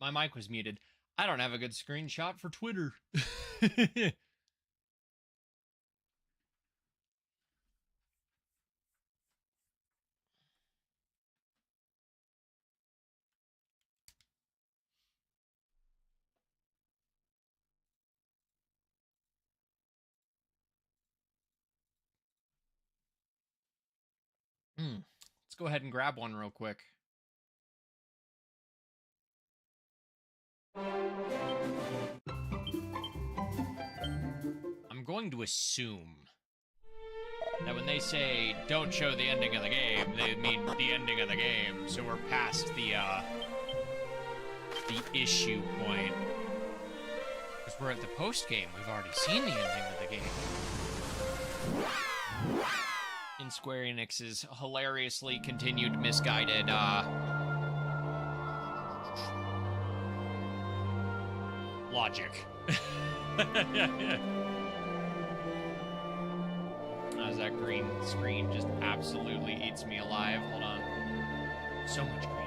my mic was muted. I don't have a good screenshot for Twitter. Let's go ahead and grab one real quick. I'm going to assume that when they say don't show the ending of the game, they mean the ending of the game. So we're past the issue point. Because we're at the post game. We've already seen the ending of the game. In Square Enix's hilariously continued misguided logic. As that green screen just absolutely eats me alive. Hold on. So much green.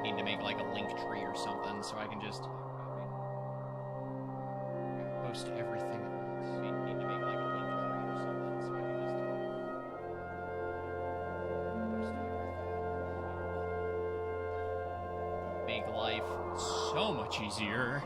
Need to make like a link tree or something so I can just post everything at once. Need to make like a link tree or something so I can just post everything. Make life so much easier.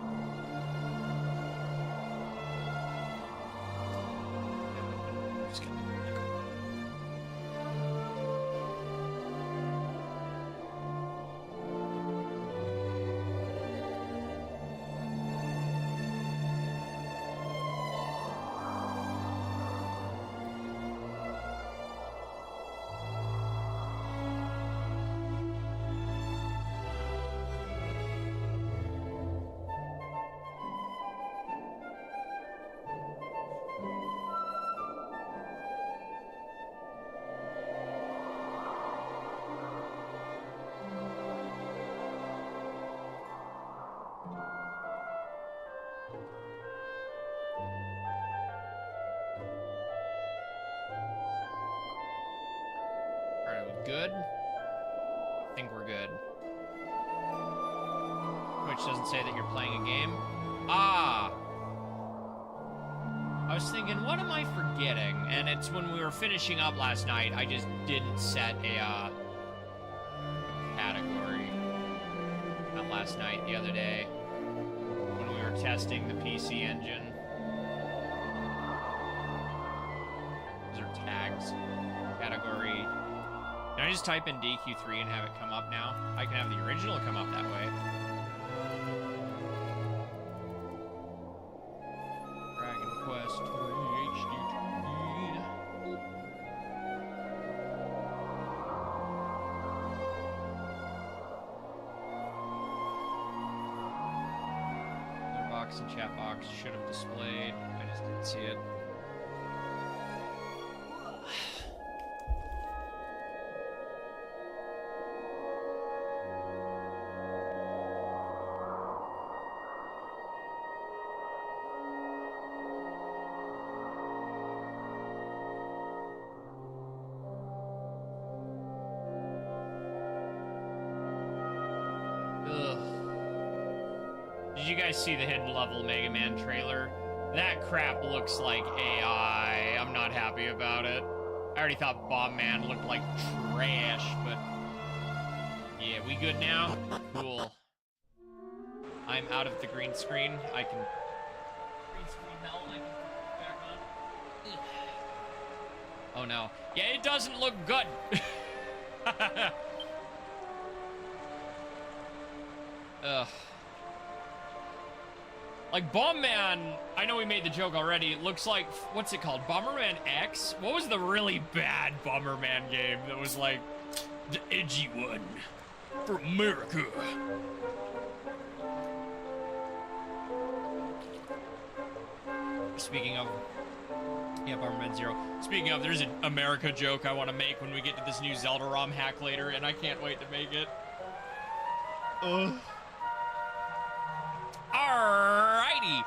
Good? I think we're good. Twitch doesn't say that you're playing a game. Ah! I was thinking, what am I forgetting? And it's when we were finishing up last night, I just didn't set a, category. Not last night, the other day. When we were testing the PC engine. Those are tags. Category. Can I just type in DQ3 and have it come up now? I can have the original come up that way. Dragon Quest 3 HD2D. Other box and chat box should have displayed. I just didn't see it. Did you guys see the hidden level Mega Man trailer? That crap looks like AI. I'm not happy about it. I already thought Bomb Man looked like trash, but yeah, we good now? Cool. I'm out of the green screen. I can green screen hell. I can put it back on. Oh no. Yeah, it doesn't look good. Ugh. Like, Bomb Man, I know we made the joke already. It looks like, what's it called? Bomberman X? What was the really bad Bomberman game that was like, the edgy one for America? Speaking of, yeah, Bomberman Zero. Speaking of, there's an America joke I want to make when we get to this new Zelda ROM hack later, and I can't wait to make it. Ugh. Alrighty.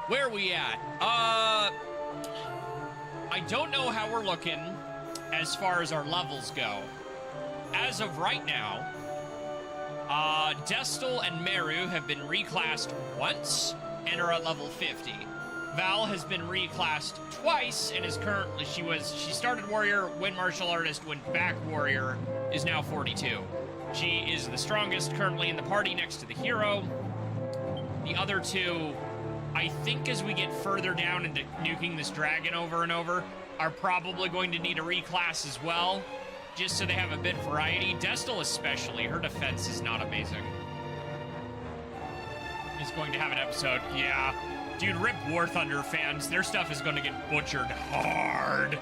Where are we at? I don't know how we're looking as far as our levels go. As of right now, Destel and Meru have been reclassed once and are at level 50. Val has been reclassed twice and is currently, she started warrior, went martial artist, went back warrior, is now 42. She is the strongest currently in the party next to the hero. The other two, I think as we get further down into nuking this dragon over and over, are probably going to need a reclass as well, just so they have a bit of variety. Destel especially, her defense is not amazing. Is going to have an episode, yeah. Dude, rip War Thunder fans, their stuff is going to get butchered hard.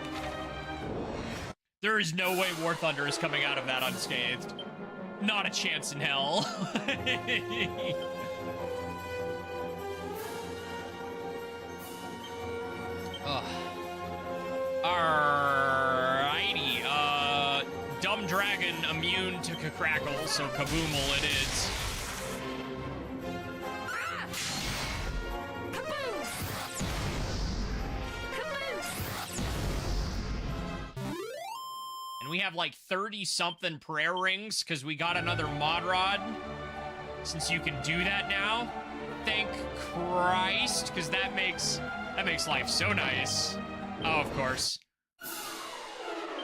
There is no way War Thunder is coming out of that unscathed. Not a chance in hell. Alrighty, dumb dragon immune to Crackle, so Kaboomal it is. And we have like 30-something prayer rings, because we got another mod rod. Since you can do that now, thank Christ, because that makes life so nice. Oh, of course.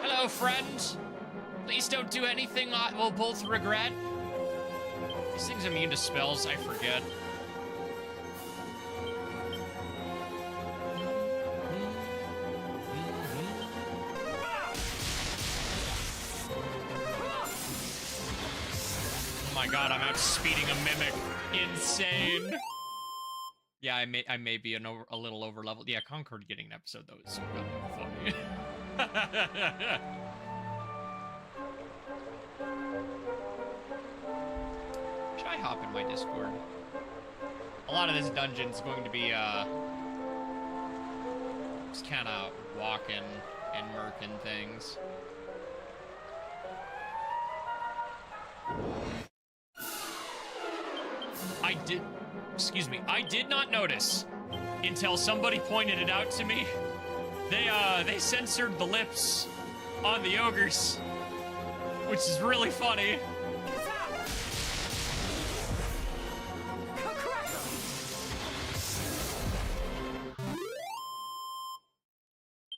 Hello, friend. Please don't do anything we'll both regret. These things immune to spells, I forget. Oh my god, I'm outspeeding a mimic. Insane. Yeah, I may be a little over leveled. Yeah, Concord getting an episode though is so funny. Should I hop in my Discord? A lot of this dungeon is going to be just kind of walking and murking things. I did not notice until somebody pointed it out to me. They censored the lips on the ogres, which is really funny.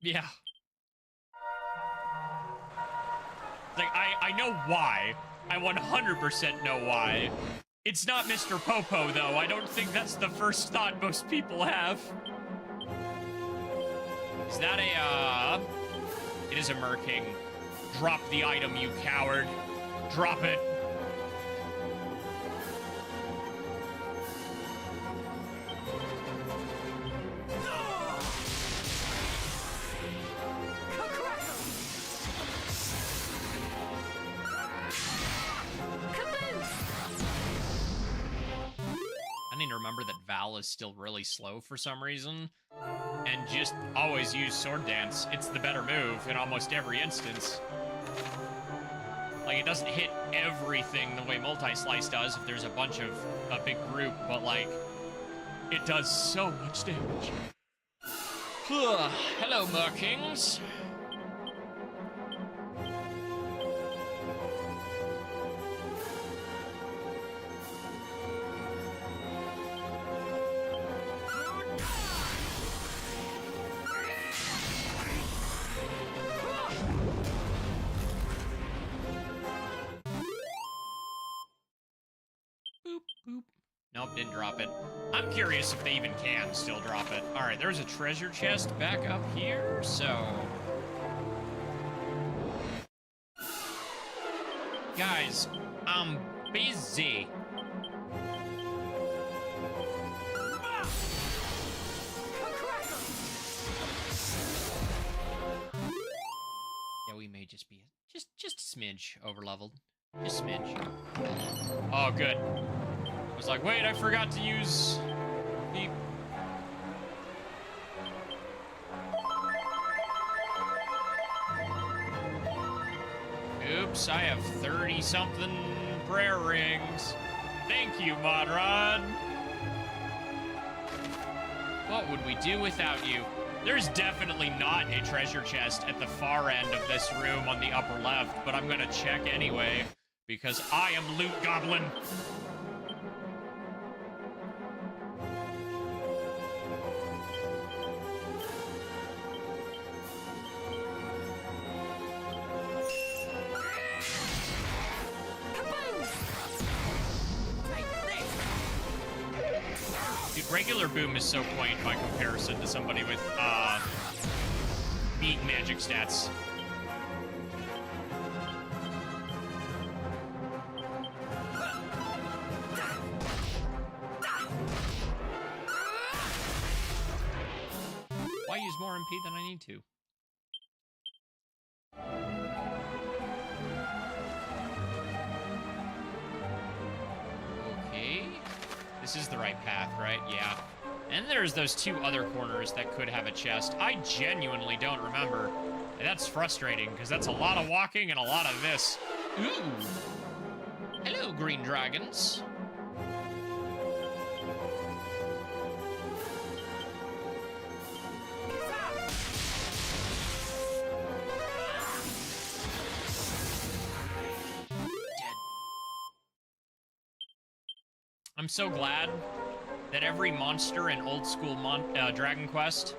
Yeah. Like, I know why. I 100% know why. It's not Mr. Popo, though. I don't think that's the first thought most people have. Is that a, It is a Merking. Drop the item, you coward. Drop it. I need to remember that Val is still really slow for some reason, and just always use Sword Dance. It's the better move in almost every instance. Like, it doesn't hit everything the way Multi-Slice does if there's a big group, but, like, it does so much damage. Hello, Merkings. Nope, didn't drop it. I'm curious if they even can still drop it. Alright, there's a treasure chest back up here, so... Guys, I'm busy. smidge over-leveled. Just smidge. Oh, good. I was like, wait, I forgot to use the... Oops, I have 30-something prayer rings. Thank you, Modron. What would we do without you? There's definitely not a treasure chest at the far end of this room on the upper left, but I'm gonna check anyway, because I am Loot Goblin. Regular boom is so quaint by comparison to somebody with big magic stats. Why use more MP than I need to? Okay. This is the right path, right? Yeah. And there's those two other corners that could have a chest. I genuinely don't remember. And that's frustrating, because that's a lot of walking and a lot of this. Ooh. Hello, green dragons. I'm so glad that every monster in old school Dragon Quest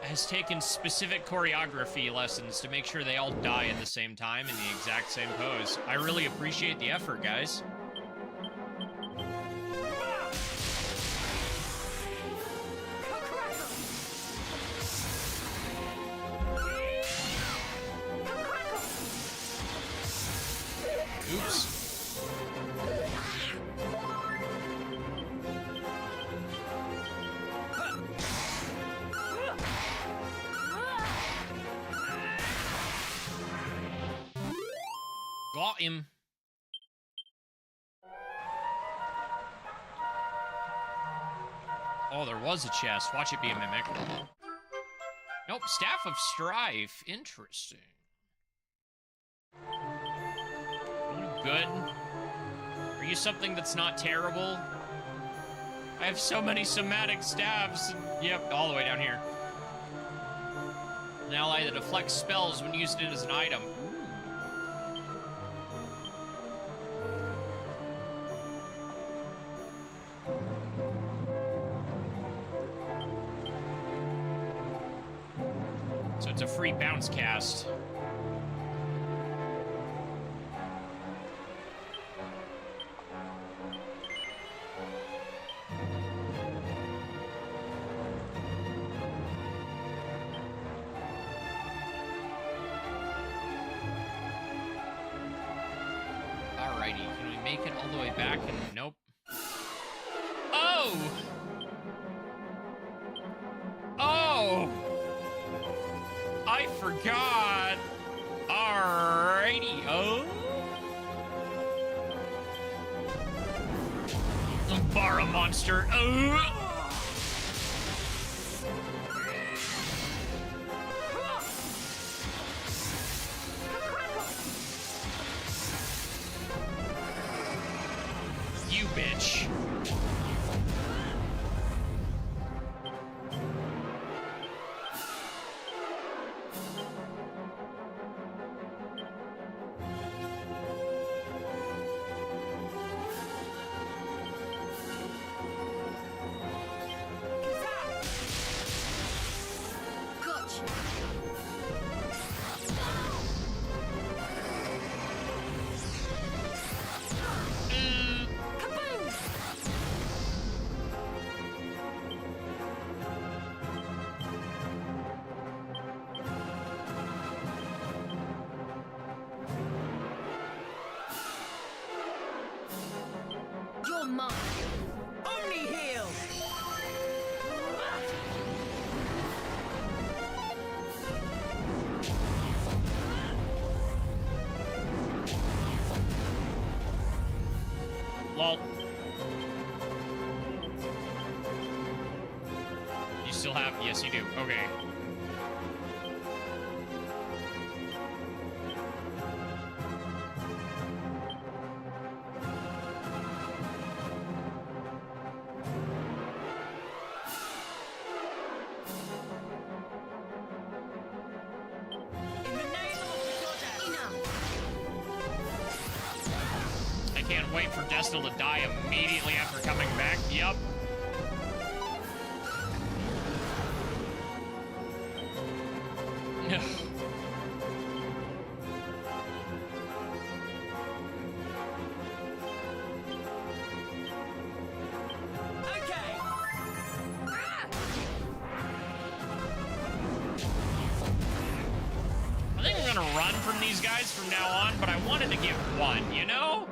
has taken specific choreography lessons to make sure they all die at the same time in the exact same pose. I really appreciate the effort, guys. Oops. Got him. Oh, there was a chest. Watch it be a mimic. Nope, Staff of Strife. Interesting. Are you good? Are you something that's not terrible? I have so many somatic staffs. Yep, all the way down here. An ally that deflects spells when used as an item. So it's a free bounce cast. Alrighty, can we make it all the way back? And nope. Oh! Oh! I forgot. Alrighty. Oh. Bar a monster. Oh. You bitch. Lol. You still have... Yes, you do. Okay. I can't wait for Destil to die immediately after coming back. Yup. I think I'm gonna run from these guys from now on, but I wanted to give one, you know?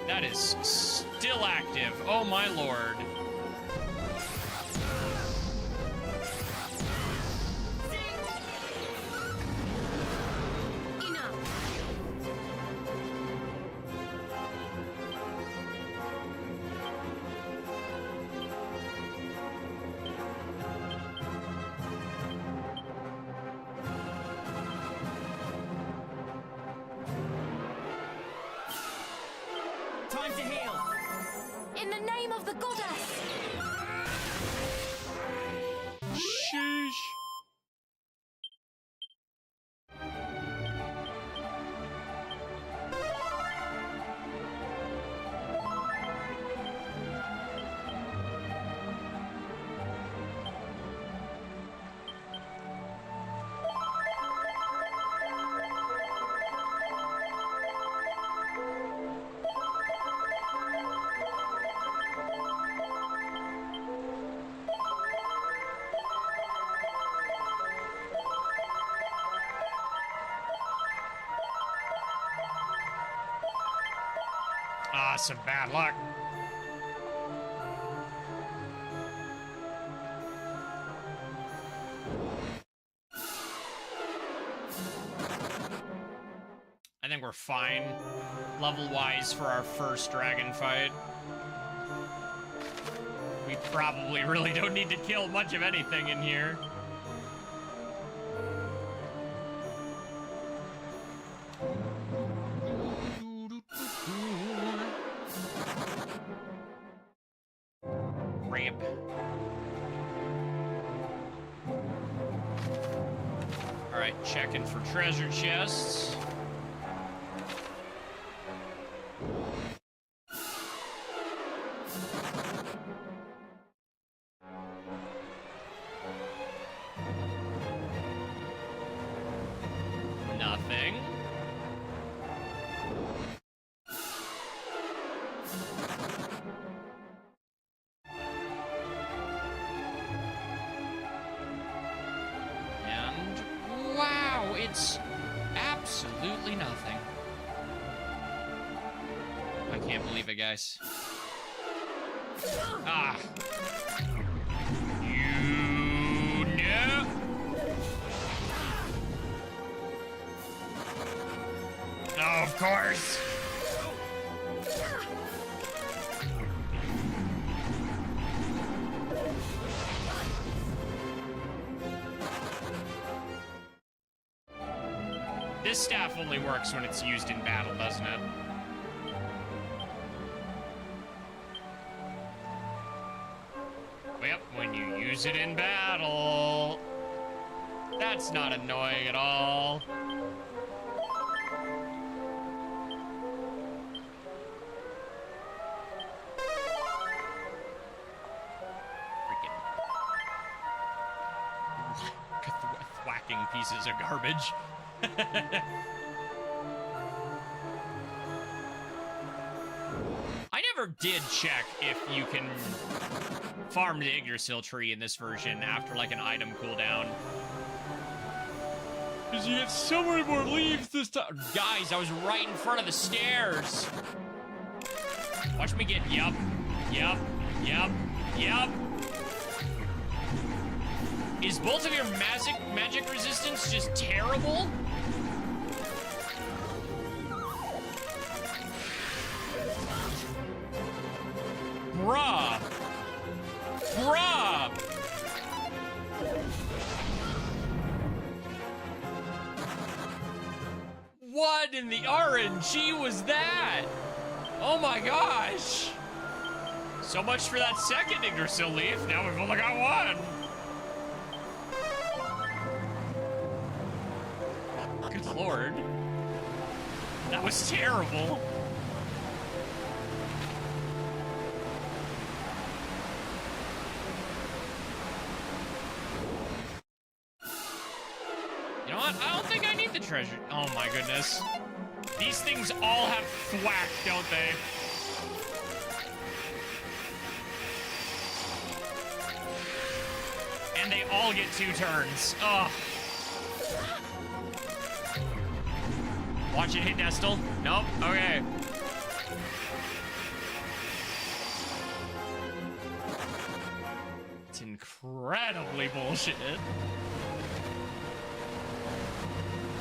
That is still active. Oh my lord. Time to heal. In the name of the goddess! Sheesh. Ah, some bad luck. I think we're fine, level-wise, for our first dragon fight. We probably really don't need to kill much of anything in here. Ramp. Alright, checking for treasure chests. Nothing. And wow, it's absolutely nothing. I can't believe it, guys. Ah. You know. Oh, of course. This staff only works when it's used in battle, doesn't it? Yep, when you use it in battle. That's not annoying at all. Freaking whacking pieces of garbage. I never did check if you can farm the Yggdrasil tree in this version after like an item cooldown. Because you get so many more leaves this time. Guys, I was right in front of the stairs. Watch me get, yup. Is both of your magic resistance just terrible? Bruh. Bruh. What in the RNG was that? Oh my gosh. So much for that second Yggdrasil leaf. Now we've only got one. Good lord. That was terrible. You know what? I don't think I need the treasure. Oh my goodness. These things all have thwack, don't they? And they all get 2 turns. Ugh. Watch it hit Nestle. Nope. Okay. It's incredibly bullshit.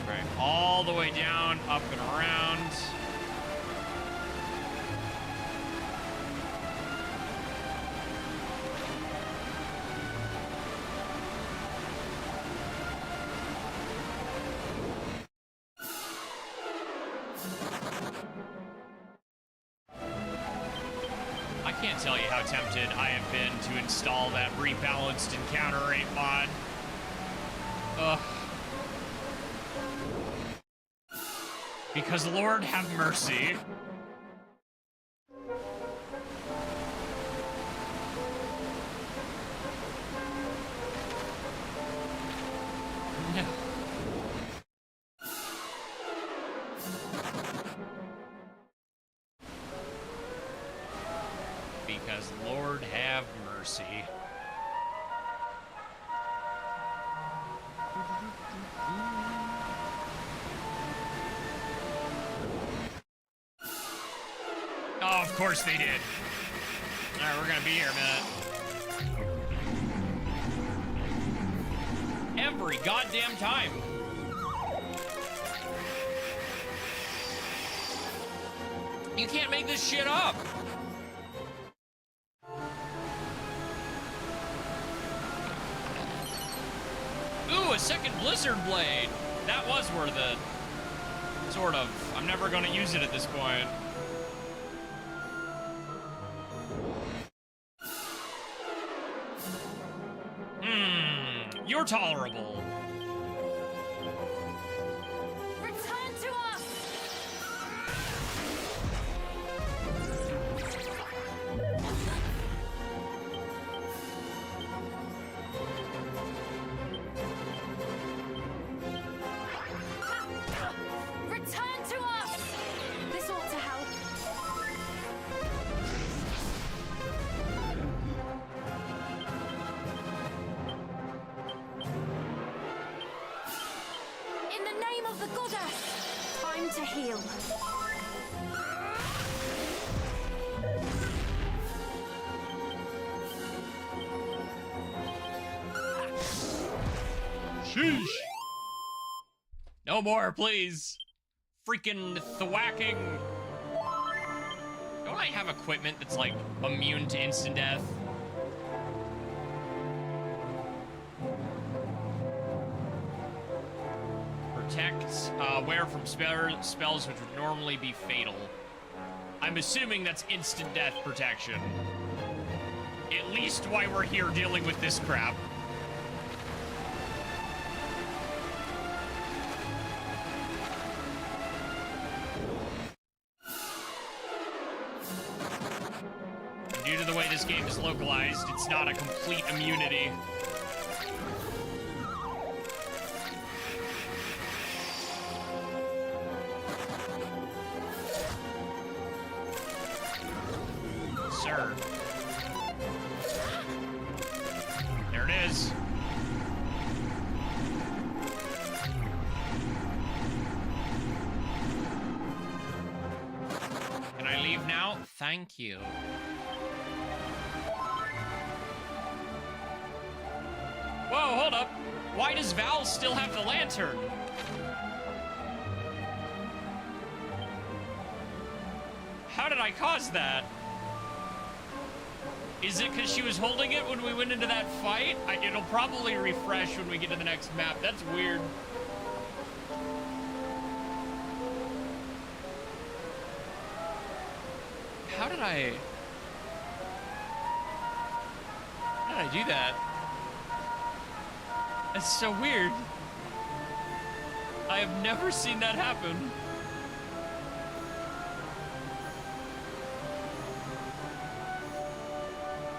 Right, all the way down, up and around. I can't tell you how tempted I have been to install that rebalanced encounter rate mod. Ugh. Because Lord have mercy. No. Because Lord have mercy. Oh, of course they did. All right, we're gonna be here a minute. Every goddamn time. You can't make this shit up. Ooh, a second Blizzard Blade. That was worth it. Sort of. I'm never gonna use it at this point. You're tolerable. Return to us! Return to us! This ought to help. In the name of the goddess, time to heal. Sheesh. No more, please. Freaking thwacking. Don't I have equipment that's like immune to instant death? Protect, wear from spells which would normally be fatal. I'm assuming that's instant death protection. At least why we're here dealing with this crap. And due to the way this game is localized, it's not a complete immunity. Sir. There it is. Can I leave now? Thank you. Whoa, hold up. Why does Val still have the lantern? How did I cause that? Is it because she was holding it when we went into that fight? It'll probably refresh when we get to the next map. That's weird. How did I do that? That's so weird. I have never seen that happen.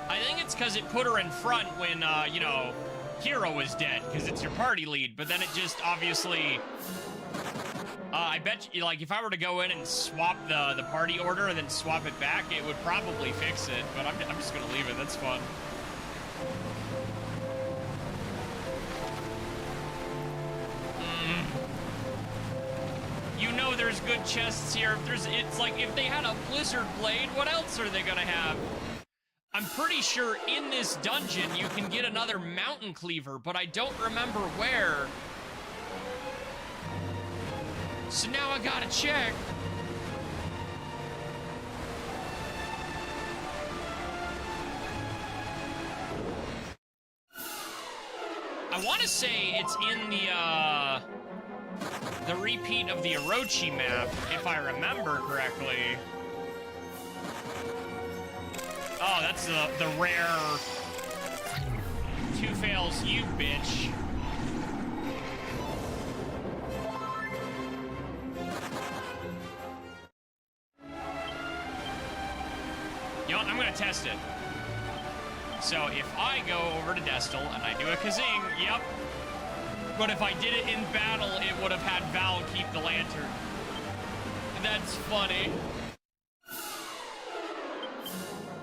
I think it's because it put her in front when, you know, Hero was dead, because it's your party lead, but then it just obviously... I bet you, like, if I were to go in and swap the party order and then swap it back, it would probably fix it, but I'm just gonna leave it. That's fun. You know there's good chests here. It's like, if they had a Blizzard Blade, what else are they gonna have? I'm pretty sure in this dungeon you can get another Mountain Cleaver, but I don't remember where. So now I gotta check. I want to say it's in the repeat of the Orochi map, if I remember correctly. Oh, that's the rare two fails you, bitch. You know what? I'm gonna test it. So if I go over to Destal and I do a Kazing, yep. But if I did it in battle, it would have had Val keep the lantern. That's funny.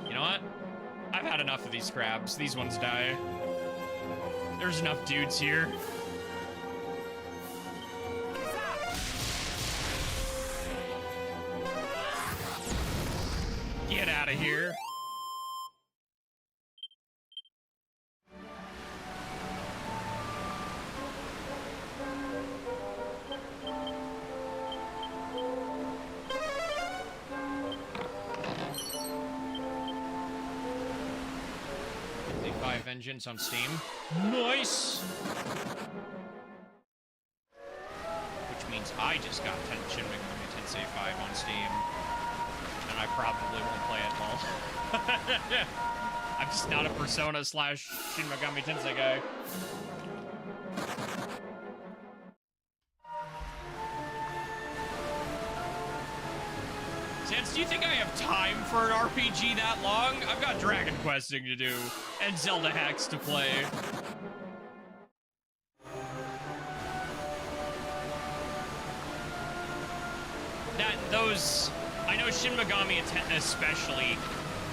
You know what? I've had enough of these crabs. These ones die. There's enough dudes here. Get out of here. Vengeance on Steam. Nice! Which means I just got Shin Megami Tensei 5 on Steam. And I probably won't play it all. I'm just not a Persona / Shin Megami Tensei guy. Sans, do you think I have time for an RPG that long? I've got Dragon Questing to do, and Zelda hacks to play. I know Shin Megami especially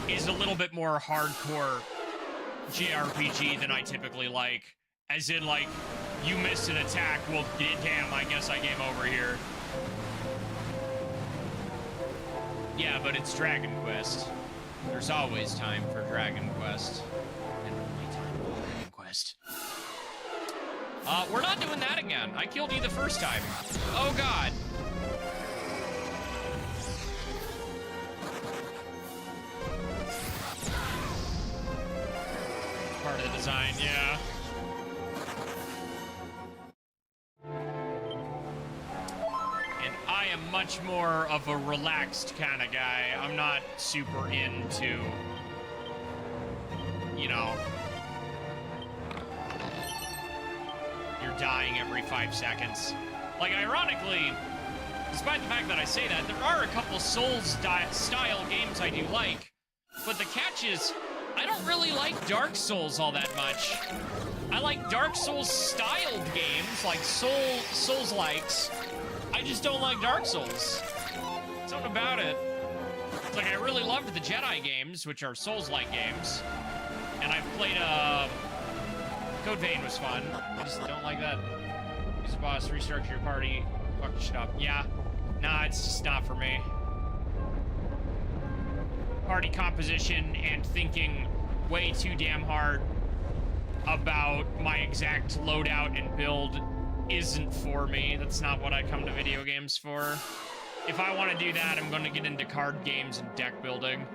is a little bit more hardcore JRPG than I typically like. As in, like, you miss an attack, well, damn, I guess I game over here. Yeah, but it's Dragon Quest. There's always time for Dragon Quest. And only time for Dragon Quest. We're not doing that again. I killed you the first time. Oh, God. Part of the design, yeah. I am much more of a relaxed kind of guy. I'm not super into, you know, you're dying every 5 seconds. Like, ironically, despite the fact that I say that, there are a couple Souls-style games I do like, but the catch is, I don't really like Dark Souls all that much. I like Dark Souls-styled games, like Souls-likes. I just don't like Dark Souls. Something about it. It's like I really loved the Jedi games, which are Souls-like games. And I've played, Code Vein was fun. I just don't like that. Use a boss, restructure your party, fuck your shit up. Yeah. Nah, it's just not for me. Party composition and thinking way too damn hard about my exact loadout and build isn't for me. That's not what I come to video games for. If I want to do that, I'm going to get into card games and deck building.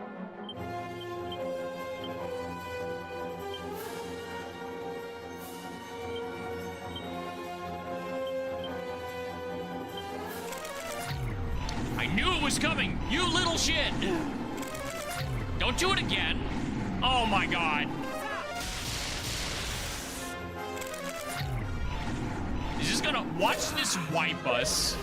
knew it was coming. You little shit. Don't do it again. Oh my god. Is this gonna... Watch this wipe us.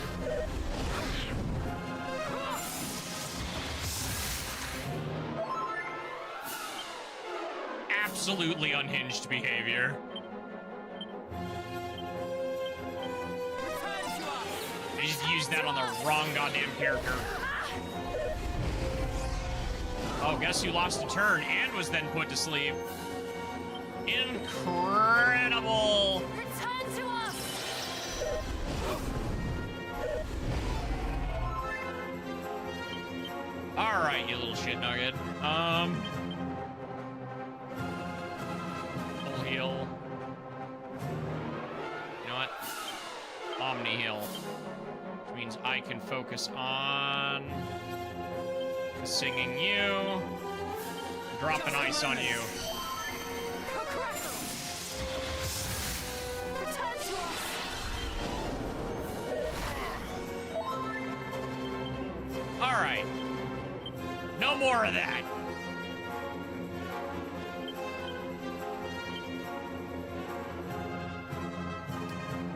Absolutely unhinged behavior. They just used that on the wrong goddamn character. Oh, guess who lost a turn and was then put to sleep? Incredible! Return to us! Alright, you little shit nugget. Full heal. You know what? Omni heal. Which means I can focus on singing you. Dropping ice on you. Return to us! Alright. No more of that.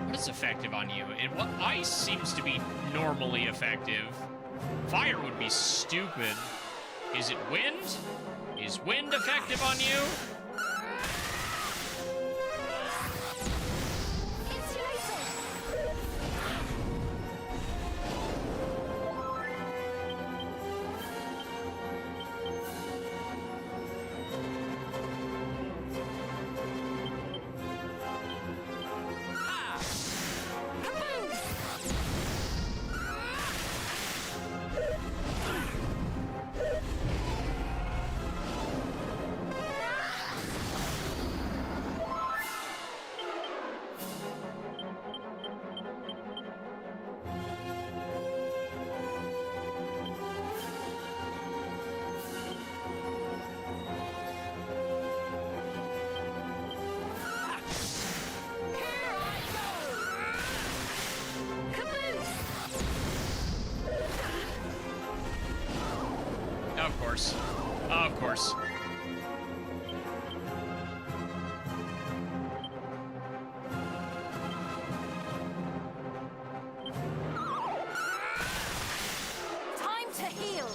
What is effective on you? What ice seems to be normally effective. Fire would be stupid. Is it wind? Is wind effective on you? Insulated! Kaboom! Of course. Of course. Time to heal!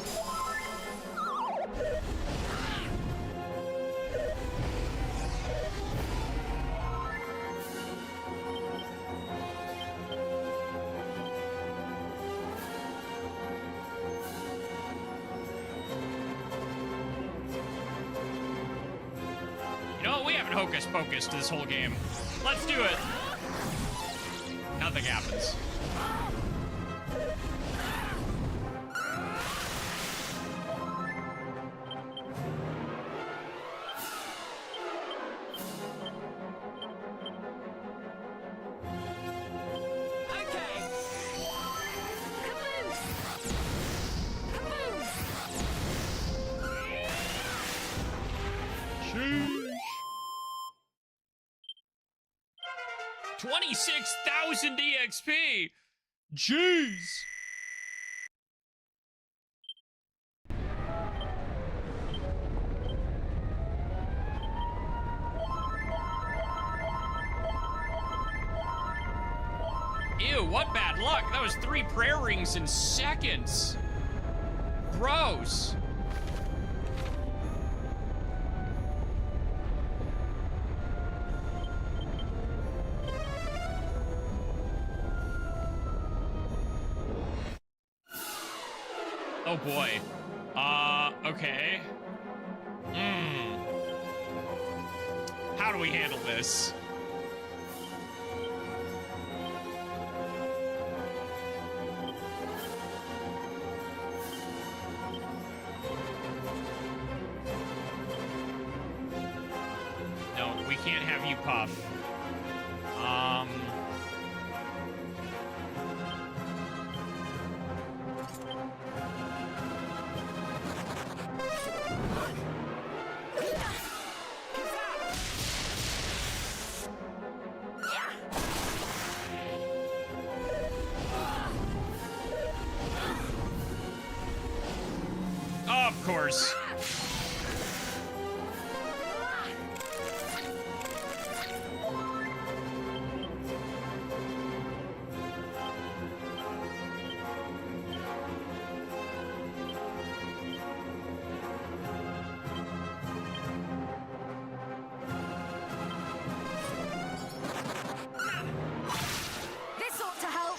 You know what? We haven't hocus pocus to this whole game. Let's do it. Nothing happens. Okay. Kaboom! Kaboom! Sheesh. 26,000 EXP. Jeez. Ew, what bad luck. That was 3 prayer rings in seconds. Gross. Oh boy. Okay. How do we handle this? No, we can't have you puff. course. This ought to help.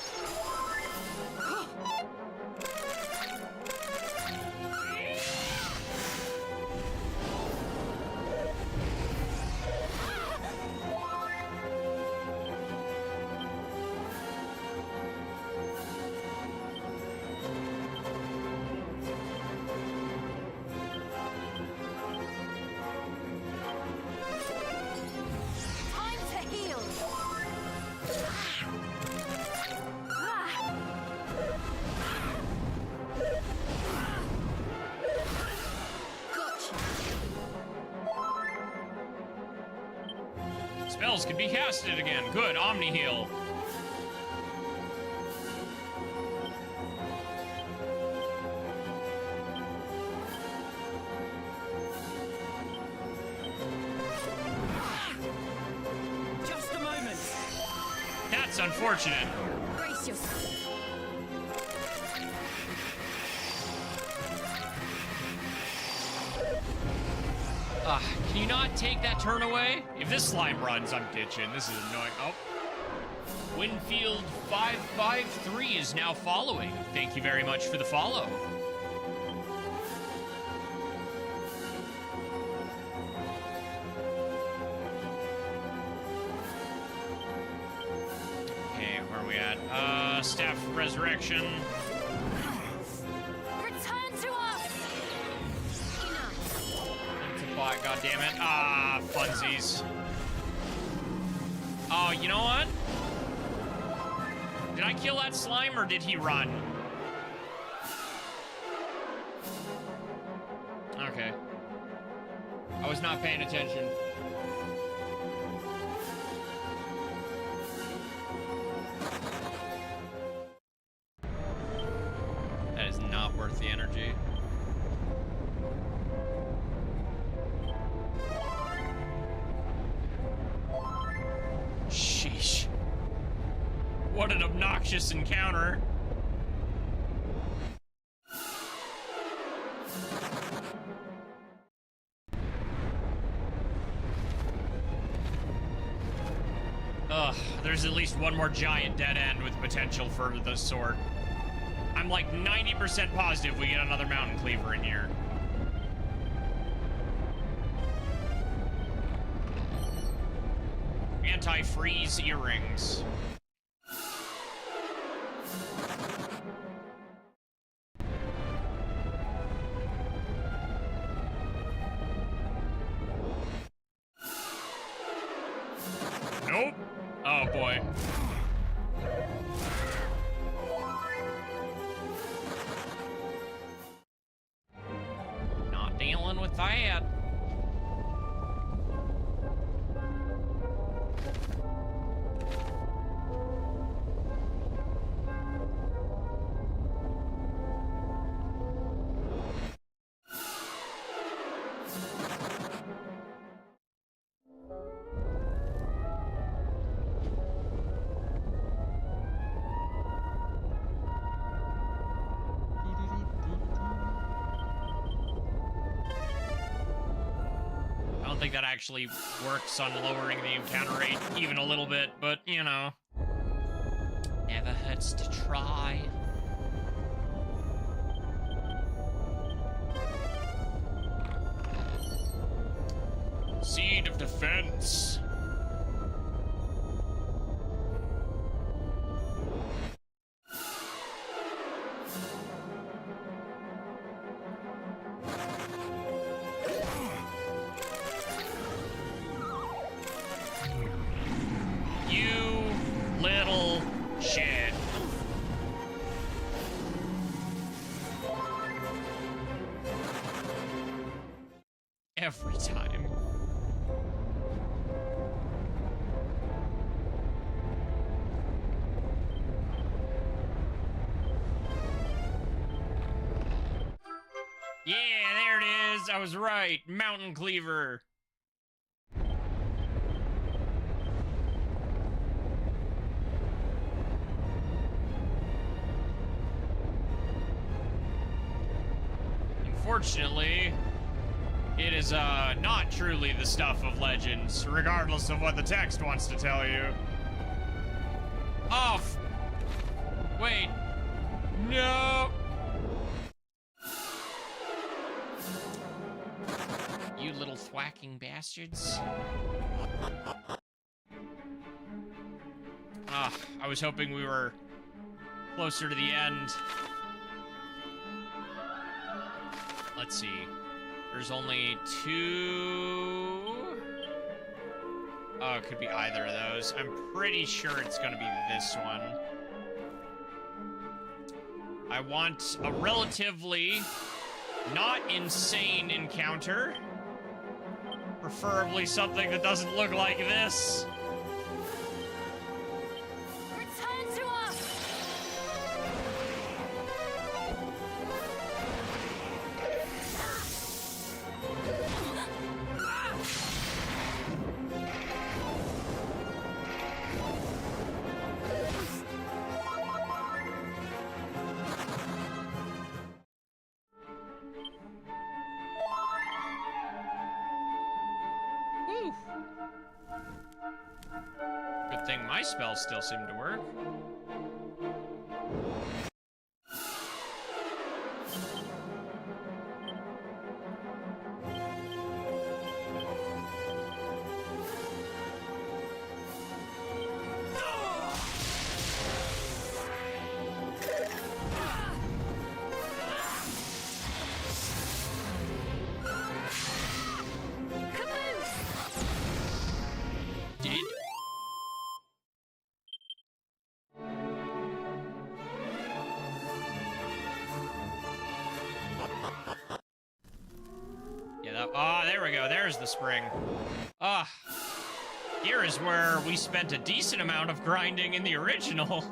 Time to heal. Gotcha. Spells can be casted again. Good, Omni Heal. Just a moment. That's unfortunate. Brace yourself. Can you not take that turn away? If this slime runs, I'm ditching. This is annoying. Oh. Winfield 553 is now following. Thank you very much for the follow. Okay, where are we at? Staff Resurrection. Return to us. Enough. It's a bot, goddammit. Ah, funsies. Oh, you know what? Did I kill that slime or did he run? Okay. I was not paying attention. That is not worth the energy. Sheesh. What an obnoxious encounter. Ugh, there's at least one more giant dead end with potential for the sword. I'm like 90% positive we get another mountain cleaver in here. Anti-freeze earrings. Nope. Oh boy. Not dealing with that. I don't think that actually works on lowering the encounter rate even a little bit, but you know. Never hurts to try. Seed of Defense. You little shit. Every time. Yeah, I was right. Mountain Cleaver. Unfortunately, it is not truly the stuff of legends, regardless of what the text wants to tell you. Oh, wait. No. You little thwacking bastards. I was hoping we were closer to the end. Let's see. There's only 2... Oh, it could be either of those. I'm pretty sure it's gonna be this one. I want a relatively not insane encounter. Preferably something that doesn't look like this. Return to us! Whew. Good thing my spells still seem to work. Did... Yeah, that... Ah, there we go. There's the spring. Ah. Here is where we spent a decent amount of grinding in the original.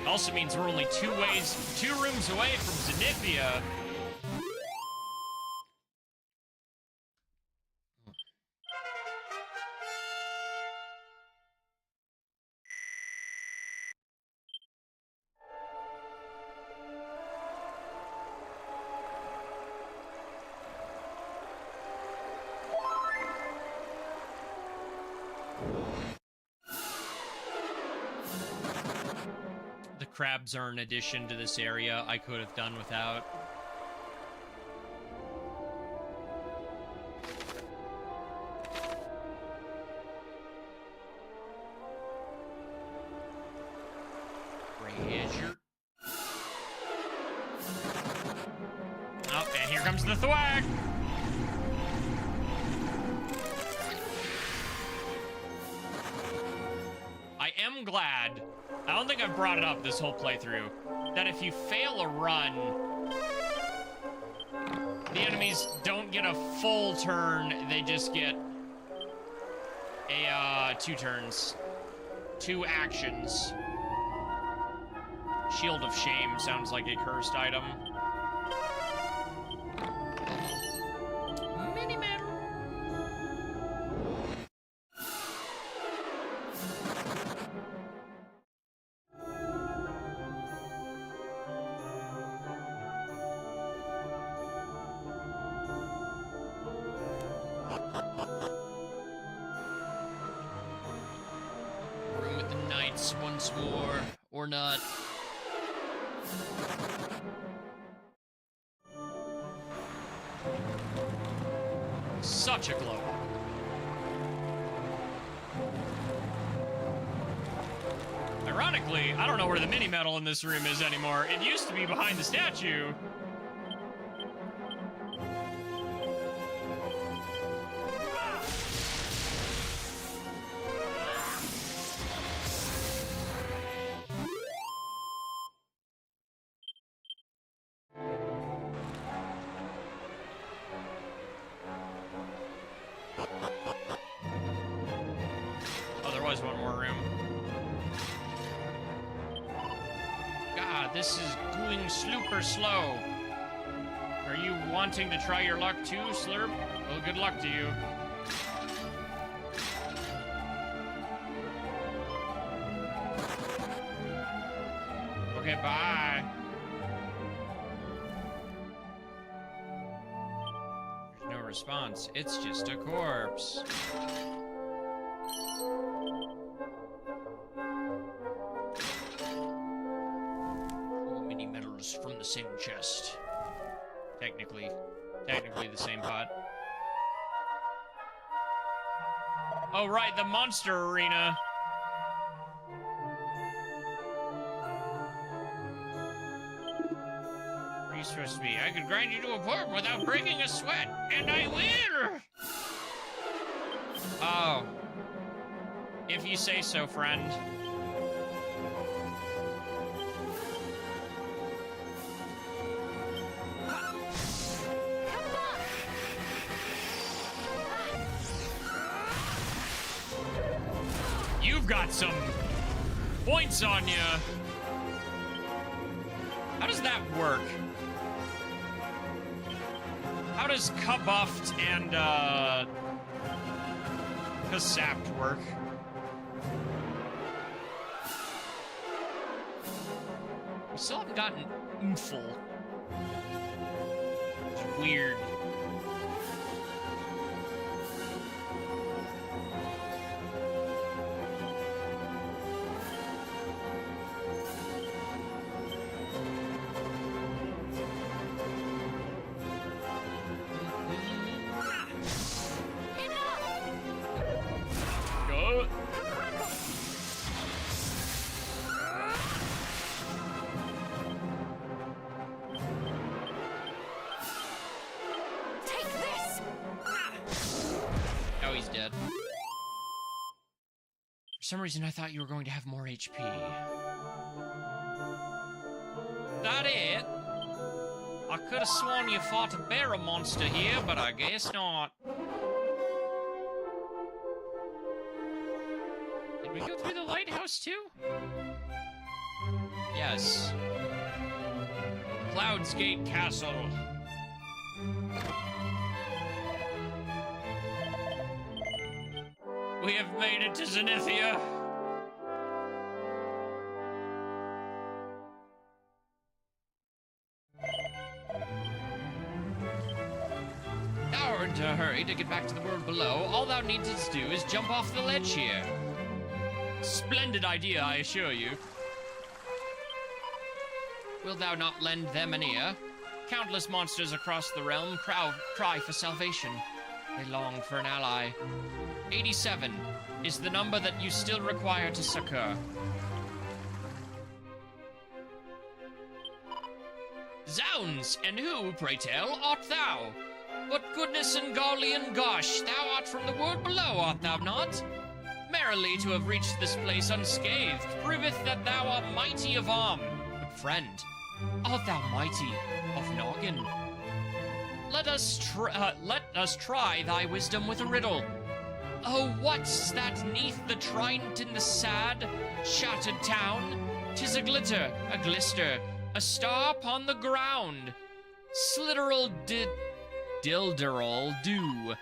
Also means we're only 2 rooms away from Zenithia. The crabs are an addition to this area I could have done without. Treasure. Oh, and here comes the thwack! I am glad, I don't think I've brought it up this whole playthrough, that if you fail a run, the enemies don't get a full turn, they just get a, 2 turns. 2 actions. Shield of Shame sounds like a cursed item. Mini-man. Room with the knights once more, or not. Such a glow. Ironically, I don't know where the mini medal in this room is anymore. It used to be behind the statue. Oh, there was one more room. this is going super slow. Are you wanting to try your luck too, Slurp? Well, good luck to you. Okay, bye. There's no response. It's just a corpse. Mini medals from the same chest. Technically the same pot. Oh, right, the monster arena. Where are you supposed to be? I could grind you to a pulp without breaking a sweat, and I will! Oh. If you say so, friend. You've got some points on you. How does that work? How does Cubuffed and, Kasapped work? We still haven't gotten Oomful. It's weird. For some reason, I thought you were going to have more HP. That it? I could have sworn you fought a bear monster here, but I guess not. Did we go through the lighthouse too? Yes. Cloud's Gate Castle. We have made it to Zenithia. Thou art in a hurry to get back to the world below. All thou needest to do is jump off the ledge here. Splendid idea, I assure you. Wilt thou not lend them an ear? Countless monsters across the realm cry for salvation. They long for an ally. 87 is the number that you still require to succor. Zounds, and who, pray tell, art thou? What goodness and Gaulian gosh, thou art from the world below, art thou not? Merrily to have reached this place unscathed proveth that thou art mighty of arm. But friend, art thou mighty of noggin? Let us try thy wisdom with a riddle. Oh, what's that neath the trident in the sad, shattered town? 'Tis a glitter, a glister, a star upon the ground. Slitteral dilderal do.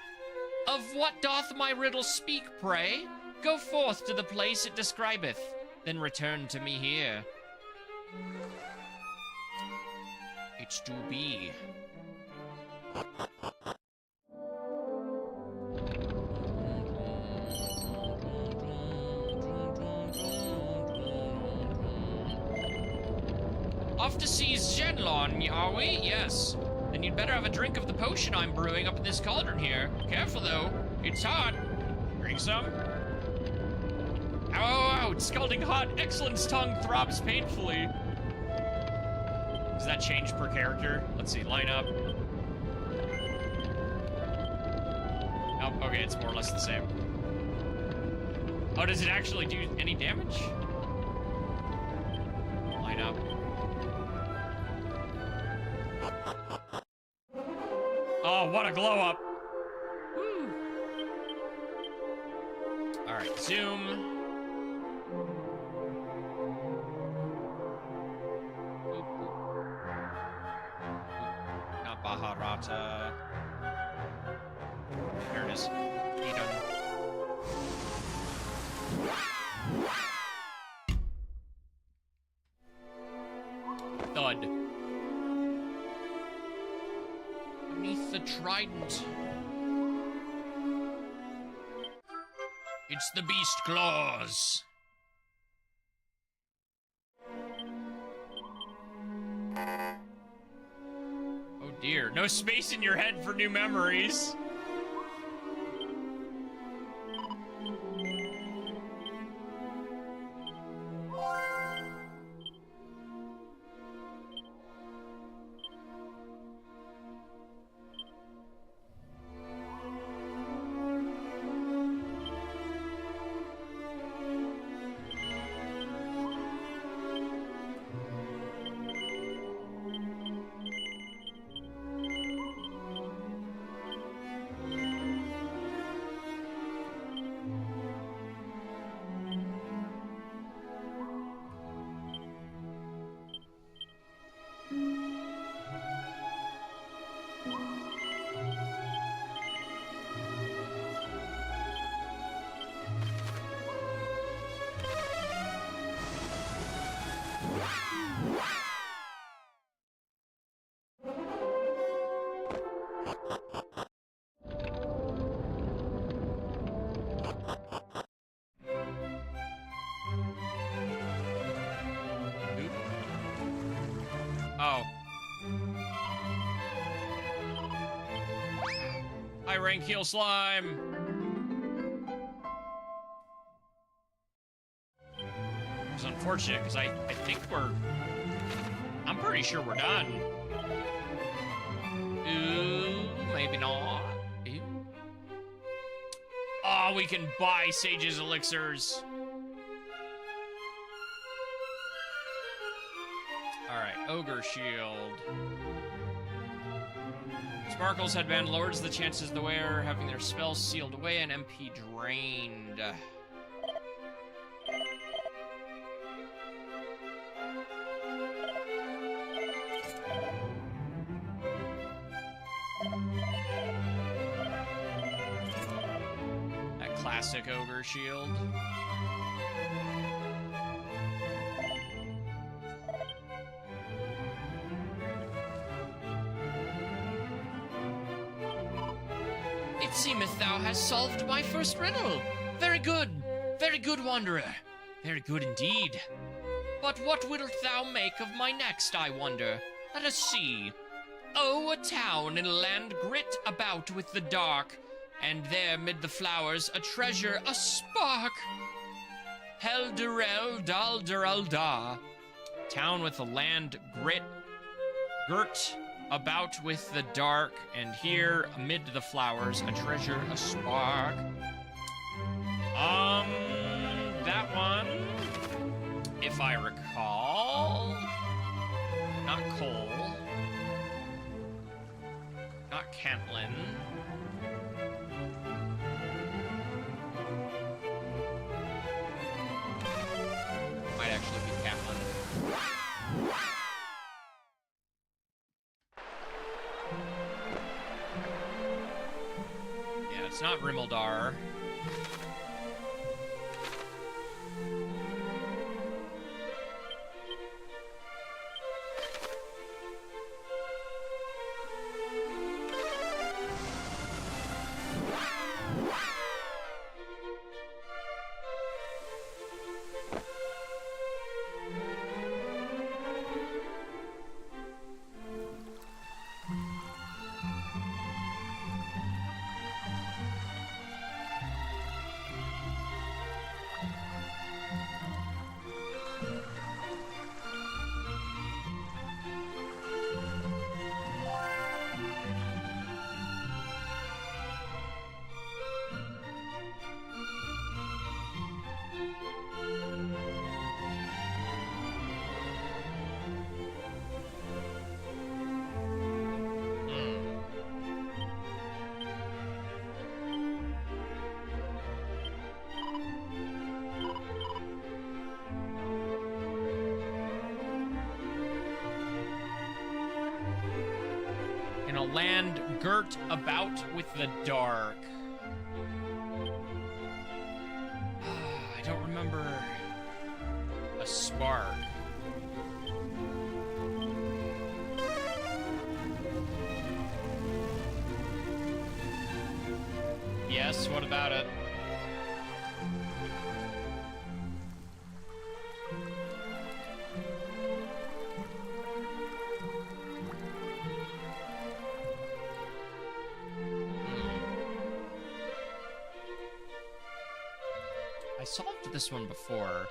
Of what doth my riddle speak, pray? Go forth to the place it describeth, then return to me here. H2B. Off to see Zhenlong, are we? Yes. Then you'd better have a drink of the potion I'm brewing up in this cauldron here. Careful, though. It's hot. Drink some. Ow, ow, ow. It's scalding hot. Excellent's tongue throbs painfully. Does that change per character? Let's see. Line up. Oh, okay. It's more or less the same. Oh, does it actually do any damage? Line up. Oh, what a glow up. Woo. All right, zoom. Baharata. There it is. Eden. Thud. Beneath the trident. It's the beast claws. Oh dear, no space in your head for new memories. Oh. High rank heal slime. It's unfortunate because I think I'm pretty sure we're done. Ooh, maybe not. Ooh. Oh, we can buy Sage's elixirs. Alright, Ogre Shield. Sparkle's headband lowers the chances of the wearer having their spells sealed away and MP drained. That classic Ogre Shield. It seemeth thou hast solved my first riddle. Very good, wanderer. Very good indeed. But what wilt thou make of my next, I wonder? Let us see. Oh, a town in a land grit about with the dark, and there mid the flowers a treasure, a spark. Helderel dalderalda. Town with a land girt about with the dark, and here amid the flowers a treasure, a spark. That one, if I recall, not Cole, not Cantlin. Might actually be Cantlin. Yeah, it's not Rimildar. a land girt about with the dark. I don't remember a spark. Yes, what about it? I solved this one before.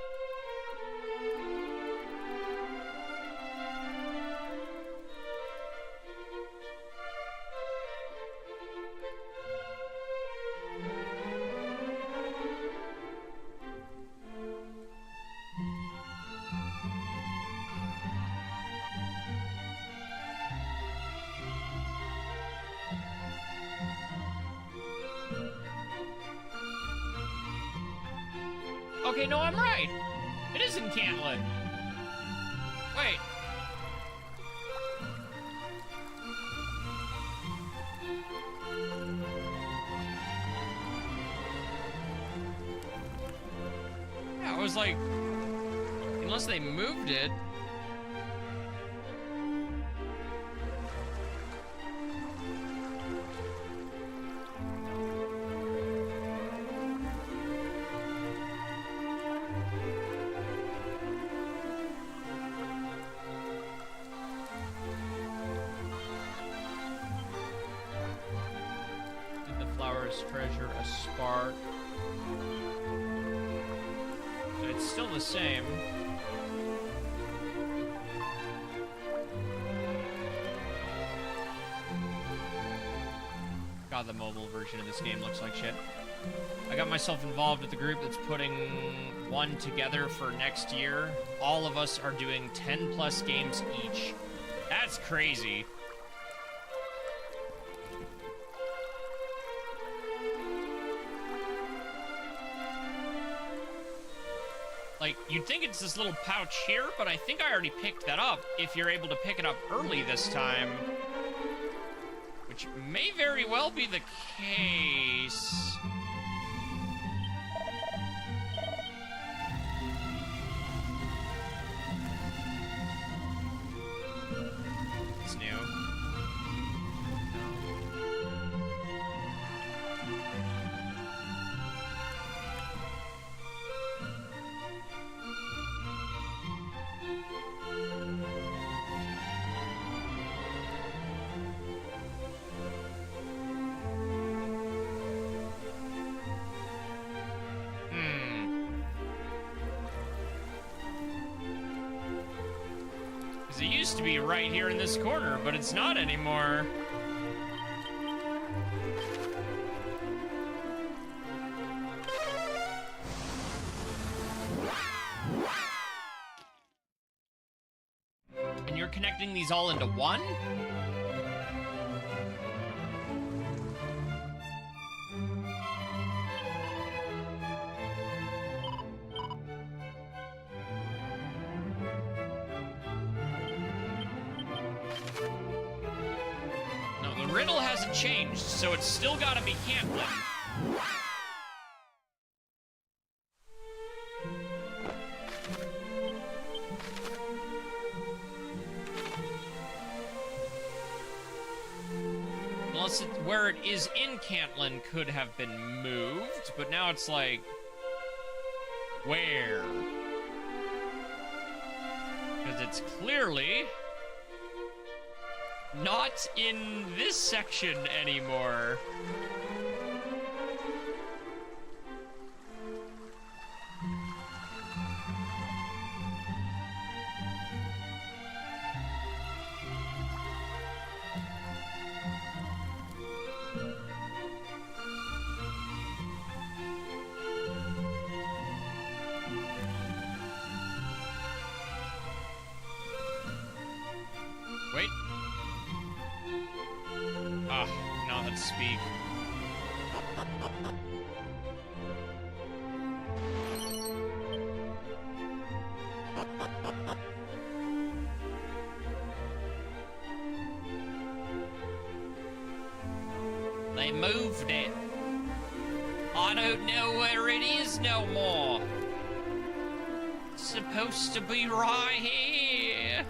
Okay, no, I'm right. It is in Cantlin. Wait. Yeah, I was like, unless they moved it. Treasure a spark. But it's still the same. God, the mobile version of this game looks like shit. I got myself involved with the group that's putting one together for next year. All of us are doing 10 plus games each. That's crazy. Like, you'd think it's this little pouch here, but I think I already picked that up if you're able to pick it up early this time. Which may very well be the case. It's new. It used to be right here in this corner, but it's not anymore. And you're connecting these all into one? The riddle hasn't changed, so it's still gotta be Cantlin. Unless where it is in Cantlin could have been moved, but now it's like, where? Because it's clearly not in this section anymore. Wait. Ah, now let's speak. They moved it. I don't know where it is no more. It's supposed to be right here.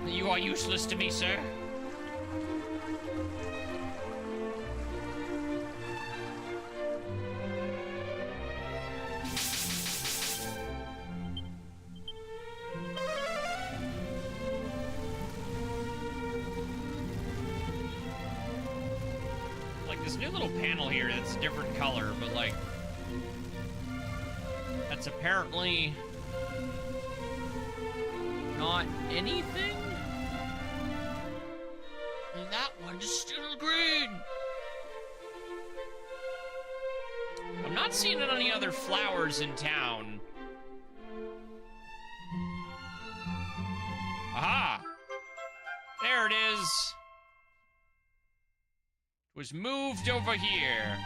You are useless to me, sir. Like this new little panel here that's a different color, but like that's apparently not anything. And that one's still green. I'm not seeing any other flowers in town. Aha! There it is. It was moved over here.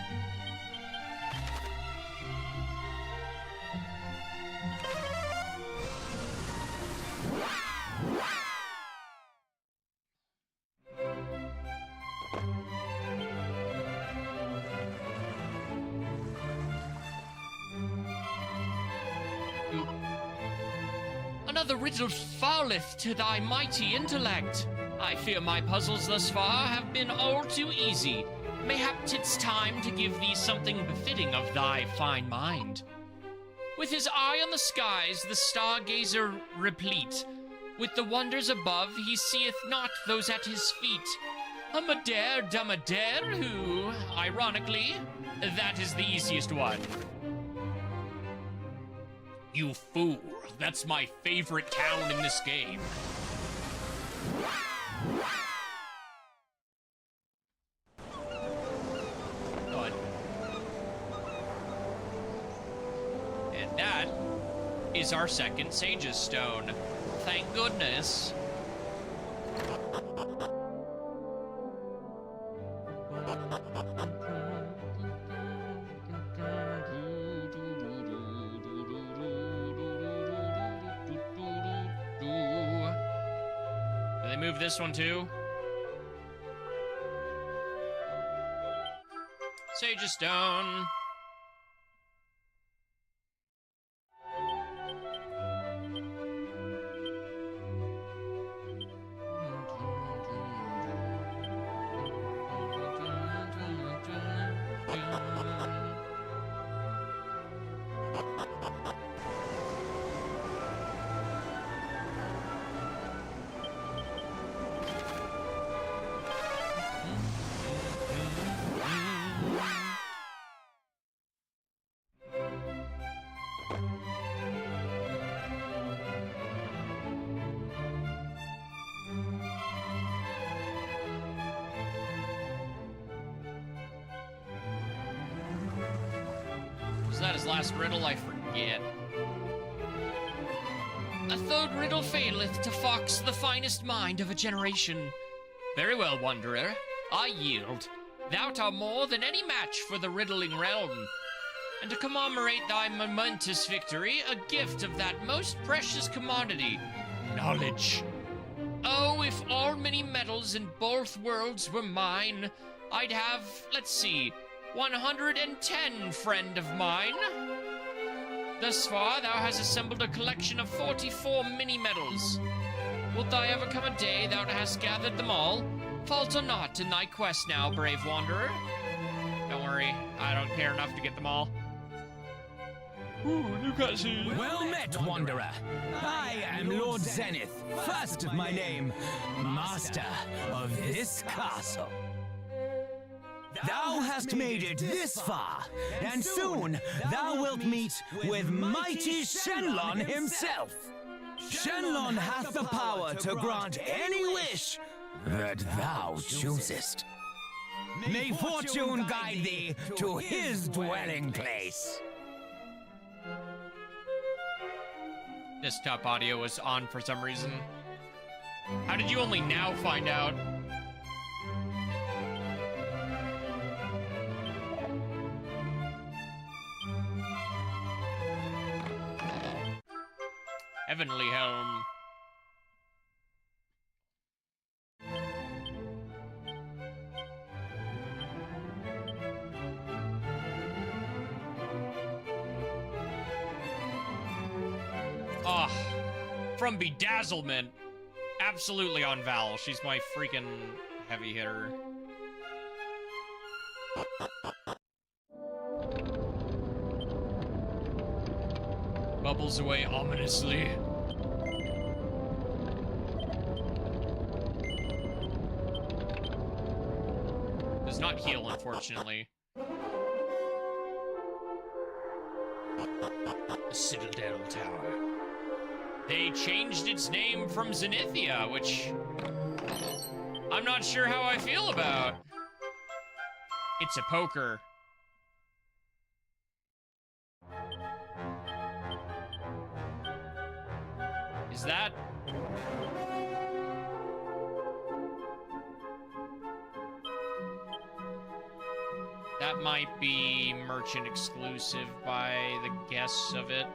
Another riddle fouleth to thy mighty intellect. I fear my puzzles thus far have been all too easy. Mayhap 'tis time to give thee something befitting of thy fine mind. With his eye on the skies, the stargazer replete. With the wonders above, he seeth not those at his feet. A Madare Damadare who, ironically, that is the easiest one. You fool, that's my favorite town in this game. Good. And that is our second Sage's Stone. Thank goodness. Move this one too. Sage's Stone. Was that his last riddle? I forget. A third riddle faileth to fox the finest mind of a generation. Very well, Wanderer. I yield. Thou'rt more than any match for the riddling realm. And to commemorate thy momentous victory, a gift of that most precious commodity, knowledge. Oh, if all many medals in both worlds were mine, I'd have, let's see, 110, friend of mine. Thus far, thou hast assembled a collection of 44 mini-medals. Wilt thou ever come a day thou hast gathered them all? Falter not in thy quest now, brave wanderer. Don't worry, I don't care enough to get them all. Ooh, new cutscene. Well met, Wanderer. I am Lord Zenith, first of my name, master of this castle. Thou hast made it this far, and soon thou wilt meet with mighty Shenlong himself. Shenlong hath the power to grant any wish that thou choosest. May fortune guide thee to his dwelling place. Desktop audio was on for some reason. How did you only now find out? Heavenly Helm. Oh, from Bedazzlement. Absolutely on Val. She's my freaking heavy hitter. Bubbles away ominously. Does not heal, unfortunately. The Citadel Tower. They changed its name from Zenithia, which I'm not sure how I feel about. It's a poker. Is that... That might be merchant exclusive by the guess of it.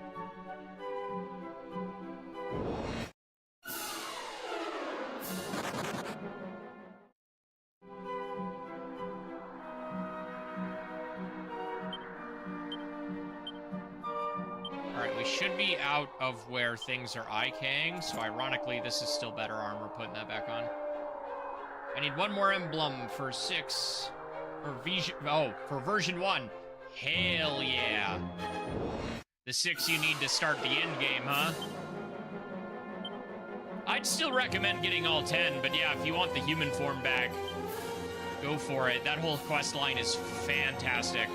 Alright, we should be out of where things are IKing, so ironically this is still better armor putting that back on. I need one more emblem for 6. For version 1. Hell yeah. The 6 you need to start the end game, huh? I'd still recommend getting all 10, but yeah, if you want the human form back, go for it. That whole quest line is fantastic.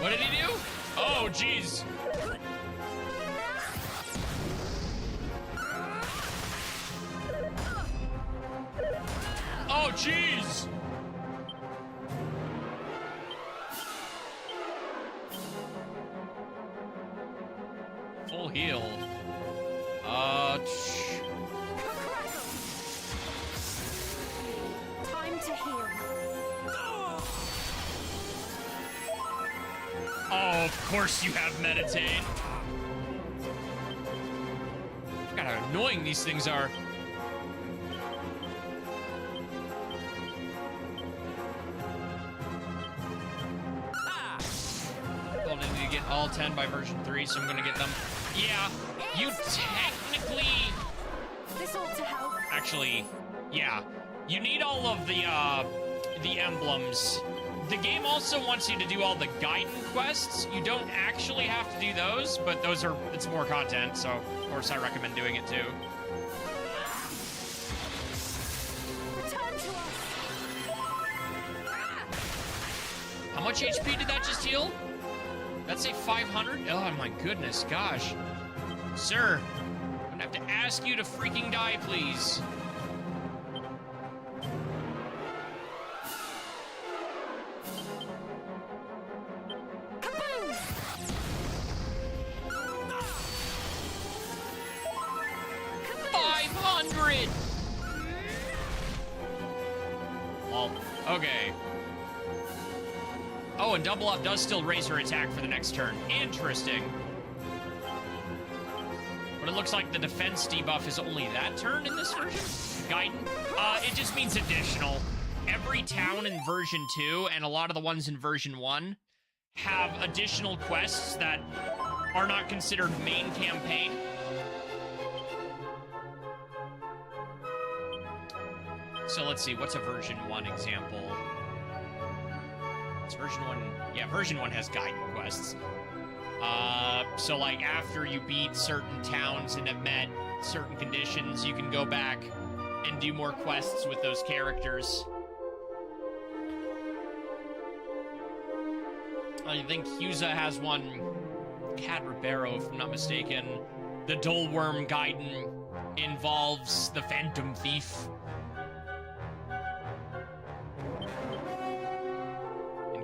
What did he do? Oh, jeez. Oh, jeez! Full heal. Time to heal. Oh, of course you have meditate. God, how annoying these things are. All 10 by version 3, so I'm gonna get them. Yeah, you technically... This ought to help. Actually, yeah. You need all of the emblems. The game also wants you to do all the Gaiden quests. You don't actually have to do those, but those are... It's more content, so of course I recommend doing it too. Return to us. How much HP did that just heal? That's a 500? Oh my goodness, gosh. Sir, I'm gonna have to ask you to freaking die, please. Kaboom! 500! Well, okay. Oh, and double up does still raise her attack for the next turn. Interesting. But it looks like the defense debuff is only that turn in this version? Gaiden? It just means additional. Every town in version 2 and a lot of the ones in version 1 have additional quests that are not considered main campaign. So let's see, what's a version 1 example? Version 1, yeah, version 1 has Gaiden quests. So like after you beat certain towns and have met certain conditions, you can go back and do more quests with those characters. I think Huza has one, Cad Ribeiro, if I'm not mistaken. The Dullworm Gaiden involves the Phantom Thief.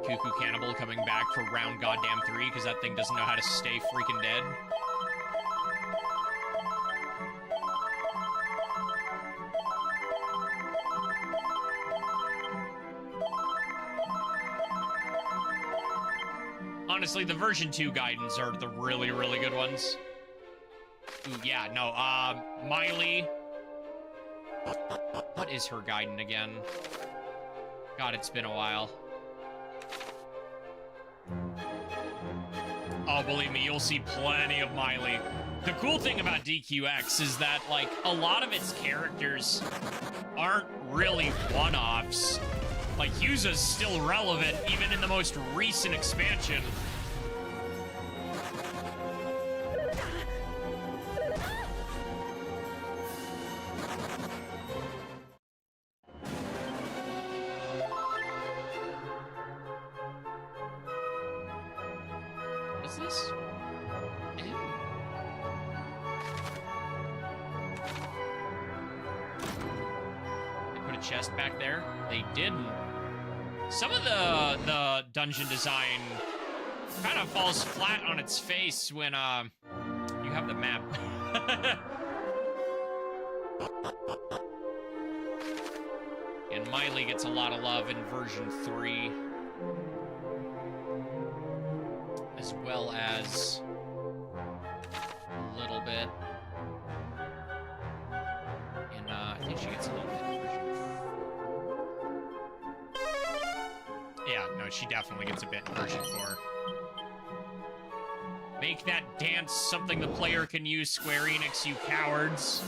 Cuckoo Cannibal coming back for round goddamn 3 because that thing doesn't know how to stay freaking dead. Honestly, the version 2 Gaidens are the really, really good ones. Ooh, yeah, no, Miley. What is her Gaiden again? God, it's been a while. Oh, believe me, you'll see plenty of Miley. The cool thing about DQX is that, like, a lot of its characters aren't really one-offs. Like, Yuza's still relevant, even in the most recent expansion. What is this? Ew. They put a chest back there? They didn't. Some of the dungeon design kind of falls flat on its face when you have the map. And Miley gets a lot of love in version 3. As well as a little bit in I think she gets a little bit in version 4. Yeah, no, she definitely gets a bit in version 4. Make that dance something the player can use, Square Enix, you cowards.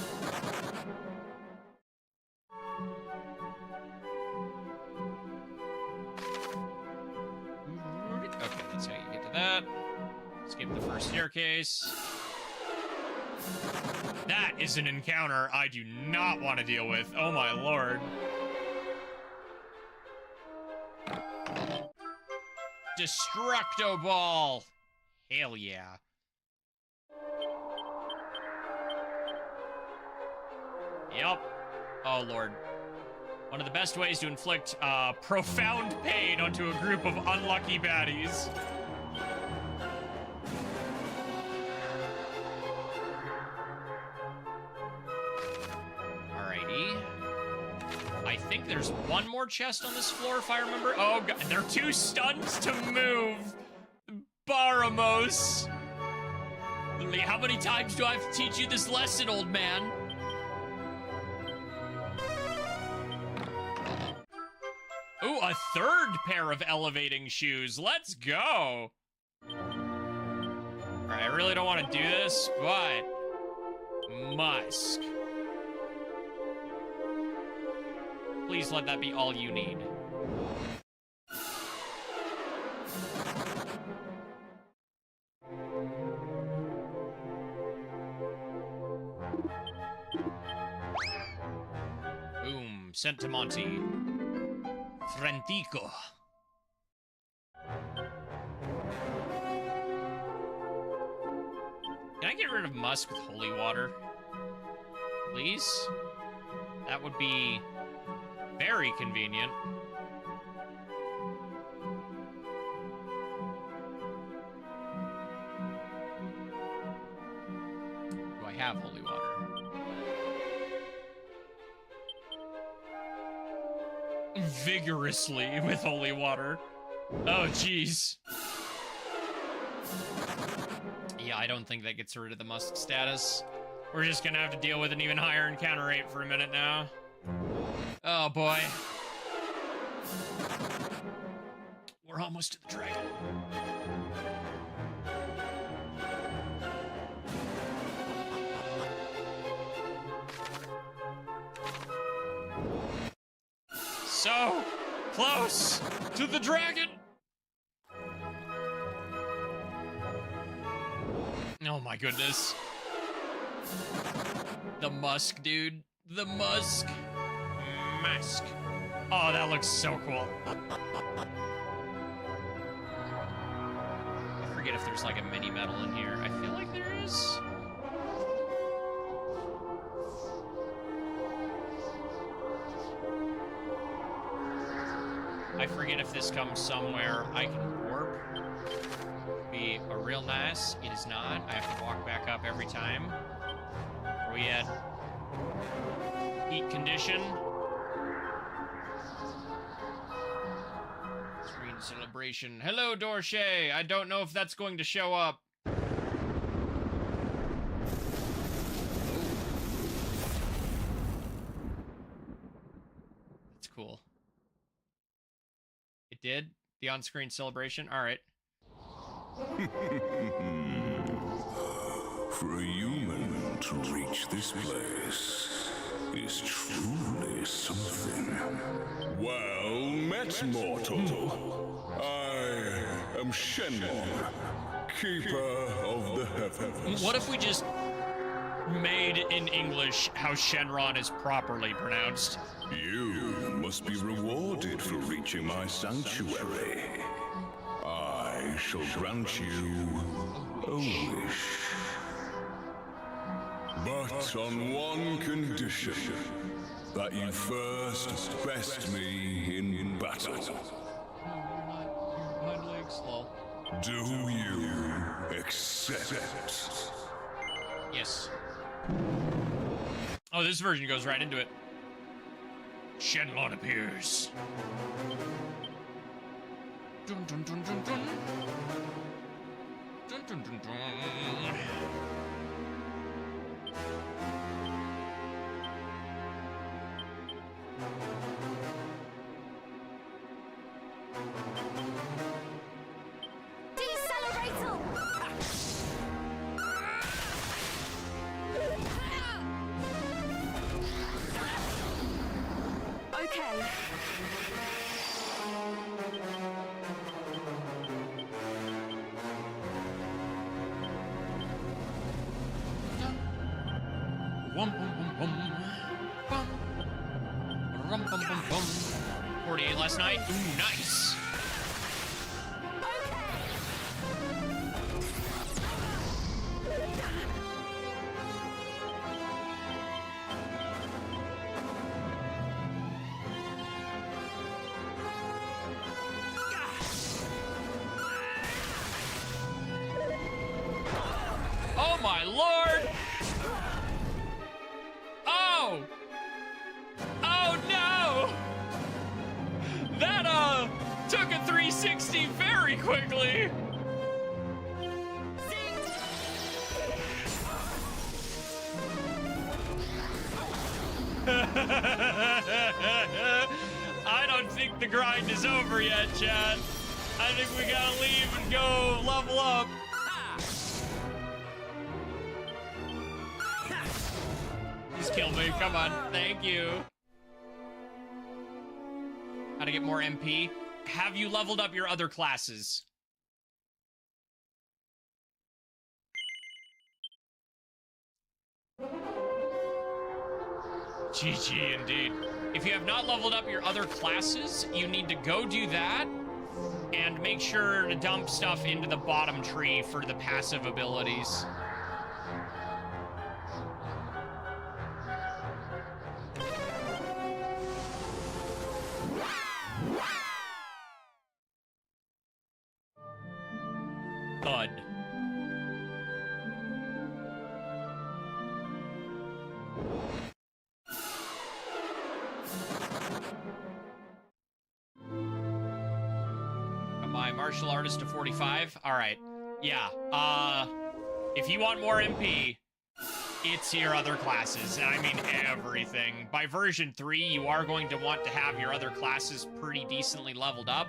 Okay, that's how you get to that. Skip the first staircase. That is an encounter I do not want to deal with. Oh my lord. Destructo Ball. Hell yeah. Yep. Oh lord. One of the best ways to inflict profound pain onto a group of unlucky baddies. Alrighty. I think there's one more chest on this floor, if I remember. Oh, God. They're too stunned to move. Baramos. How many times do I have to teach you this lesson, old man? Ooh, a third pair of elevating shoes. Let's go. Alright, I really don't want to do this, but... Musk. Please let that be all you need. Boom. Sent to Monty. Frentico. Can I get rid of Musk with holy water? Please? That would be very convenient. Do I have holy water? Vigorously with holy water. Oh, jeez. Yeah, I don't think that gets rid of the Musk status. We're just gonna have to deal with an even higher encounter rate for a minute now. Oh, boy. We're almost to the dragon. So close to the dragon. Oh my goodness. The Musk, dude. The Musk. Mask. Oh, that looks so cool. I forget if there's like a mini medal in here. I feel like there is. I forget if this comes somewhere I can warp. Be a real nice. It is not. I have to walk back up every time. Are we at heat condition? Screen celebration. Hello, Dorche. I don't know if that's going to show up. cool. It did? The on-screen celebration? Alright. For a human to reach this place is truly something. Well met, mortal. I am Shenlong, keeper of the heavens. What if we just made in English how Shenron is properly pronounced? You must be rewarded for reaching my sanctuary. I shall grant you a wish. But on one condition, that you first best me in battle. Do you accept? Yes. Oh, this version goes right into it. Shenlong appears. Dun, dun, dun, dun, dun. Dun, dun, dun, dun. Decelerator! Okay. Wum, bum, bum, bum. Bum. Rum, bum, bum, bum. 48 last night. Ooh, nice. Oh my lord! Oh! Oh no! That took a 360 very quickly. I don't think the grind is over yet, Chad. I think we gotta leave and go level up. Just kill me, come on, thank you. How to get more MP? Have you leveled up your other classes? GG indeed. If you have not leveled up your other classes, you need to go do that and make sure to dump stuff into the bottom tree for the passive abilities. Thud. My martial artist to 45. All right. Yeah. If you want more MP, it's your other classes, and I mean everything. By version 3, you are going to want to have your other classes pretty decently leveled up.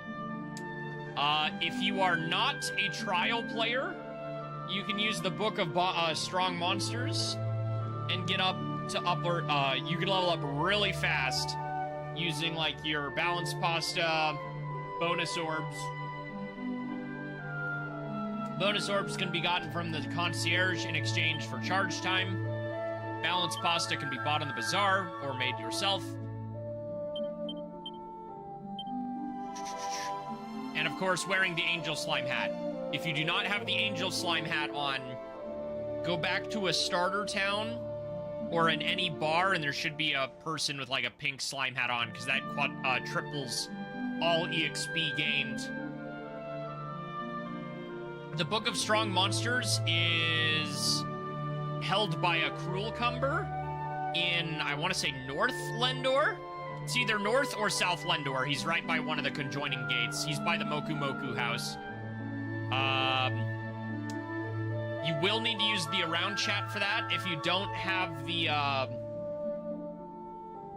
If you are not a trial player, you can use the Book of Strong Monsters and get up to upper. You can level up really fast using like your balance pasta, bonus orbs. Bonus orbs can be gotten from the concierge in exchange for charge time. Balance pasta can be bought in the bazaar or made yourself. And of course, wearing the angel slime hat. If you do not have the angel slime hat on, go back to a starter town or in any bar, and there should be a person with like a pink slime hat on, because that triples all EXP gained. The Book of Strong Monsters is held by a Cruel Cumber in, I want to say, North Lendor? It's either North or South Lendor. He's right by one of the conjoining gates. He's by the Moku Moku house. You will need to use the around chat for that. If you don't have the,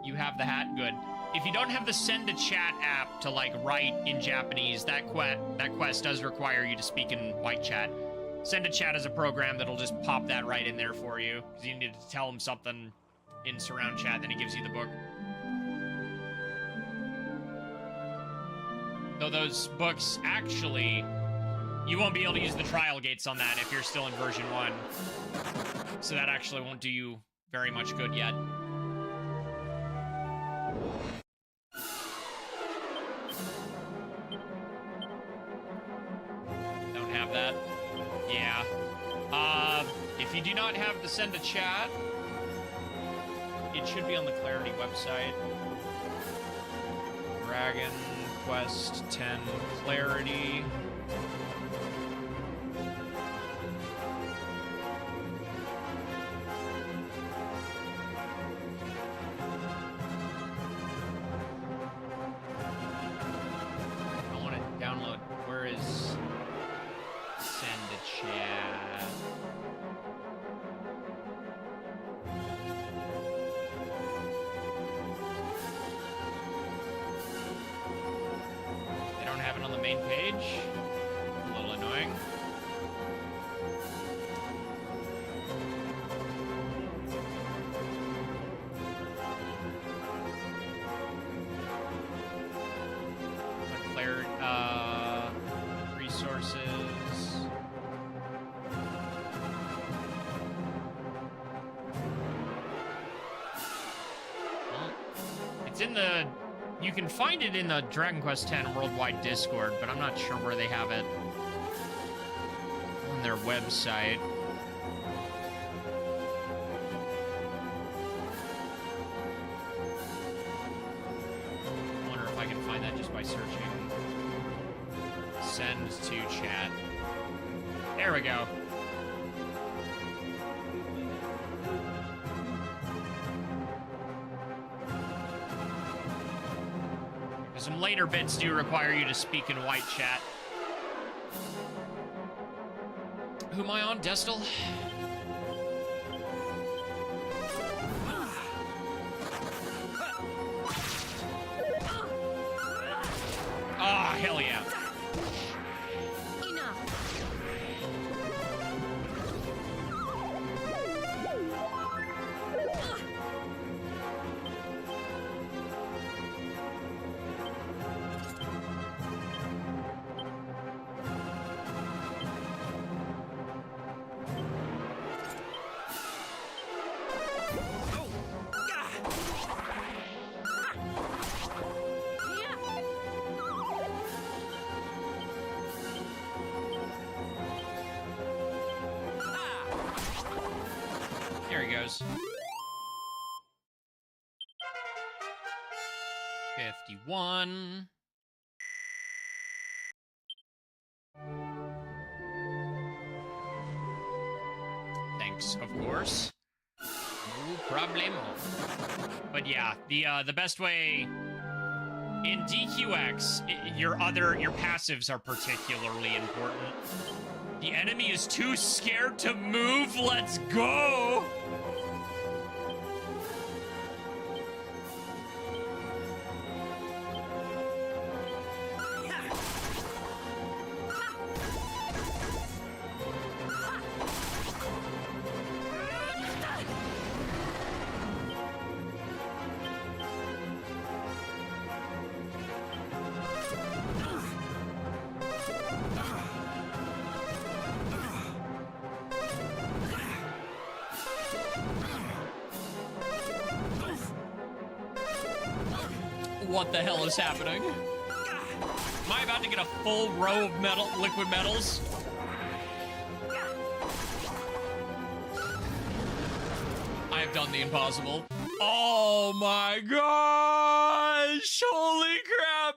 You have the hat? Good. If you don't have the Send to Chat app to, like, write in Japanese, that quest does require you to speak in white chat. Send to Chat is a program that'll just pop that right in there for you. Because you need to tell him something in surround chat, then he gives you the book. Though those books, actually, you won't be able to use the trial gates on that if you're still in version 1. So that actually won't do you very much good yet. Don't have that? Yeah. If you do not have the Send to Chat, it should be on the Clarity website. Dragon Quest 10 Clarity. I want to download. Where is Send to Chat? They don't have it on the main page. A little annoying. Resources. Well, it's in the... You can find it in the Dragon Quest X Worldwide Discord, but I'm not sure where they have it on their website. I wonder if I can find that just by searching Send to Chat. There we go. Some later bits do require you to speak in white chat. Who am I on, Destel? Ah, hell yeah. There he goes. 51. Thanks, of course. No problemo. But yeah, the best way in DQX, your passives are particularly important. The enemy is too scared to move. Let's go. What the hell is happening? Am I about to get a full row of liquid metals? I have done the impossible. Oh my gosh! Holy crap!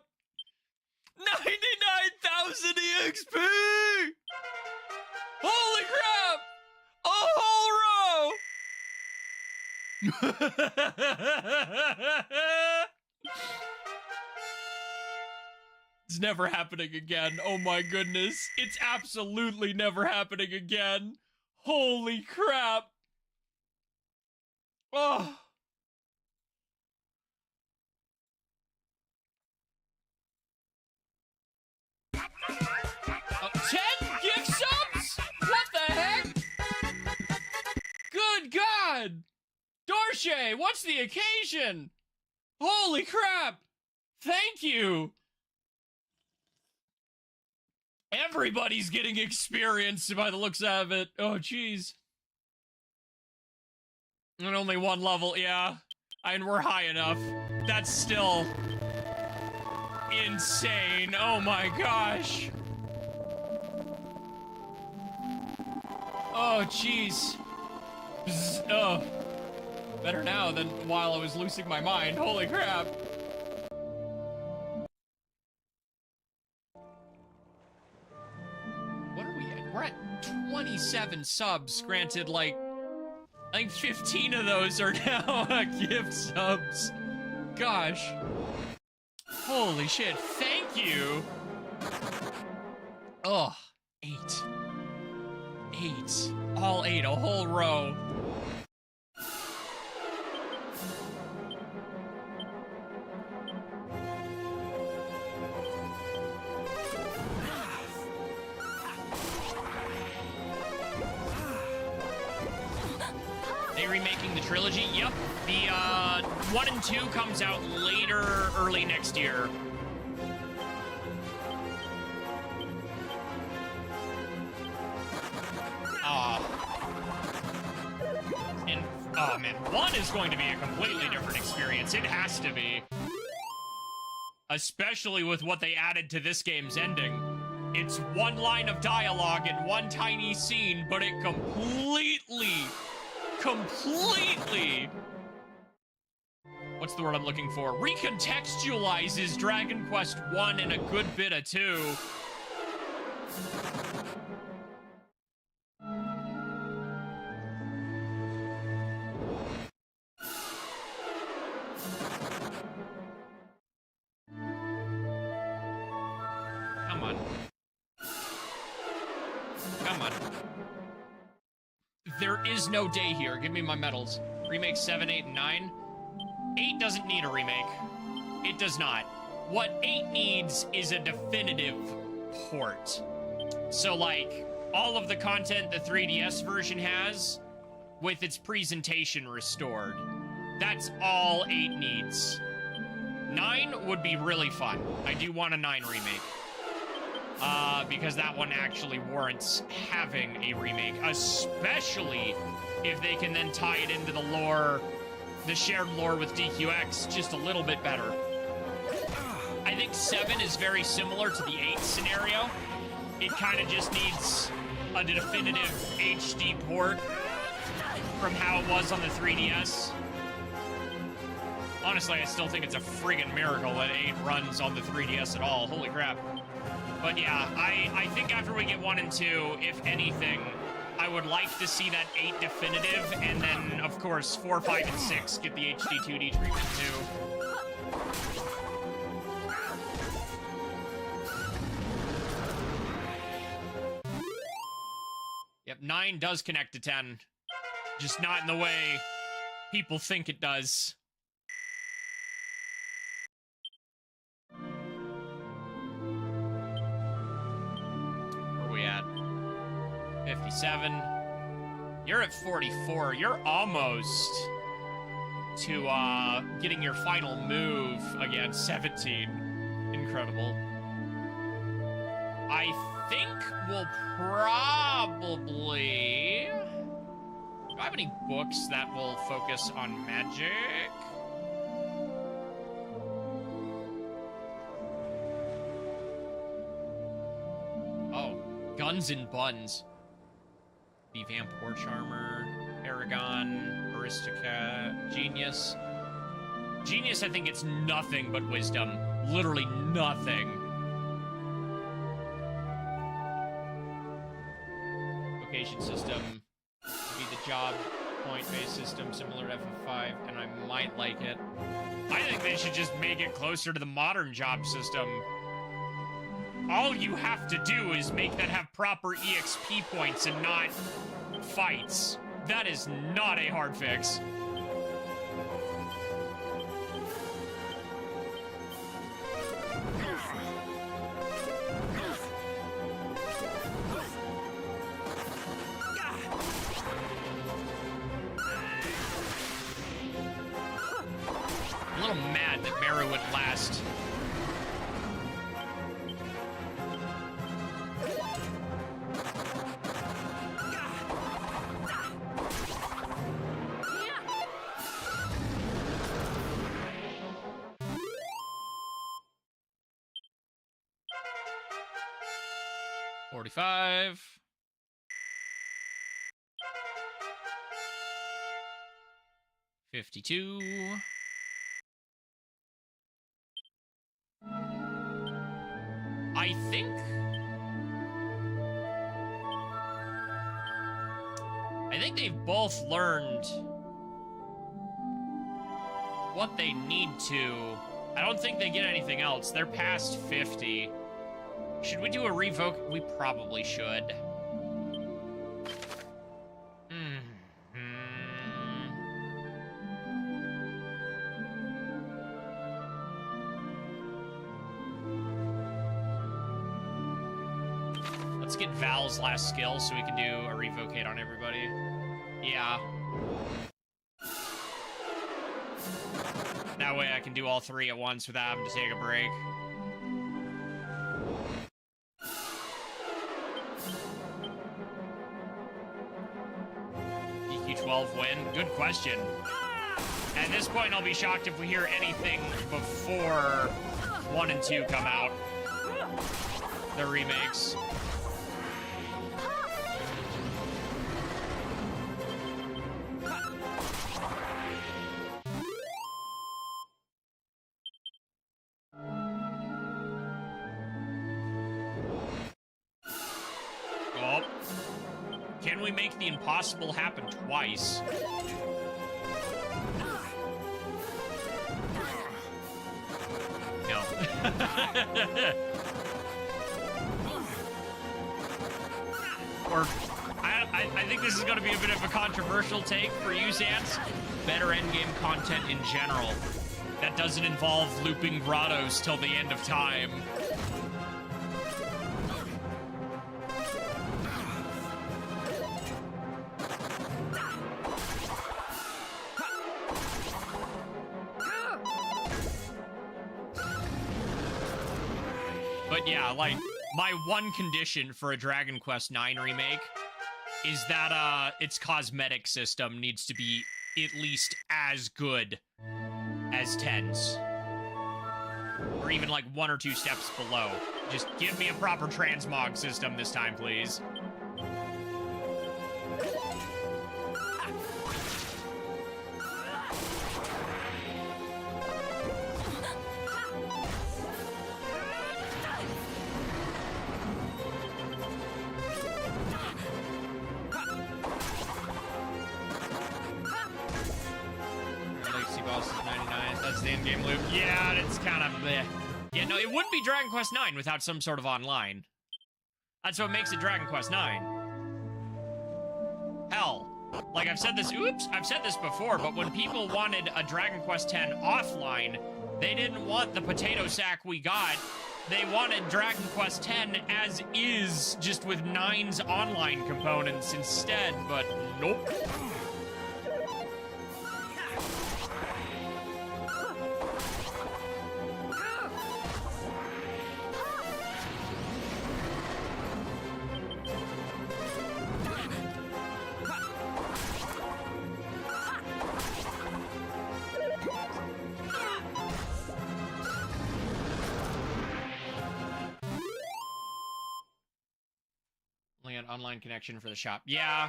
99,000 EXP! Holy crap! A whole row! It's never happening again. Oh my goodness. It's absolutely never happening again. Holy crap. Oh. 10 gift subs? What the heck? Good God! Dorshe, what's the occasion? Holy crap! Thank you! Everybody's getting experience by the looks of it. Oh, jeez. And only one level, yeah. And we're high enough. That's still insane. Oh my gosh. Oh, jeez. Oh. Better now than while I was losing my mind. Holy crap. What are we at? We're at 27 subs. Granted, like, I think 15 of those are now gift subs. Gosh. Holy shit. Thank you. Ugh. 8. 8. All 8. A whole row. Remaking the trilogy? Yep. The 1 and 2 comes out later, early next year. And oh man, 1 is going to be a completely different experience. It has to be. Especially with what they added to this game's ending. It's one line of dialogue in one tiny scene, but it completely, what's the word I'm looking for? Recontextualizes Dragon Quest 1 and a good bit of 2. Come on. Come on. There is no day here. Give me my medals. Remake 7, 8, and 9. 8 doesn't need a remake. It does not. What 8 needs is a definitive port. So, like, all of the content the 3DS version has, with its presentation restored. That's all 8 needs. 9 would be really fun. I do want a 9 remake. Because that one actually warrants having a remake, especially if they can then tie it into the lore, the shared lore with DQX just a little bit better. I think 7 is very similar to the 8 scenario. It kind of just needs a definitive HD port from how it was on the 3DS. Honestly, I still think it's a friggin' miracle that 8 runs on the 3DS at all. Holy crap. But yeah, I think after we get 1 and 2, if anything, I would like to see that 8 definitive, and then, of course, 4, 5, and 6 get the HD2D treatment too. Yep, 9 does connect to 10. Just not in the way people think it does. We at 57. You're at 44. You're almost to getting your final move against 17. Incredible. I think we'll probably... Do I have any books that will focus on magic? Guns and Buns. The Vamp War Charmer, Paragon, Aristocrat, Genius. Genius, I think it's nothing but wisdom. Literally nothing. Vocation system would be the job point-based system, similar to FF5, and I might like it. I think they should just make it closer to the modern job system. All you have to do is make that have proper EXP points and not fights. That is not a hard fix. mad that Meru would last. $45. $52. I think they've both learned what they need to. I don't think they get anything else. They're past 50. Should we do a revoke? We probably should. Let's get Val's last skill so we can do a revocate on everybody. Yeah. That way I can do all three at once without having to take a break. DQ12 win? Good question. At this point, I'll be shocked if we hear anything before 1 and 2 come out. The remakes. Oh. Can we make the impossible happen twice? No. Or, I think this is going to be a bit of a controversial take for you, Zance. Better endgame content in general. That doesn't involve looping grottos till the end of time. But yeah, like, my one condition for a Dragon Quest IX remake is that its cosmetic system needs to be at least as good as 10's. Or even like 1 or 2 steps below. Just give me a proper transmog system this time, please. In-game loop. Yeah, it's kind of bleh. Yeah, no, it wouldn't be Dragon Quest IX without some sort of online. That's what makes it Dragon Quest IX. Hell, like I've said this before, but when people wanted a Dragon Quest X offline, they didn't want the potato sack we got. They wanted Dragon Quest X as is, just with 9's online components instead, but nope. Online connection for the shop. Yeah,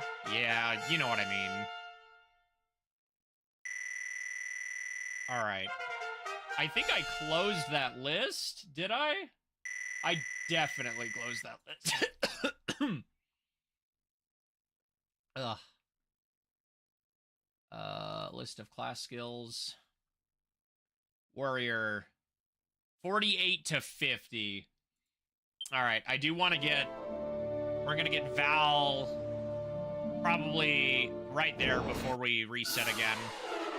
you know what I mean. All right. I think I closed that list. Did I? I definitely closed that list. Ugh. List of class skills. Warrior. 48 to 50. All right, I do want to get... We're going to get Val probably right there before we reset again,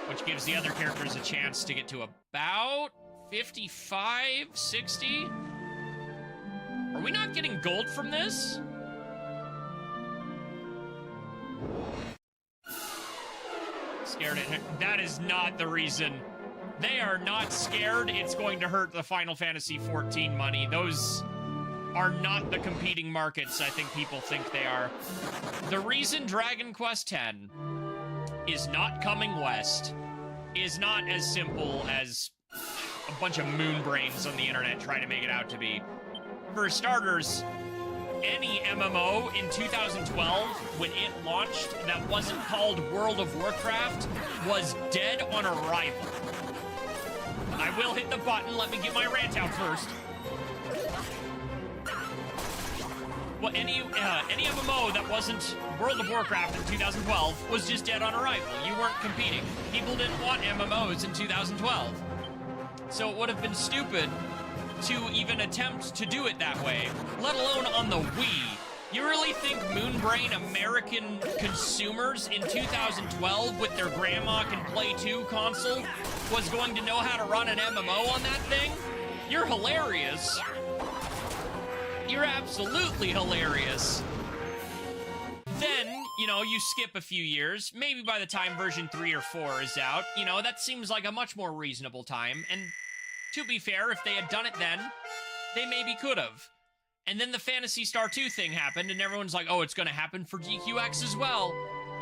which gives the other characters a chance to get to about 55, 60. Are we not getting gold from this? Scared it. That is not the reason They are not scared it's going to hurt the Final Fantasy XIV money. Those are not the competing markets I think people think they are. The reason Dragon Quest X is not coming west is not as simple as a bunch of moon brains on the internet try to make it out to be. For starters, any MMO in 2012, when it launched, that wasn't called World of Warcraft, was dead on arrival. I will hit the button, let me get my rant out first. Well, any MMO that wasn't World of Warcraft in 2012 was just dead on arrival. You weren't competing. People didn't want MMOs in 2012. So it would have been stupid to even attempt to do it that way, let alone on the Wii. You really think Moonbrain American consumers in 2012 with their Grandma Can Play 2 console was going to know how to run an MMO on that thing? You're hilarious. You're absolutely hilarious. Then, you know, you skip a few years, maybe by the time version 3 or 4 is out, you know, that seems like a much more reasonable time, and to be fair, if they had done it then, they maybe could have. And then the Phantasy Star 2 thing happened, and everyone's like, oh, it's gonna happen for DQX as well.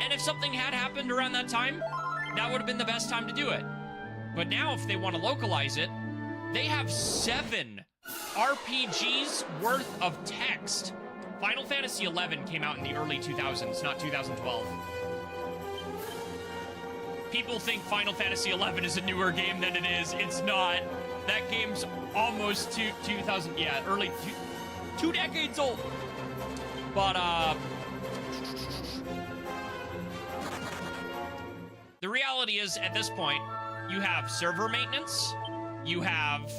And if something had happened around that time, that would have been the best time to do it. But now, if they want to localize it, they have 7 RPGs worth of text. Final Fantasy XI came out in the early 2000s, not 2012. People think Final Fantasy XI is a newer game than it is. It's not. That game's almost 2000, yeah, early 2 decades old. But, the reality is, at this point, you have server maintenance, you have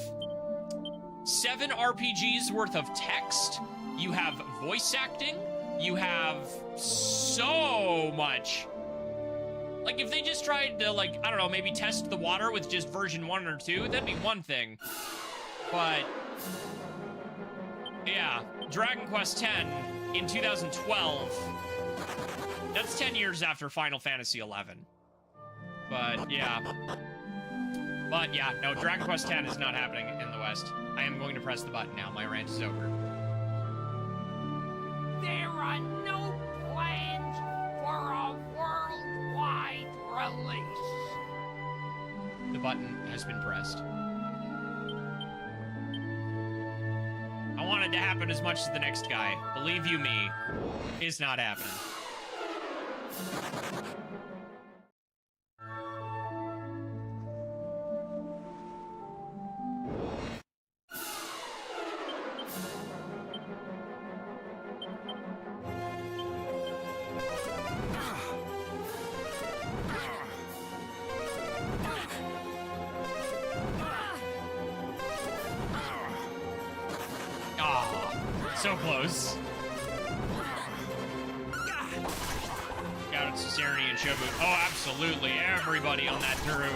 7 RPGs worth of text, you have voice acting, you have so much. Like, if they just tried to, like, I don't know, maybe test the water with just version 1 or 2, that'd be one thing. But, yeah, Dragon Quest X in 2012, that's 10 years after Final Fantasy XI. But, yeah. But, yeah, no, Dragon Quest X is not happening in the West. I am going to press the button now. My rant is over. There are no plans for a worldwide release. The button has been pressed. I want it to happen as much as the next guy. Believe you me, it's not happening. So close. Got it, Serenity and Shobu. Oh, absolutely. Everybody on that Turu.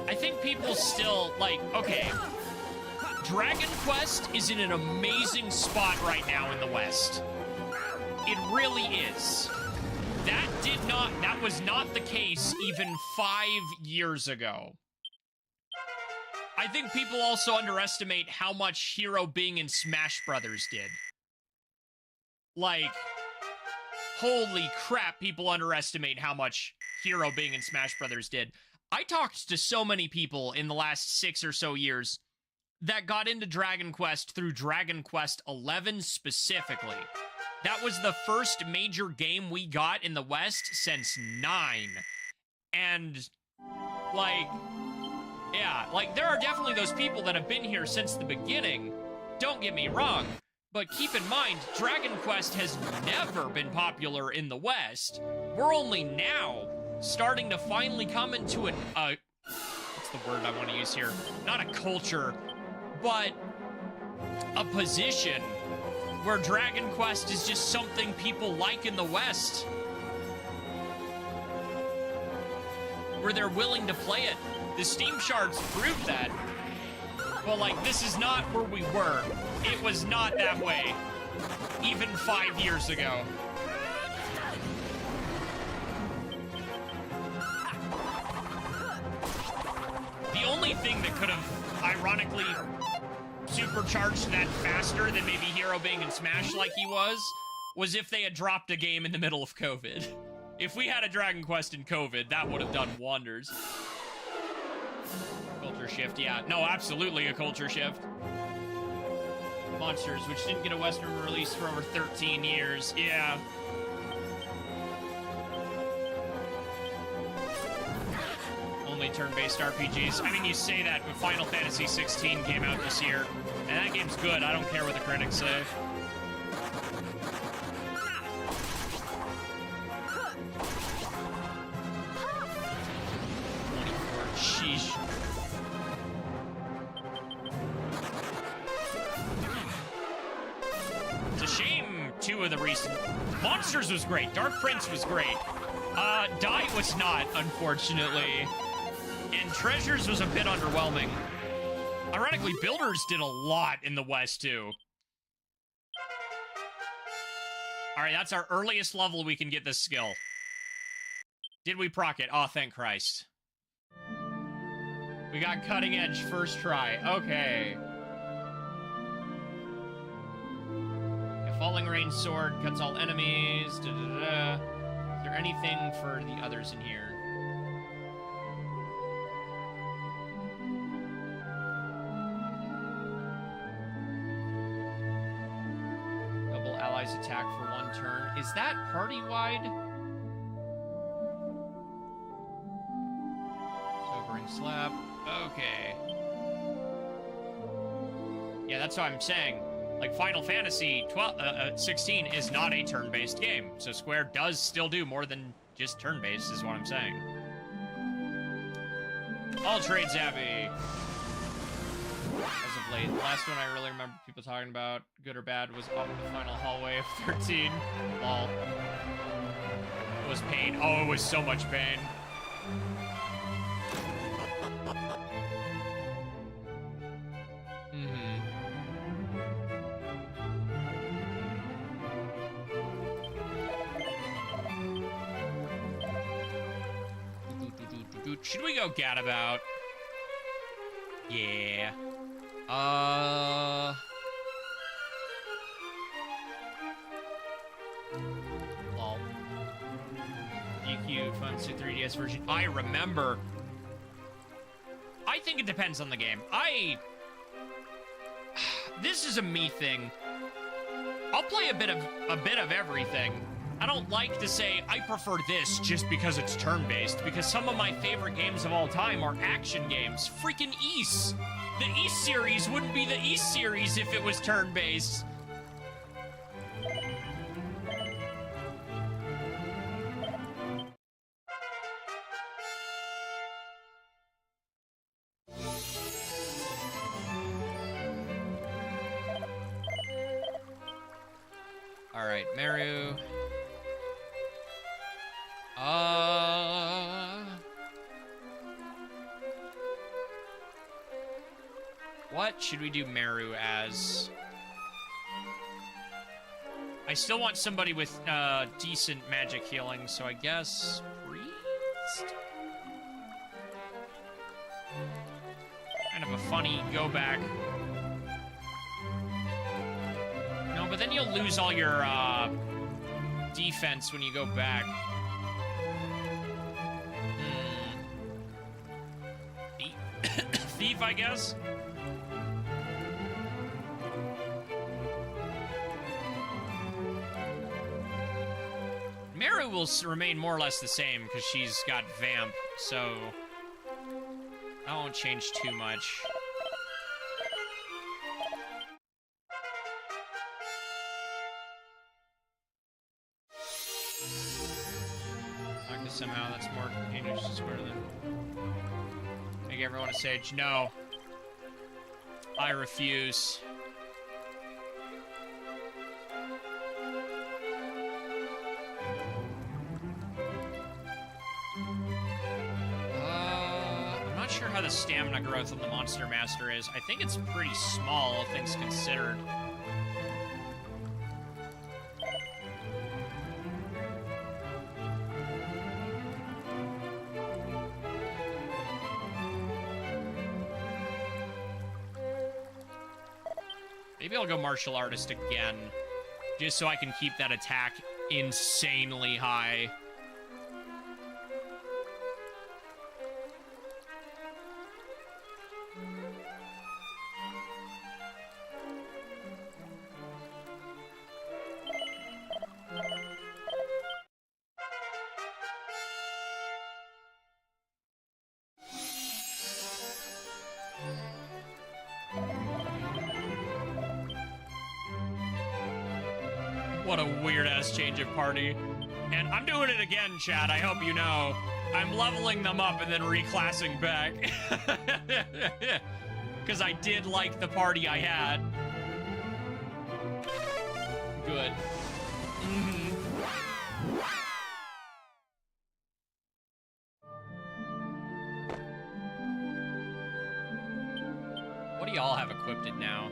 I think people still, like, okay. Dragon Quest is in an amazing spot right now in the West. It really is. That was not the case even 5 years ago. I think people also underestimate how much Hero Bing and Smash Brothers did. Like, holy crap, people underestimate how much Hero Bing and Smash Brothers did. I talked to so many people in the last 6 or so years that got into Dragon Quest through Dragon Quest XI specifically. That was the first major game we got in the West since 9. And, like, yeah, like, there are definitely those people that have been here since the beginning. Don't get me wrong. But keep in mind, Dragon Quest has never been popular in the West. We're only now starting to finally come into what's the word I want to use here? Not a culture, but a position where Dragon Quest is just something people like in the West. where they're willing to play it. The Steam charts prove that. But, like, this is not where we were. It was not that way. Even 5 years ago. The only thing that could have, ironically, supercharged that faster than maybe Hero being in Smash like he was if they had dropped a game in the middle of COVID. If we had a Dragon Quest in COVID, that would have done wonders. Culture shift, yeah. No, absolutely a culture shift. Monsters, which didn't get a Western release for over 13 years. Yeah. Only turn-based RPGs. I mean, you say that, but Final Fantasy 16 came out this year, and that game's good. I don't care what the critics say. Sheesh. It's a shame 2 of the recent... Monsters was great. Dark Prince was great. Die was not, unfortunately. And Treasures was a bit underwhelming. Ironically, Builders did a lot in the West, too. Alright, that's our earliest level we can get this skill. Did we proc it? Oh, thank Christ. We got Cutting Edge first try. Okay. A Falling Rain Sword cuts all enemies. Da, da, da. Is there anything for the others in here? Double allies attack for 1 turn. Is that party-wide? Sobering Slap. Okay. Yeah, that's what I'm saying. Like, Final Fantasy 16 is not a turn-based game, so Square does still do more than just turn-based, is what I'm saying. All trades happy. As of late, the last one I really remember people talking about, good or bad, was up the final hallway of 13. Lol. It was pain. Oh, it was so much pain. Should we go Gadabout? Yeah. Lol. DQ3 3DS version. I remember. I think it depends on the game. This is a me thing. I'll play a bit of everything. I don't like to say I prefer this just because it's turn-based, because some of my favorite games of all time are action games. Freaking Ys. The Ys series wouldn't be the Ys series if it was turn-based. All right, Meru. What should we do Meru as? I still want somebody with decent magic healing, so I guess Priest? Kind of a funny go back. No, but then you'll lose all your defense when you go back. Thief, I guess? Meru will remain more or less the same because she's got Vamp, so that won't change too much. Because somehow that's more convenient to square than make everyone a sage. No. I refuse. stamina growth on the Monster Master is. I think it's pretty small, all things considered. Maybe I'll go Martial Artist again, just so I can keep that attack insanely high. What a weird-ass change of party. And I'm doing it again, chat, I hope you know. I'm leveling them up and then reclassing back. Because I did like the party I had. Good. What do y'all have equipped it now?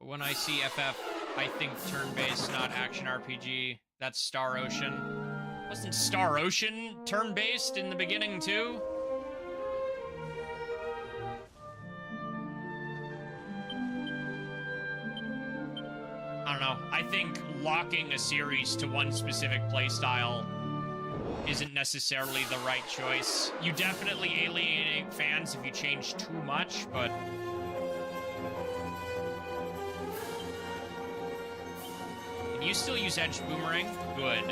When I see FF, I think turn-based, not action RPG. That's Star Ocean. Wasn't Star Ocean turn-based in the beginning, too? I don't know. I think locking a series to one specific playstyle isn't necessarily the right choice. You definitely alienate fans if you change too much, but... Can you still use Edge Boomerang? Good.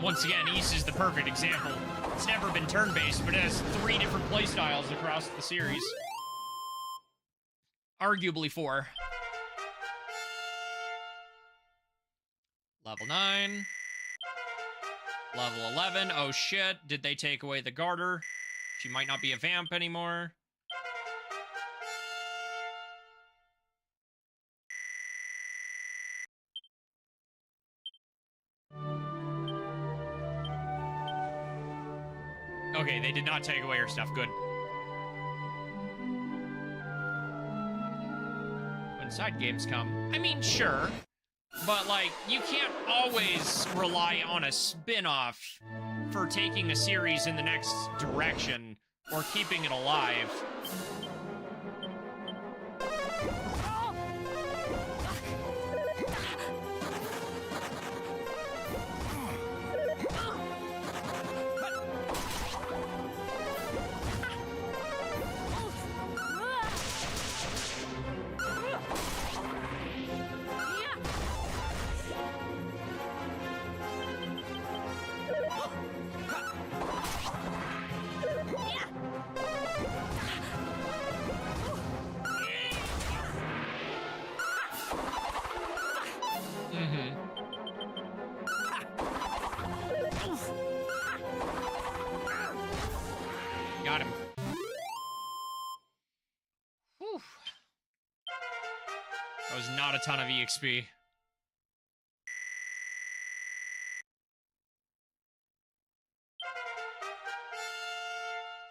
Once again, East is the perfect example. It's never been turn-based, but it has 3 different playstyles across the series. Arguably 4. Level 9. Level 11. Oh shit, did they take away the garter? She might not be a vamp anymore. Okay, they did not take away her stuff. Good. When side games come. I mean, sure. But, like, you can't always rely on a spin-off for taking a series in the next direction or keeping it alive. Got him. Whew. That was not a ton of EXP.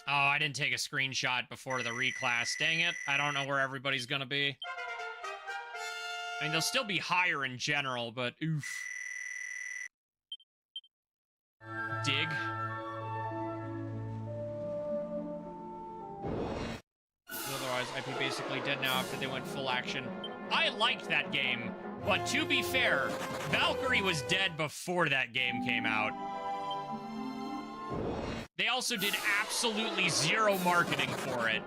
Oh, I didn't take a screenshot before the reclass. Dang it. I don't know where everybody's gonna be. I mean, they'll still be higher in general, but oof. Dig. Otherwise, I'd be basically dead now after they went full action. I liked that game, but to be fair, Valkyrie was dead before that game came out. They also did absolutely zero marketing for it.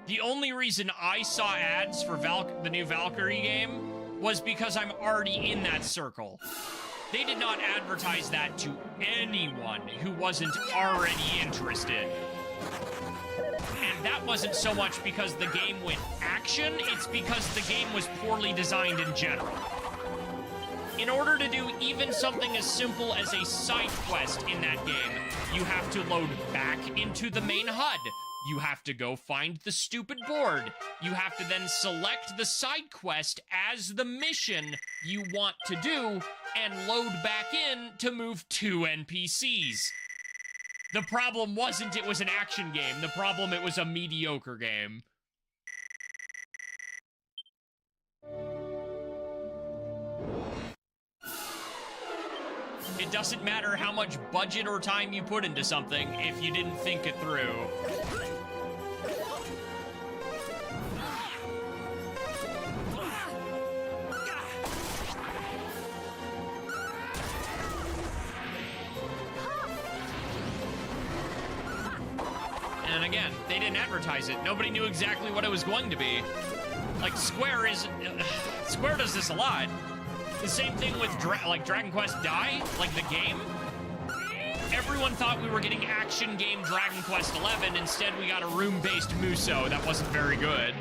The only reason I saw ads for the new Valkyrie game was because I'm already in that circle. They did not advertise that to anyone who wasn't already interested. And that wasn't so much because the game went action, it's because the game was poorly designed in general. In order to do even something as simple as a side quest in that game, you have to load back into the main HUD. You have to go find the stupid board. You have to then select the side quest as the mission you want to do and load back in to move 2 NPCs. The problem wasn't it was an action game. The problem it was a mediocre game. It doesn't matter how much budget or time you put into something if you didn't think it through. And again, they didn't advertise it. Nobody knew exactly what it was going to be. Like, Square does this a lot. The same thing with Dragon Quest Dai, like the game. Everyone thought we were getting action game Dragon Quest 11. Instead, we got a room-based Muso that wasn't very good.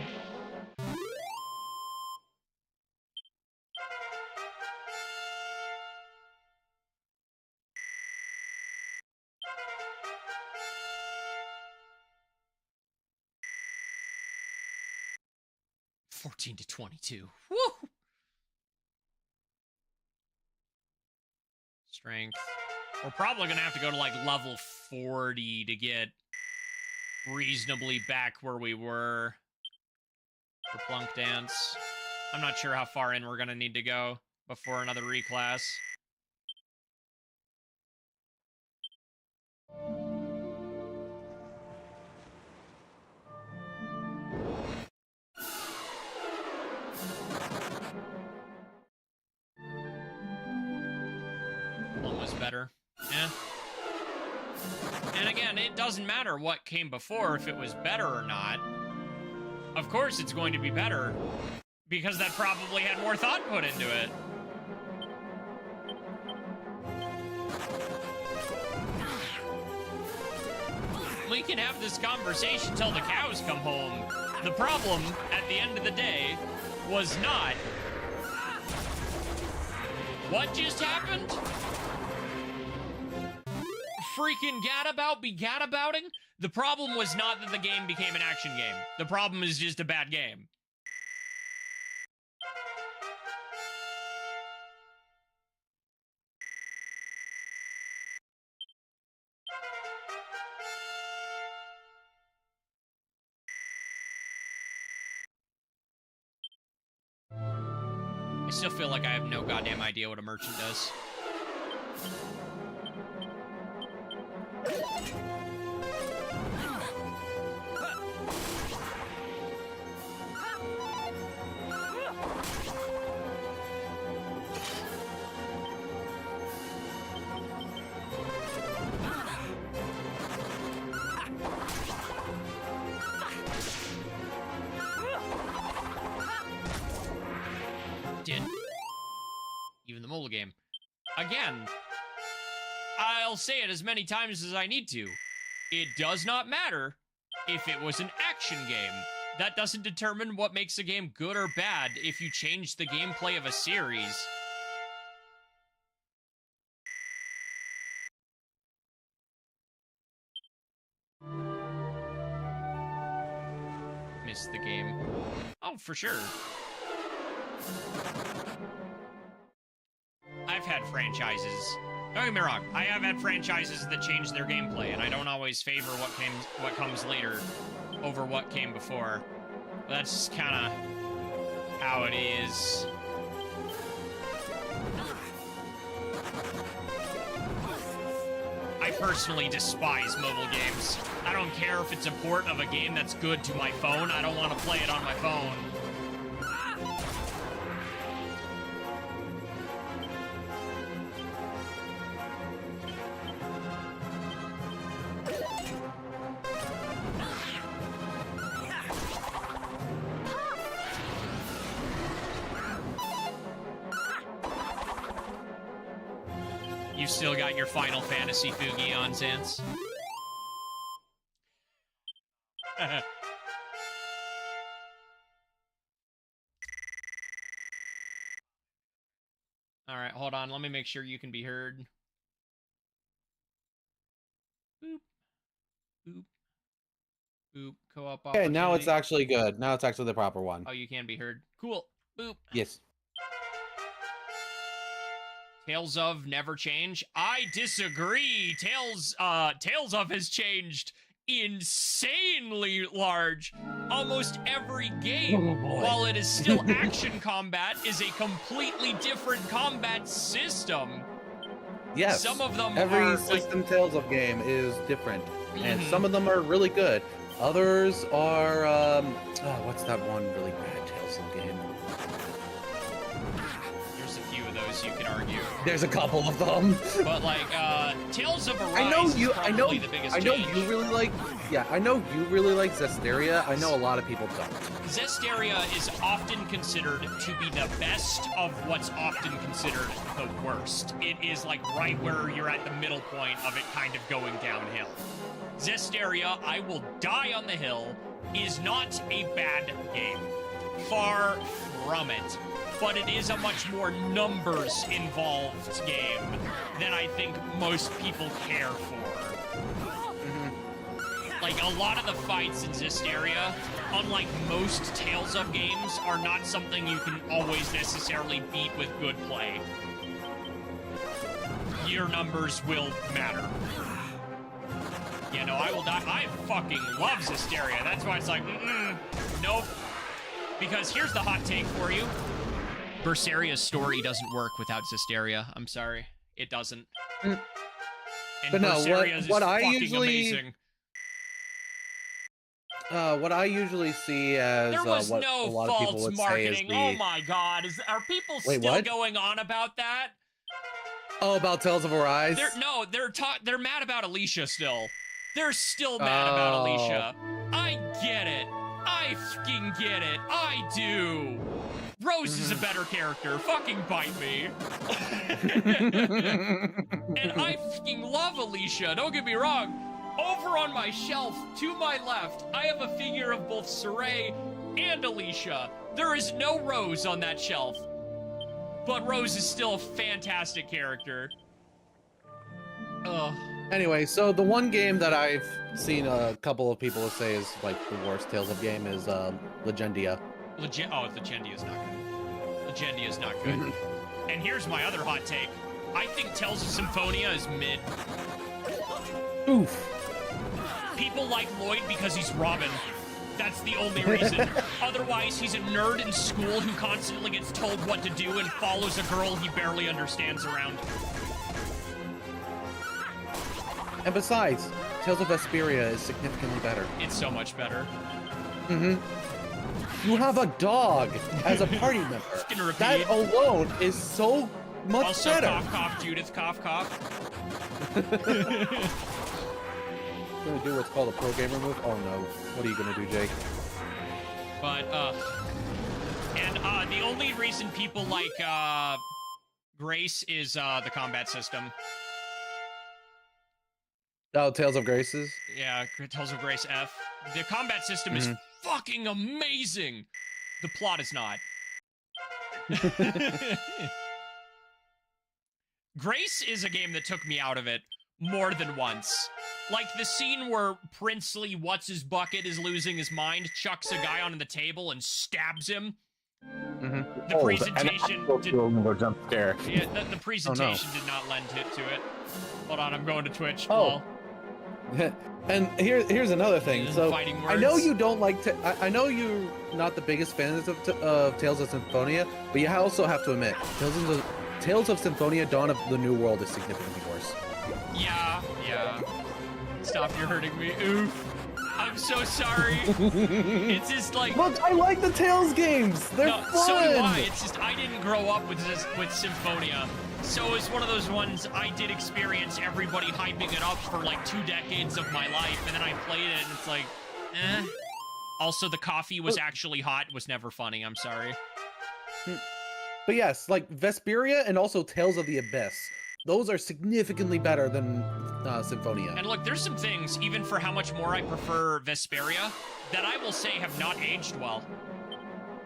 $14 to $22. Woo! Strength. We're probably gonna have to go to like level 40 to get reasonably back where we were for Plunk Dance. I'm not sure how far in we're gonna need to go before another reclass. One was better. Yeah. And again, it doesn't matter what came before, if it was better or not. Of course it's going to be better, because that probably had more thought put into it. We can have this conversation till the cows come home. The problem, at the end of the day, was not... What just happened? Freaking gadabout be gadabouting? The problem was not that the game became an action game. The problem is just a bad game. I still feel like I have no goddamn idea what a merchant does. Even the mobile game. Again, I'll say it as many times as I need to. It does not matter if it was an action game. That doesn't determine what makes a game good or bad if you change the gameplay of a series. Missed the game. Oh, for sure. I've had franchises. Don't get me wrong, I have had franchises that change their gameplay, and I don't always favor what comes later over what came before. But that's just kind of how it is. I personally despise mobile games. I don't care if it's a port of a game that's good to my phone. I don't want to play it on my phone. You still got your Final Fantasy Fugi on, Zance? Alright, hold on. Let me make sure you can be heard. Boop. Boop. Boop. Co-op Okay, now it's opportunity. actually good. Now it's actually the proper one. Oh, you can be heard. Cool. Boop. Yes. Tales of never change. I disagree. Tales of has changed insanely large. Almost every game, while it is still action combat, is a completely different combat system. Yes. Some of them every are system Tales of game is different, and some of them are really good. Others are what's that one really bad Tales of game? There's a few of those you can argue. There's a couple of them. But like Tales of Arise I know is you probably the biggest change. you really like I know you really like Zestiria. I know a lot of people don't. Zestiria is often considered to be the best of what's often considered the worst. It is like right where you're at the middle point of it kind of going downhill. Zestiria, I will die on the hill, is not a bad game. Far from it. But it is a much more numbers-involved game than I think most people care for. Like, a lot of the fights in Zestiria, unlike most Tales of games, are not something you can always necessarily beat with good play. Your numbers will matter. You know, I will die. I fucking love Zestiria. That's why it's like, nope. Because here's the hot take for you. Berseria's story doesn't work without Zestiria. I'm sorry. It doesn't. And but no, Berseria's what is I fucking usually amazing. What I usually see as There was what no a lot of people false would marketing. say is the... Oh my god. Are people Wait, still what? going on about that? Oh, about Tales of Arise? They're mad about Alicia still. They're still mad about Alicia. I get it. I fucking get it. I do. Rose is a better character. Fucking bite me. And I fucking love Alicia. Don't get me wrong. Over on my shelf, to my left, I have a figure of both Saray and Alicia. There is no Rose on that shelf. But Rose is still a fantastic character. Ugh. Anyway, so the one game that I've seen a couple of people say is like the worst Tales of game is Legendia. Legendia is not good. Legendia is not good. And here's my other hot take. I think Tales of Symphonia is mid. Oof. People like Lloyd because he's Robin. That's the only reason. Otherwise, he's a nerd in school who constantly gets told what to do and follows a girl he barely understands around. And besides, Tales of Vesperia is significantly better. It's so much better. You have a dog as a party member. Fucking repeat. That alone is so much Also, better. cough, cough, Judith, cough, cough. Gonna do what's called a pro gamer move? Oh no. What are you gonna do, Jake? But, the only reason people like, Grace is, the combat system. Oh, Tales of Graces? Yeah, Tales of Grace F. The combat system is fucking amazing. The plot is not. Grace is a game that took me out of it more than once. Like the scene where Princely What's-His-Bucket is losing his mind, chucks a guy onto the table and stabs him. The presentation jump scare. Yeah, the presentation did not lend to it. Hold on, I'm going to Twitch. Oh. And here's another thing. So Fighting I know words. you don't like. I know you're not the biggest fans of Tales of Symphonia, but you also have to admit, Tales of Symphonia: Dawn of the New World is significantly worse. Yeah. Stop, you're hurting me. Oof. I'm so sorry. It's just like... Look, I like the Tales games. They're fun. So do I. It's just I didn't grow up with Symphonia. So it's one of those ones I did experience everybody hyping it up for like 2 decades of my life, and then I played it and it's like, eh. Also, the coffee was actually hot. Was never funny. I'm sorry. But yes, like Vesperia and also Tales of the Abyss those are significantly better than Symphonia. And look, there's some things, even for how much more I prefer Vesperia, that I will say have not aged well.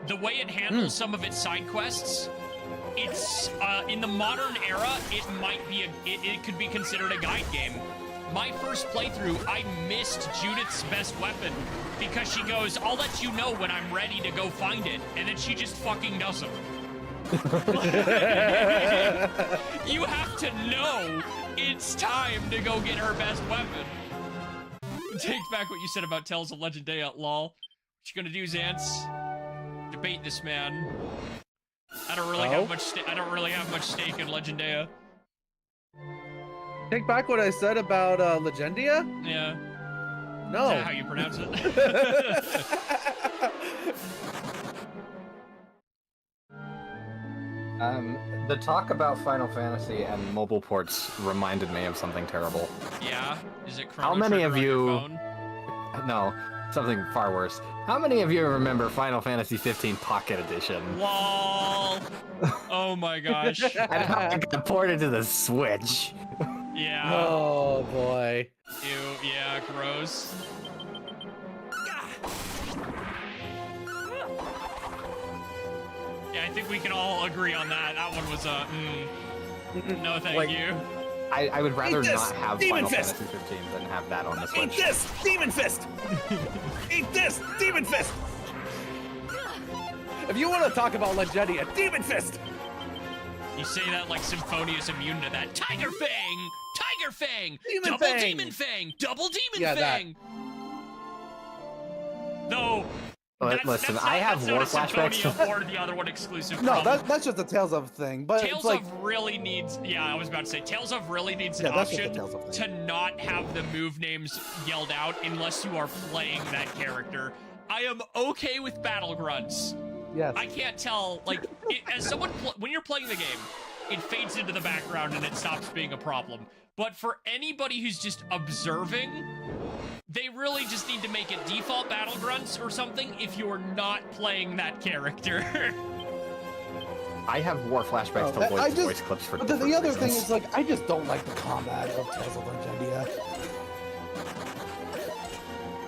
The way it handles some of its side quests, it's, in the modern era, it might be it could be considered a guide game. My first playthrough, I missed Judith's best weapon because she goes, I'll let you know when I'm ready to go find it, and then she just fucking doesn't. You have to know it's time to go get her best weapon. Takes back what you said about Tales of Legendaria, lol. What you gonna do, Zance? Debate this man. I don't really have much stake in Legendaria. Take back what I said about Legendia? Yeah. No. Is that how you pronounce it? The talk about Final Fantasy and mobile ports reminded me of something terrible. Yeah? Is it How many Chrono of Trigger you... on your phone? No, something far worse. How many of you remember Final Fantasy 15 Pocket Edition? Lol. Oh my gosh. And how it got ported to the Switch. Yeah. Oh boy. Ew, yeah, gross. Yeah, I think we can all agree on that. That one was no thank Like, you. I would rather Eat this, not have Demon Final Fist! Fantasy 15 than have that on the Switch. Eat this, Demon Fist! Eat this, Demon Fist! If you want to talk about Legendia, Demon Fist! You say that like Symphonia's immune to that. Tiger Fang! Tiger Fang! Demon Double Fang! Demon Fang! Double Demon Yeah, that. Fang! Though, Listen, I have war flashbacks. Symphonia or the other one exclusive. No, problem. that's just a Tales of thing, but Tales it's like... of really needs, yeah, I was about to say, Tales of really needs an Yeah, that's just option a Tales of to not have the move names yelled out unless you are playing that character. I am okay with battle grunts. Yes. I can't tell, like, as someone, when you're playing the game, it fades into the background and it stops being a problem. But for anybody who's just observing, they really just need to make it default battle grunts or something if you're not playing that character. I have war flashbacks to voice clips for But different the other reasons. thing is, like, I just don't like the combat of Tales of Legendia.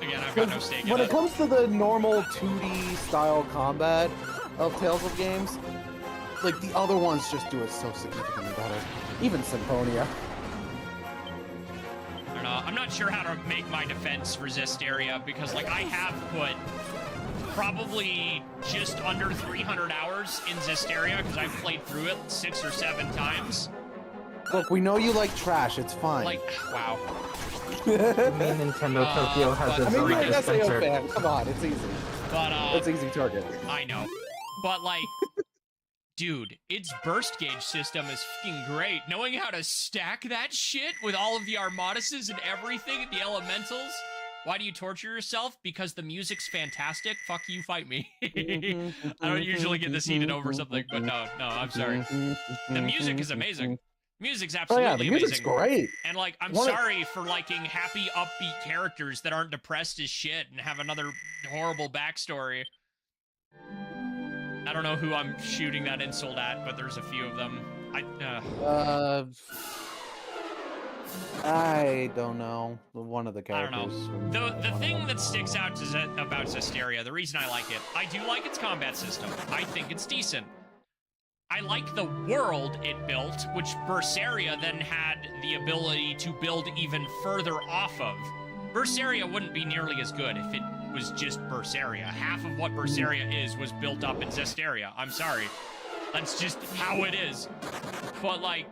Again, I've got no stake in When it. it comes to the normal 2D style combat of Tales of games, like, the other ones just do it so significantly better. Even Symphonia. I don't know. I'm not sure how to make my defense for Zestiria because, like, I have put probably just under 300 hours in Zestiria because I've played through it 6 or 7 times. Look, we know you like trash, it's fine. Like, wow. Nintendo Tokyo has but- its I mean, own you're an SAO dispenser. fan, come on, it's easy. But, It's easy target. I know. But, like, dude, its burst gauge system is fucking great. Knowing how to stack that shit with all of the Armadases and everything and the elementals. Why do you torture yourself? Because the music's fantastic. Fuck you, fight me. I don't usually get this heated over something, but no, I'm sorry. The music is amazing. Music's Oh absolutely yeah, the music's amazing. great. And, like, I'm One of- sorry for liking happy, upbeat characters that aren't depressed as shit and have another horrible backstory. I don't know who I'm shooting that insult at, but there's a few of them. I don't know. One of the I don't characters. know. The thing that sticks out about Zestiria, the reason I like it, I do like its combat system. I think it's decent. I like the world it built, which Berseria then had the ability to build even further off of. Berseria wouldn't be nearly as good if it was just Berseria. Half of what Berseria is was built up in Zestiria. I'm sorry. That's just how it is. But, like,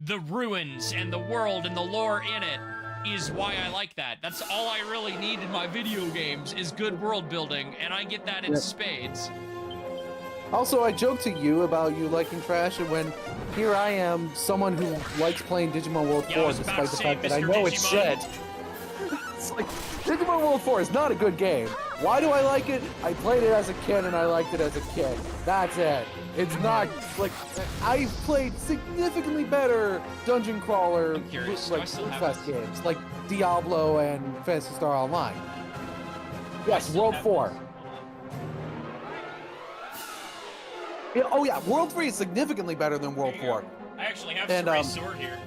the ruins and the world and the lore in it is why I like that. That's all I really need in my video games is good world building, and I get that in spades. Also, I joked to you about you liking trash, and when here I am, someone who likes playing Digimon World Yeah, I 4, was about despite to the say, fact that I Mr. know it's Digimon. shit. It's like, Digimon World 4 is not a good game. Why do I like it? I played it as a kid, and I liked it as a kid. That's it. It's not, like, I've played significantly better dungeon crawler, I'm curious, do I like, still have Fest this? games, like Diablo and Phantasy Star Online. Yes, still World have 4. this. Yeah, oh yeah, World 3 is significantly better than World There you 4. go. I actually have And, Saray's sword here.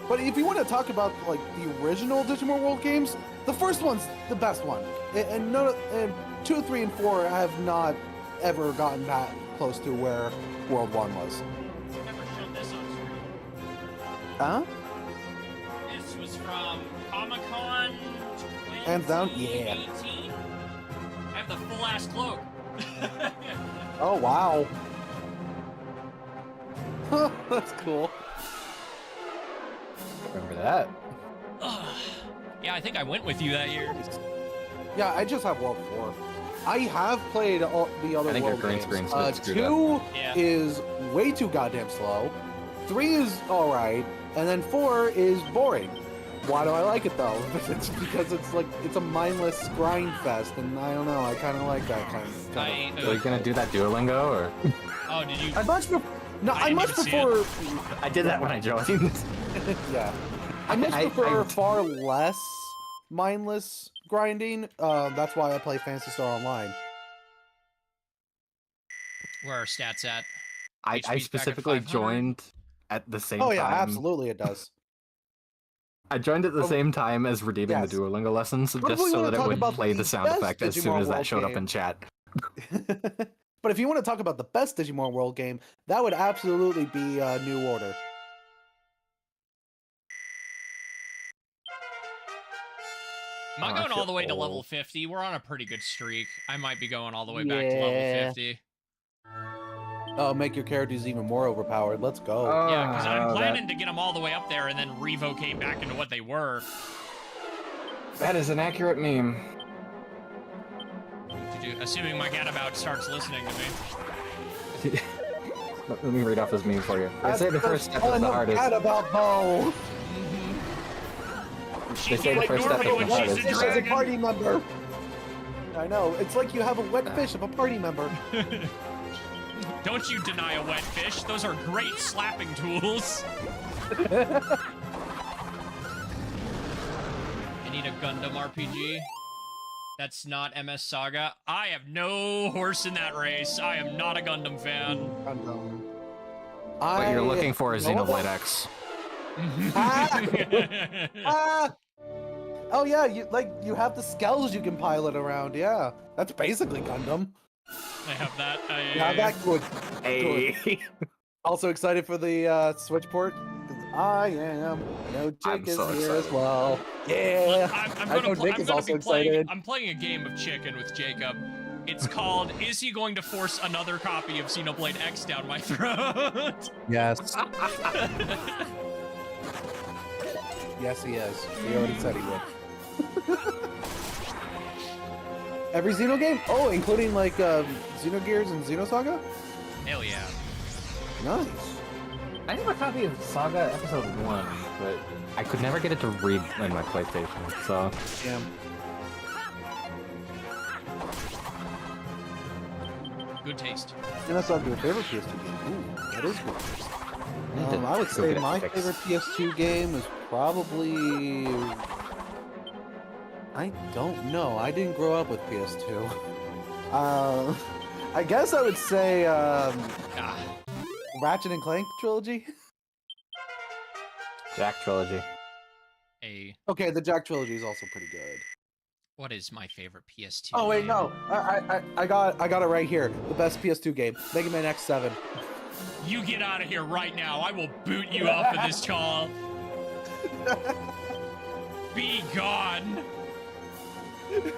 But if you want to talk about like the original Digimon World games, the first one's the best one, and 2, 3, and 4 have not ever gotten that close to where World 1 was. Never showed this on screen. Huh? This was from Comic-Con Hands down, yeah. 2018. I have the full-ass cloak. Oh wow. That's cool. Remember that? Yeah, I think I went with you that year. Yeah, I just have World 4. I have played all the other I think your World green games. screen's a bit screwed 2 Yeah. is way too goddamn slow. 3 is alright, and then 4 is boring. Why do I like it though? It's because it's a mindless grind fest, and I don't know. I kind of like that kind of. Are you gonna do that Duolingo or? Oh, did you? I much I didn't even see prefer. I did that when I joined. Yeah, I much prefer far less mindless grinding. That's why I play Phantasy Star Online. Where are stats at? I HP's back at specifically 500. joined at the same Oh time. yeah, absolutely it does. I joined at the Oh, same time as redeeming yes. the Duolingo lessons, What if just we so wanna that it talk would about play the the sound best effect as soon Digimon as that World showed up game? in chat. But if you want to talk about the best Digimon World game, that would absolutely be New Order. I'm not Oh, I going all feel the way to old. level 50. We're on a pretty good streak. I might be going all the way back to level Yeah. 50. Oh, make your characters even more overpowered. Let's go. Yeah, because I'm Oh, planning to get them all the way up there and then revocate back into what they were. that is an accurate meme. Assuming my gadabout starts listeing to me. Let me read off this meme for you. They say the first step is the hardest. About Bo. She They say can't the first ignore step me is when the she's a hardest. As a dragon. party member. I know. It's like you have a wet fish of a party member. Don't you deny a wet fish. Those are great slapping tools. I need a Gundam RPG. That's not MS Saga. I have no horse in that race. I am not a Gundam fan. What you're looking for is know Xenoblade about- X. Ah! Oh yeah, you have the skells you can pilot around. Yeah, that's basically Gundam. I have that. Yeah, that good. Hey. Also excited for the Switch port. 'Cause I am. No, I'm Jake is so here as excited. well. Yeah. I'm I know gonna, Nick I'm is gonna also be playing. excited. I'm playing a game of chicken with Jacob. It's called "Is he going to force another copy of Xenoblade X down my throat?" Yes. Yes, he is. He already said he would. Every Xeno game? Oh, including like Xenogears and Xenosaga? Hell yeah! Nice. I have a copy of Saga Episode 1, but I could never get it to read in my PlayStation, so... Damn. Good taste. Xenosaga, your favorite PS2 game? Ooh, that is good. I would Go say get it my fixed. favorite PS2 game is probably... I don't know. I didn't grow up with PS2. I guess I would say Ratchet and Clank trilogy. Jack Trilogy. Okay, the Jack trilogy is also pretty good. What is my favorite PS2? Oh wait, game? no. I got it right here. The best PS2 game, Mega Man X7. You get out of here right now. I will boot you off of this call. Be gone. You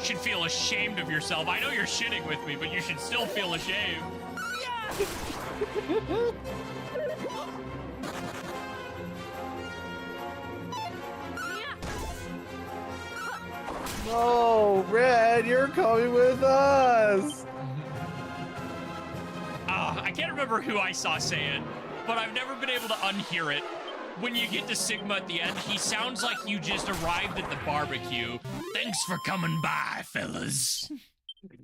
should feel ashamed of yourself. I know you're shitting with me, but you should still feel ashamed. No, Red, you're coming with us. I can't remember who I saw say it, but I've never been able to unhear it. When you get to Sigma at the end, he sounds like you just arrived at the barbecue. Thanks for coming by, fellas.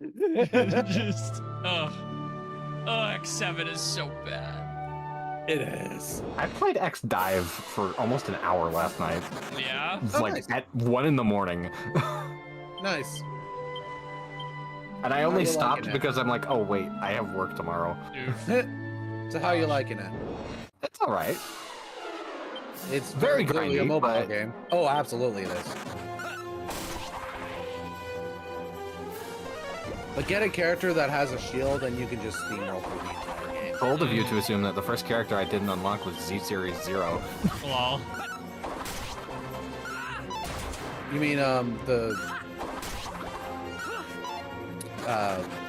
Just, X7 is so bad. It is. I played X Dive for almost an hour last night. Yeah? Like, nice. at 1 in the morning. Nice. And I How only you stopped liking it? because I'm like, oh wait, I have work tomorrow. So how you liking it? It's all right. It's Very clearly a grindy, mobile but- game. Oh, absolutely it is. But get a character that has a shield and you can just steamroll through the entire game. Bold of you to assume that the first character I didn't unlock was Z Series 0. Lol. You mean the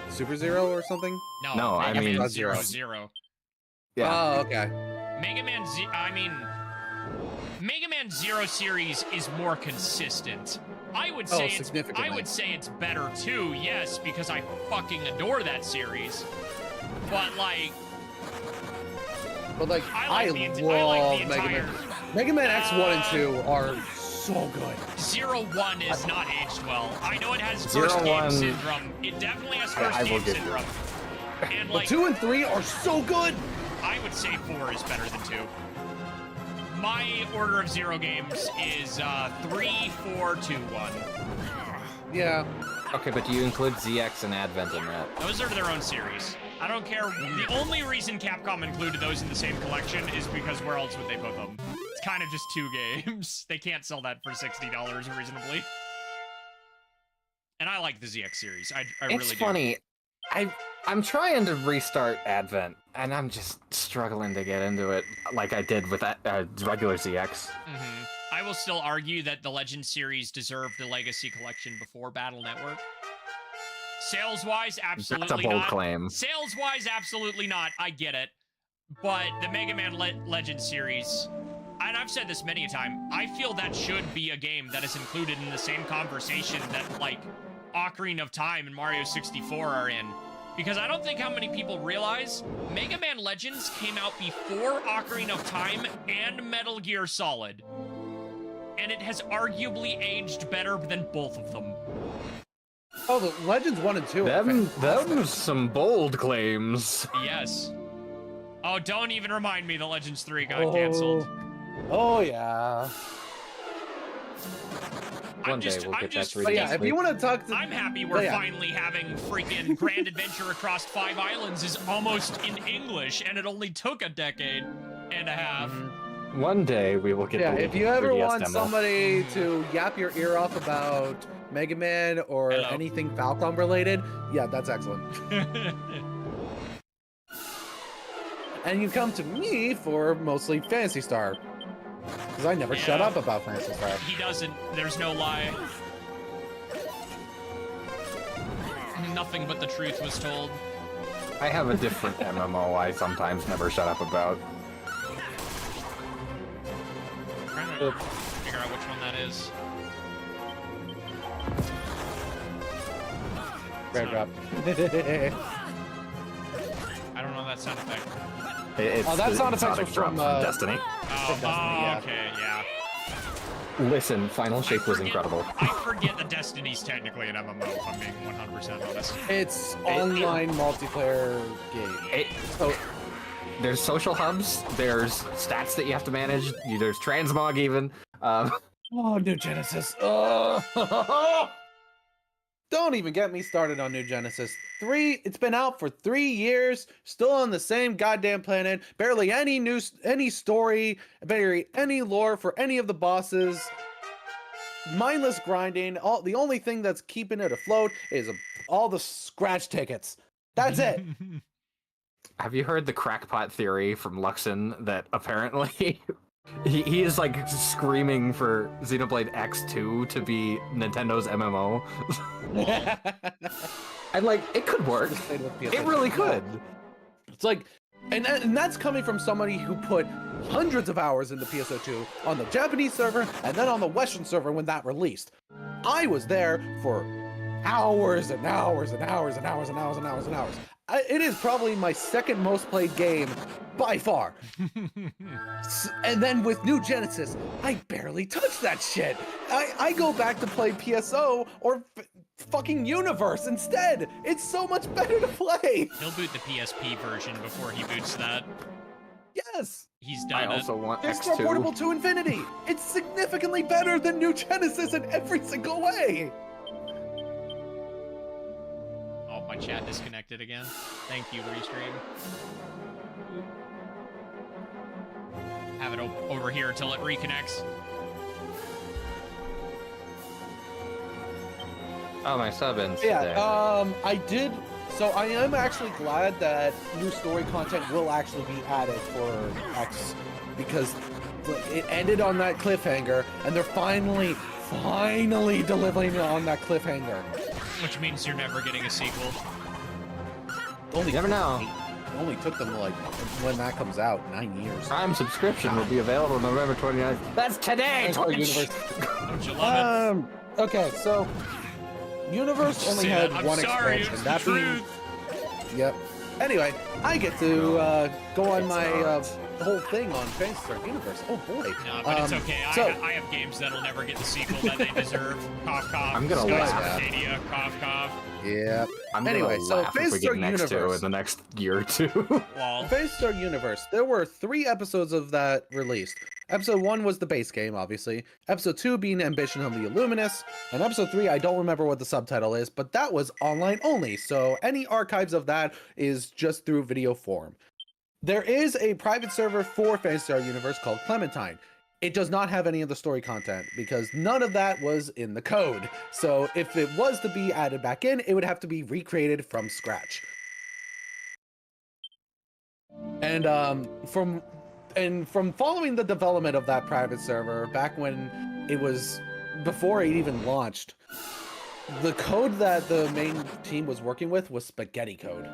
Super Zero or something? No, I Mega mean- Man Zero Zero. Zero. Yeah. Oh, okay. Mega Man Mega Man Zero series is more consistent. I would Oh, say significantly. I would say it's better too, yes, because I fucking adore that series. But like, But like, I like love the Mega entire Man. Mega Man X 1 and 2 are so good. Zero One is not aged well. I know it has Zero first game One- syndrome. It definitely has first I will game give you syndrome. And But like, 2 and 3 are so good. I would say 4 is better than 2. My order of Zero games is 3, 4, 2, 1. Yeah. Okay, but do you include ZX and Advent in that? Those are their own series. I don't care. The only reason Capcom included those in the same collection is because where else would they put them? It's kind of just 2 games. They can't sell that for $60 reasonably. And I like the ZX series. I really do. It's funny. I'm trying to restart Advent, and I'm just struggling to get into it like I did with that regular ZX. I will still argue that the Legend series deserved a Legacy collection before Battle Network. Sales-wise, absolutely That's a bold not. claim. Sales-wise, absolutely not. I get it. But the Mega Man Legend series, and I've said this many a time, I feel that should be a game that is included in the same conversation that, like, Ocarina of Time and Mario 64 are in. Because I don't think how many people realize Mega Man Legends came out before Ocarina of Time and Metal Gear Solid. And it has arguably aged better than both of them. Oh, the Legends 1 and 2 are fantastic. Them some bold claims. Yes. Oh, don't even remind me the Legends 3 got canceled. Oh, yeah. One day we'll get that 3D. But yeah, if you want to talk to... I'm happy But we're yeah. finally having freaking Grand Adventure Across 5 Islands is almost in English, and it only took a decade and a half. One day we will get Yeah, the if you ever 3DS want demo. somebody to yap your ear off about Mega Man or Hello. anything Falcom related, yeah, that's excellent. And you come to me for mostly Phantasy Star. Because I never shut Yeah. up about Phantasy Star. He doesn't. There's no lie. Nothing but the truth was told. I have a different MMO I sometimes never shut up about. I'm trying to figure out which one that is. Rare drop. I don't know that sound effect. It's Oh, that the sound effects Sonic were drop from, Destiny. Oh, Destiny, yeah. okay, yeah. Listen, Final Shape was Forget- incredible. I forget that Destiny's technically an MMO, if I'm being 100% honest. It's online multiplayer game. It, So there's social hubs, there's stats that you have to manage, there's transmog even. oh, New Genesis. Oh. Don't even get me started on New Genesis. It's been out for 3 years, still on the same goddamn planet, barely any story, barely any lore for any of the bosses. Mindless grinding. The only thing that's keeping it afloat is all the scratch tickets. That's it. Have you heard the crackpot theory from Luxon that apparently he is like screaming for Xenoblade X2 to be Nintendo's MMO? And like, it could work. It really could. It's like, and that's coming from somebody who put hundreds of hours into PSO2 on the Japanese server and then on the Western server when that released. I was there for hours and hours and hours and hours and hours and hours and hours. It is probably my second most played game by far. And then with New Genesis, I barely touch that shit. I go back to play PSO or fucking Universe instead. It's so much better to play. He'll boot the PSP version before he boots that. Yes. He's I done it. also want It's X2. portable to infinity. It's significantly better than New Genesis in every single way. My chat disconnected again. Thank you, Restream. Have it over here until it reconnects. Oh, my sub-ins Yeah, today. I did. So I am actually glad that new story content will actually be added for X, because it ended on that cliffhanger, and they're finally delivering on that cliffhanger. Which means you're never getting a sequel. Only You never know. It only took them, like, when that comes out, 9 years. Prime subscription will be available November 29th. That's today, Twitch! Don't you love it? Okay, so Universe only Say had that. I'm one sorry, expansion. it's That the being, truth. yep. Anyway, I get to go on It's my not. whole thing on Phantasy Star Universe. Oh boy. No, but it's okay. So, I have games that'll never get the sequel that they deserve. Cough, cough. I'm gonna Skies of laugh. Arcadia. Cough, cough. yeah. I'm Anyway, gonna so laugh if we Phantasy Star get next to Universe. in the next year or two. Lol. Phantasy Star Universe. There were 3 episodes of that released. Episode 1 was the base game, obviously. Episode 2 being Ambition of the Illuminus. And episode 3, I don't remember what the subtitle is, but that was online only. So any archives of that is just through video form. There is a private server for Phantasy Star Universe called Clementine. It does not have any of the story content because none of that was in the code. So if it was to be added back in, it would have to be recreated from scratch. And from following the development of that private server back when it was before it even launched, the code that the main team was working with was spaghetti code.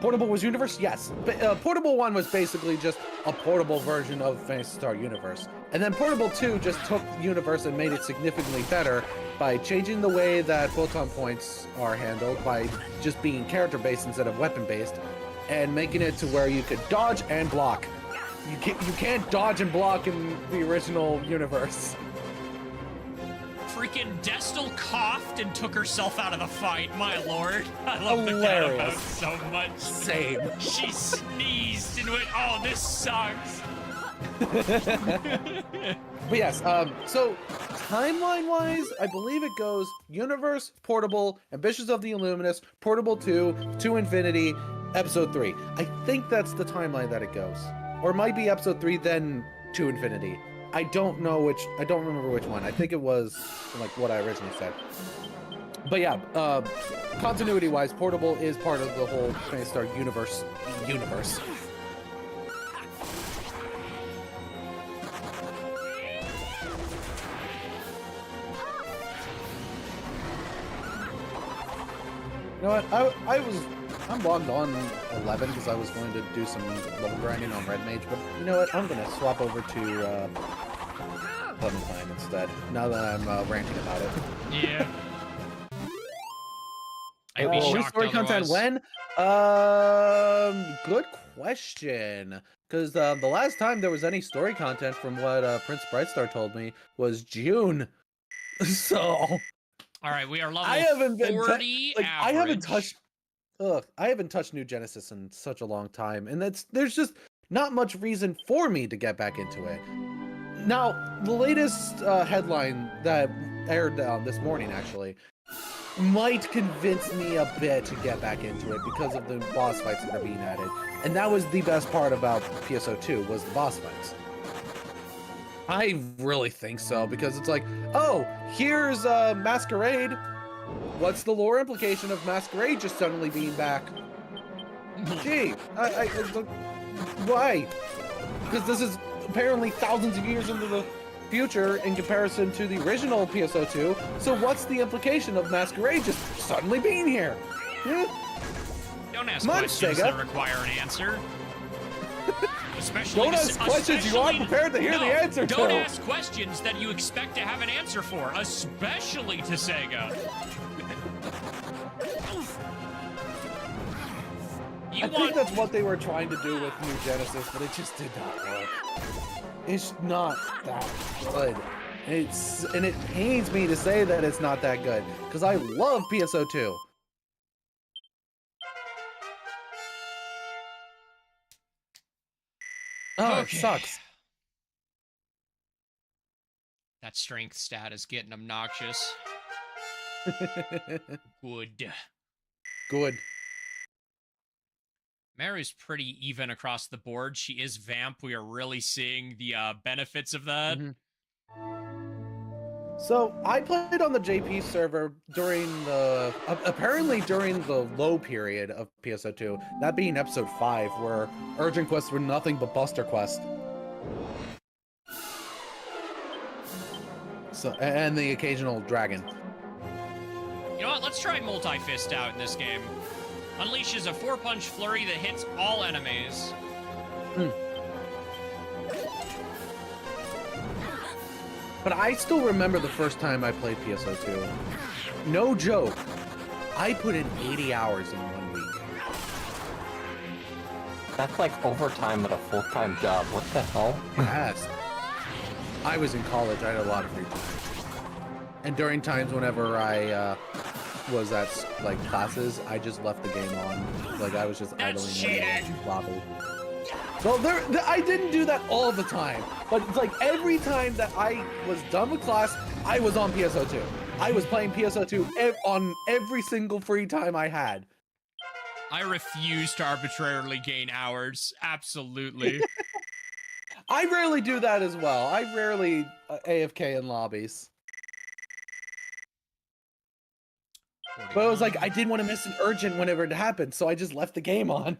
Portable was Universe? Yes. But, Portable 1 was basically just a portable version of Phantasy Star Universe. And then Portable 2 just took Universe and made it significantly better by changing the way that photon points are handled by just being character-based instead of weapon-based, and making it to where you could dodge and block. You can't dodge and block in the original Universe. Freaking Destel coughed and took herself out of the fight. My lord. I love the Hilarious. catamounts so much. Same. She sneezed and went, oh, this sucks. But yes, so timeline-wise, I believe it goes Universe, Portable, Ambitions of the Illuminus, Portable 2, to Infinity, Episode 3. I think that's the timeline that it goes. Or it might be Episode 3, then to Infinity. I don't remember which one. I think it was like what I originally said. But yeah, continuity-wise, Portable is part of the whole Phantasy Star universe. You know what? I'm logged on 11 because I was going to do some level grinding on Red Mage, but you know what? I'm gonna swap over to Clementine instead. Now that I'm ranting about it. Yeah. I'd be shocked story content otherwise. when? Good question. Because the last time there was any story content, from what Prince Brightstar told me, was June. So All right, we are level I haven't been 40 like I haven't average. touched. I haven't touched New Genesis in such a long time, and there's just not much reason for me to get back into it. Now, the latest headline that aired this morning actually might convince me a bit to get back into it because of the boss fights that are being added, and that was the best part about PSO2 was the boss fights. I really think so, because it's like, oh, here's Masquerade. What's the lore implication of Masquerade just suddenly being back? Gee, why? Because this is apparently thousands of years into the future in comparison to the original PSO2. So what's the implication of Masquerade just suddenly being here? Don't ask Come on, questions Sega. that require an answer. Especially Don't ask questions you aren't prepared to hear the answer Don't to. ask questions that you expect to have an answer for, especially to Sega. I think that's what they were trying to do with New Genesis, but it just did not work. It's not that good. And it pains me to say that it's not that good, because I love PSO2. Oh, Okay. it sucks. That strength stat is getting obnoxious. Good. good. Maru's pretty even across the board. She is Vamp. We are really seeing the benefits of that. So I played on the JP server during the apparently during the low period of PSO2, that being episode 5, where urgent quests were nothing but Buster Quest. So and the occasional dragon. You know what? Let's try Multi-Fist out in this game. Unleashes a 4-punch flurry that hits all enemies. But I still remember the first time I played PSO2. No joke. I put in 80 hours in 1 week. That's like overtime at a full-time job. What the hell? Yes. I was in college. I had a lot of free time. And during times whenever I was at like classes, I just left the game on. Like I was just idling in the lobby. Well, I didn't do that all the time, but it's like every time that I was done with class, I was on PSO2. I was playing PSO2 on every single free time I had. I refuse to arbitrarily gain hours. Absolutely. I rarely do that as well. I rarely AFK in lobbies. But it was like I didn't want to miss an urgent whenever it happened, so I just left the game on.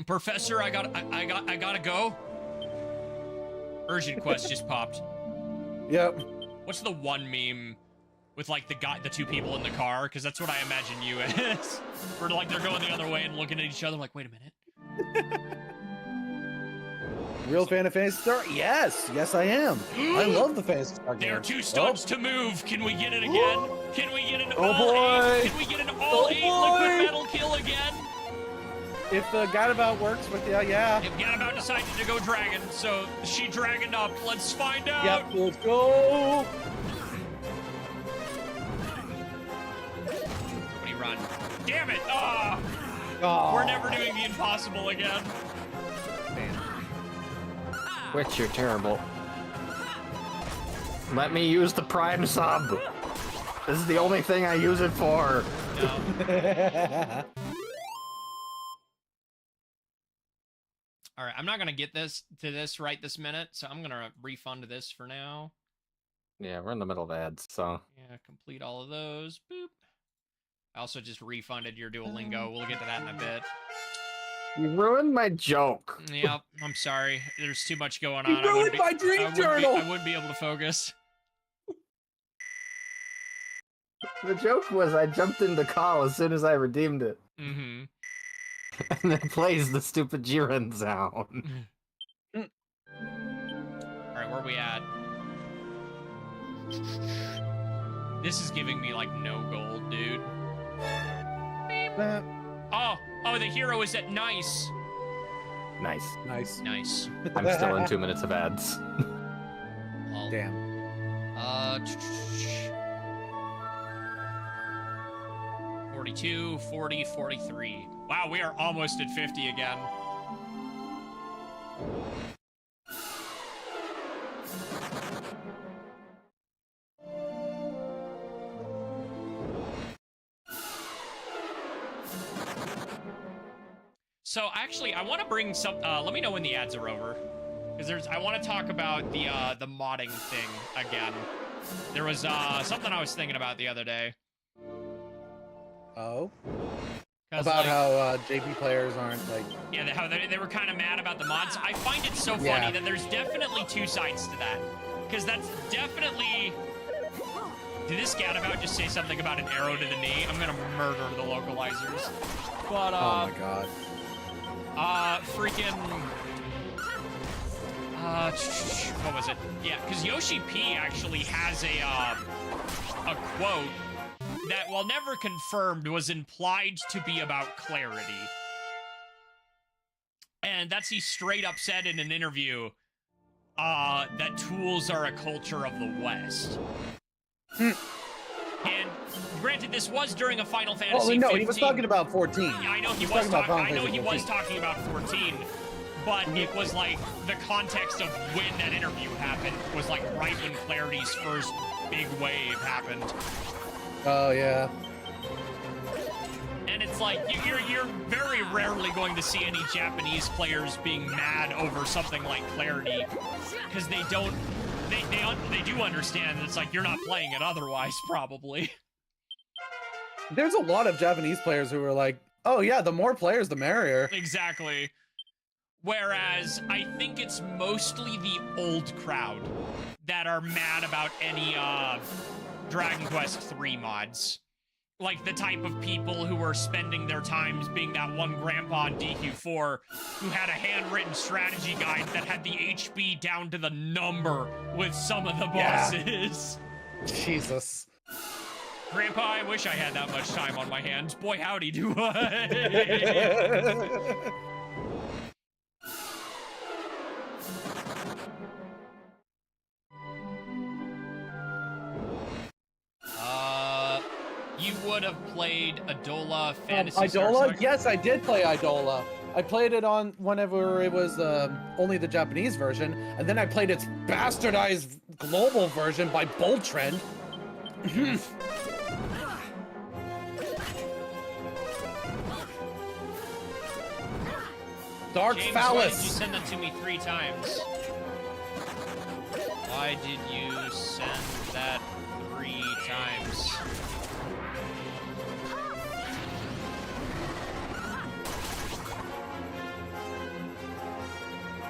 Professor, I gotta go. Urgent quest just popped. Yep. What's the one meme with like the two people in the car? Because that's what I imagine you as. Where like they're going the other way and looking at each other like, wait a minute. Real fan of Phantasy Star? Yes, yes I am. I love the Phantasy Star game. There are 2 studs to move. Can we get it again? Can we get an Oh, all boy. 8? Can we get an all 8 liquid metal kill again? If the Gadabout works with you, yeah. If Gadabout decided to go dragon, so she dragoned up. Let's find out. Yep, let's go. When he run. Damn it! Ah! Oh. We're never doing the impossible again. Which you're terrible. Let me use the Prime Sub. This is the only thing I use it for. No. All right, I'm not gonna get this right this minute, so I'm gonna refund this for now. Yeah, we're in the middle of ads, so. Yeah, complete all of those. Boop. I also just refunded your Duolingo. We'll get to that in a bit. You ruined my joke. Yep, I'm sorry. There's too much going You on. ruined my dream journal. I wouldn't be able to focus. The joke was I jumped in the call as soon as I redeemed it. Mm-hmm. And then plays the stupid Jiren sound. Alright, where are we at? This is giving me, like, no gold, dude. Oh, the hero is at nice. Nice. Nice. Nice. I'm still in 2 minutes of ads. Lol. Damn. 42, 40, 43. Wow, we are almost at 50 again. So actually, I want to bring some. Let me know when the ads are over, because I want to talk about the modding thing again. There was something I was thinking about the other day. Oh. 'Cause, About like, how JP players aren't like. Yeah, how they were kind of mad about the mods. I find it so funny Yeah. that there's definitely 2 sides to that, because that's definitely. Did this Gadabout just say something about an arrow to the knee? I'm gonna murder the localizers. But Oh my god. freaking, what was it? Yeah, because Yoshi P actually has a quote that, while never confirmed, was implied to be about clarity. And that's he straight up said in an interview, that tools are a culture of the West. And granted, this was during a Final Fantasy 15. No, he was talking about 14. Yeah, I know he was was talking about talking. I know he Final was Fantasy talking about 14, but it was like the context of when that interview happened was like right when Clarity's first big wave happened. Oh yeah. like you're very rarely going to see any Japanese players being mad over something like clarity, because they do understand that it's like you're not playing it otherwise, probably. There's a lot of Japanese players who are like, oh yeah, the more players, the merrier. Exactly. Whereas I think it's mostly the old crowd that are mad about any Dragon Quest III mods. Like the type of people who were spending their times being that one grandpa in DQ4 who had a handwritten strategy guide that had the HP down to the number with some of the bosses. Jesus. Grandpa, I wish I had that much time on my hands. Boy, howdy do I. You would have played Idola Fantasy Star Idola? Saga? Yes, I did play Idola. I played it on whenever it was only the Japanese version, and then I played its bastardized global version by Bold Trend. Dark James, Phallus. why did you send that to me 3 times? Why did you send that 3 times?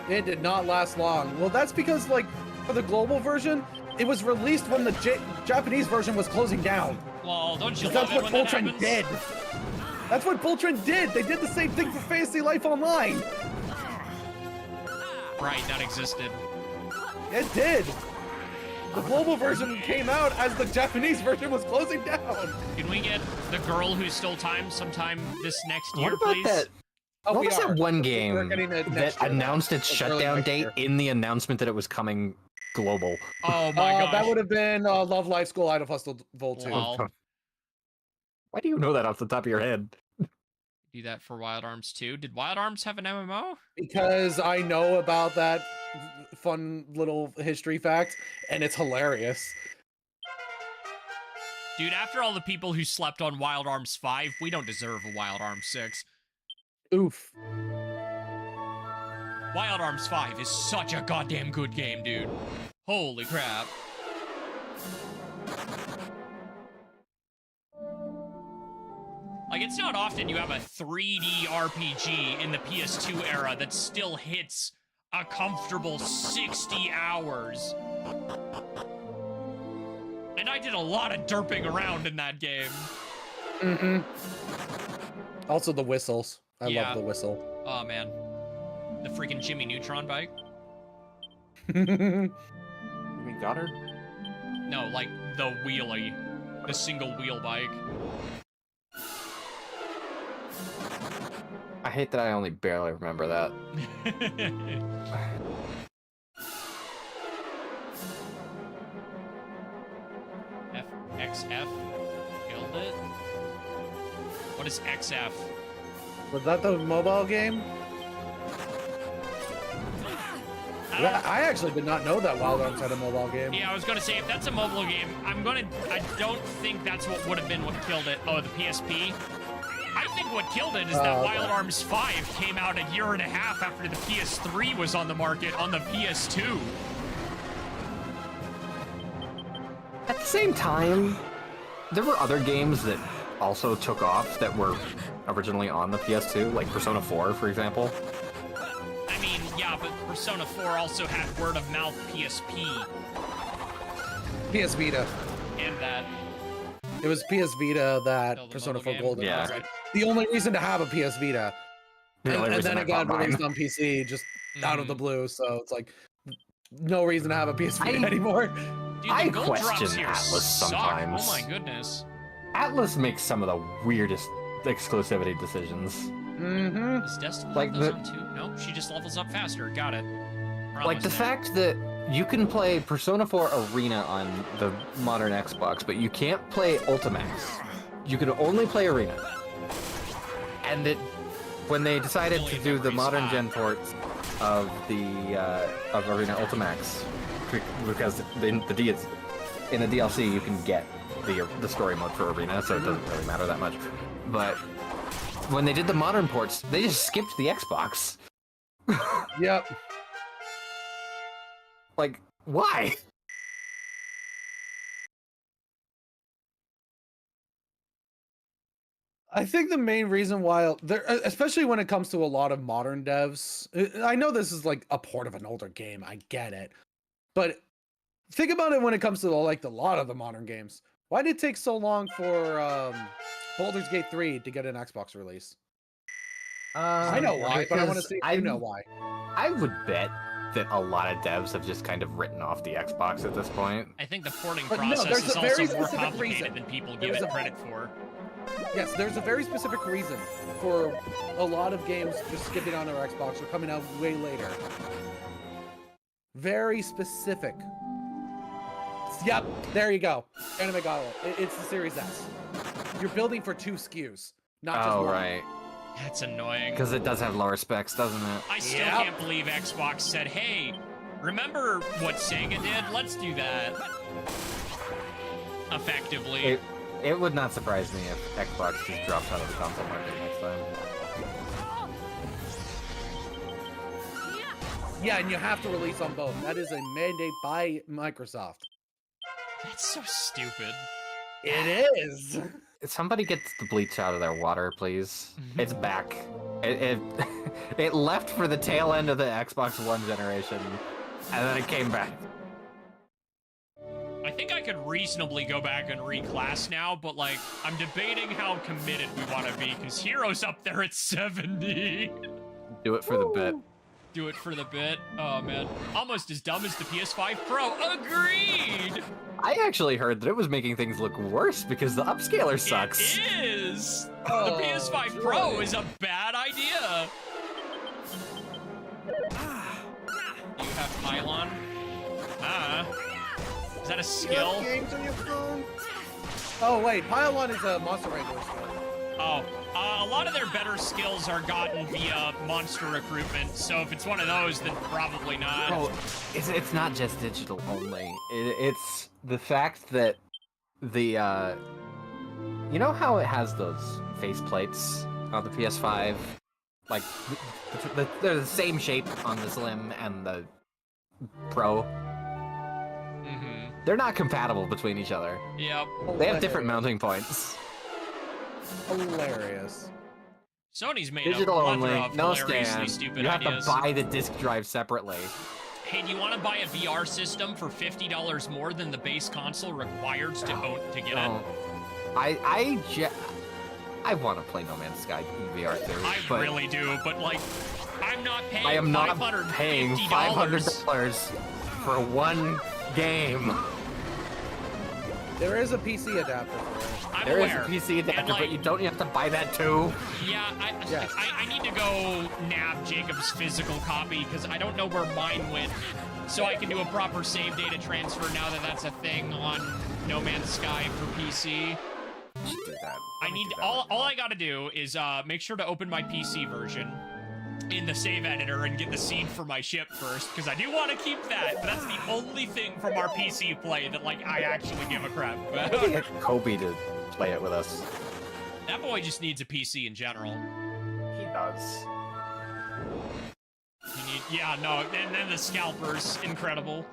It did not last long. Well, that's because, like, for the global version, it was released when the Japanese version was closing down. Well, don't you love That's it what when Bold that Trend happens? did. That's what Bold Trend did. They did the same thing for Fantasy Life Online. Right, that existed. It did. The global version came out as the Japanese version was closing down. Can we get the girl who stole time sometime this next year, What about please? that? Oh, What we was are. that one We're game getting it that next year. announced its Like early shutdown next date year. in the announcement that it was coming global? Oh my gosh. That would have been Love Live School Idol Festival 2. Well, Why do you know that off the top of your head? do that for Wild Arms 2. Did Wild Arms have an MMO? Because I know about that fun little history fact, and it's hilarious. Dude, after all the people who slept on Wild Arms 5, we don't deserve a Wild Arms 6. Oof. Wild Arms 5 is such a goddamn good game, dude. Holy crap. Like, it's not often you have a 3D RPG in the PS2 era that still hits a comfortable 60 hours. And I did a lot of derping around in that game. Mm-hmm. Also the whistles. I Yeah. love the whistle. Oh, man. The freaking Jimmy Neutron bike? You mean Goddard? No, like the wheelie. The single wheel bike. I hate that I only barely remember that. XF? Killed it? What is XF? Was that the mobile game? I actually did not know that Wild Arms had a mobile game. Yeah, I was gonna say, if that's a mobile game, I don't think that's what would have been what killed it. Oh, the PSP? I think what killed it is that okay. Wild Arms 5 came out a year and a half after the PS3 was on the market on the PS2. At the same time, there were other games that also took off that were originally on the PS2, like Persona 4, for example. I mean, yeah, but Persona 4 also had word-of-mouth PSP, PS Vita. and that... It was PS Vita that Oh, the Persona mobile 4 game? Golden Yeah. was like the only reason to have a PS Vita. The only And reason then I it got bought mine. released on PC just out of the blue, so it's like no reason to have a PS Vita I- anymore. Dude, the I gold question drops here Atlas suck. sometimes. Oh my goodness. Atlas makes some of the weirdest exclusivity decisions. Mm-hmm. Does Destiny Like have those the- on too? No, she just levels up faster. Got it. We're Like the almost there. fact that you can play Persona 4 Arena on the modern Xbox, but you can't play Ultimax. You can only play Arena. And that when they decided to do the modern gen ports of the of Arena Ultimax, because in the DLC you can get the story mode for Arena, so it doesn't really matter that much. But when they did the modern ports, they just skipped the Xbox. Yep. Like, why? I think the main reason why there, especially when it comes to a lot of modern devs, I know this is like a port of an older game. I get it, but think about it when it comes to like a lot of the modern games. Why did it take so long for Baldur's Gate 3 to get an Xbox release? I know why, but I want to see if you know why. I would bet that a lot of devs have just kind of written off the Xbox at this point. I think the porting But no, process there's is a very also more specific complicated reason. than people give There's it a- credit for. Yes, there's a very specific reason for a lot of games just skipping on their Xbox or coming out way later. Very specific. Yep, there you go. Anime got it. It's the Series S. You're building for 2 SKUs, not just Oh, one. right. That's annoying. Because it does have lower specs, doesn't it? I still Yep. can't believe Xbox said, hey, remember what Sega did? Let's do that. Effectively. It would not surprise me if Xbox just drops out of the console market next time. Yeah, and you have to release on both. That is a mandate by Microsoft. That's so stupid. It is. Somebody gets the bleach out of their water, please. It's back. It left for the tail end of the Xbox One generation, and then it came back. I think I could reasonably go back and reclass now, but like, I'm debating how committed we want to be, because Hero's up there at 70. Do it for the bit. Do it for the bit. Oh man. Almost as dumb as the PS5 Pro. Agreed! I actually heard that it was making things look worse because the upscaler sucks. It is! Oh, The PS5 Pro is a bad idea. You have Pylon? Is that a skill? Games on your phone? Oh wait, Pylon is a Monster Wrangler skill. Oh, a lot of their better skills are gotten via monster recruitment, so if it's one of those, then probably not. Oh, it's not just digital only. It's the fact that the, you know how it has those faceplates on the PS5? Like, they're the same shape on the Slim and the Pro. They're not compatible between each other. Yep. They have different mounting points. Hilarious. Sony's made Digital a only, plethora of no hilariously stand. stupid You have ideas. to buy the disc drive separately. Hey, do you want to buy a VR system for $50 more than the base console required to get No. it? I want to play No Man's Sky in VR too. I but really do, but like, I'm not paying I am not $550. paying $500 for one game. There is a PC adapter for it. I'm There is aware. a PC adapter, And, like, but you don't have to buy that too. Yeah, Yes. I need to go nab Jacob's physical copy because I don't know where mine went, so I can do a proper save data transfer now that that's a thing on No Man's Sky for PC. Just do that. I need all I gotta do is make sure to open my PC version in the save editor and get the seed for my ship first because I do want to keep that. But that's the only thing from our PC play that like I actually give a crap about. Maybe get Kobe to play it with us. That boy just needs a PC in general. He does. Yeah, no, and then the scalper's incredible.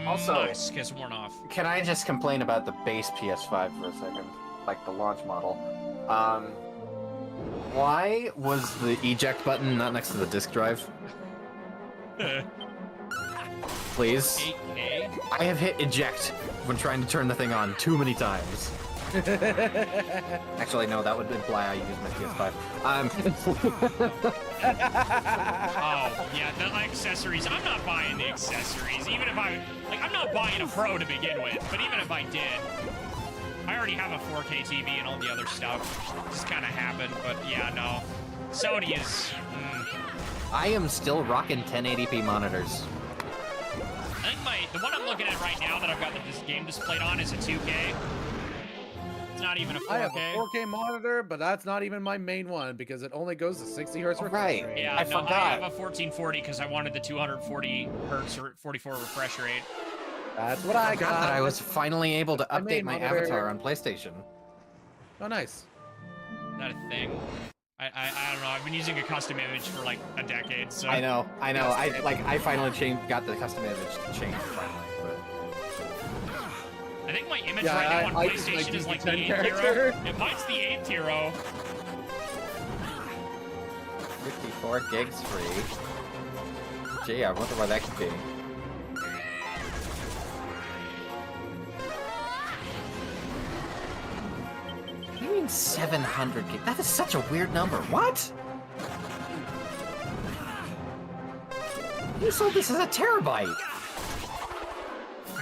Also- Musk has worn off. Can I just complain about the base PS5 for a second? Like the launch model. Why was the eject button not next to the disk drive? Please. 8K? I have hit eject when trying to turn the thing on too many times. Actually, no, that would imply I use my PS5. Oh, yeah, the accessories. I'm not buying the accessories. Even if I'm not buying a Pro to begin with, but even if I did, I already have a 4K TV and all the other stuff. Just kind of happened, but yeah, no. Sony is... I am still rocking 1080p monitors. I think the one I'm looking at right now that I've got this game displayed on is a 2K. It's not even a 4K. I have a 4K monitor, but that's not even my main one because it only goes to 60 hertz refresh Right. rate. Yeah, I no, I forgot. have a 1440 because I wanted the 240 hertz or 44 refresh rate. That's what I I forgot got. that I was finally able to I update made my monitor. avatar on PlayStation. Oh, nice. Is that a thing? I don't know. I've been using a custom image for like a decade, so I know. I finally got the custom image to change finally. I think my image Yeah, right now on I just PlayStation like is like the the 8th 10 hero. character. Yeah, mine's the 8th hero. 54 gigs free. Gee, I wonder why that could be. What do you mean 700 gigs? That is such a weird number. What? You sold this as a terabyte.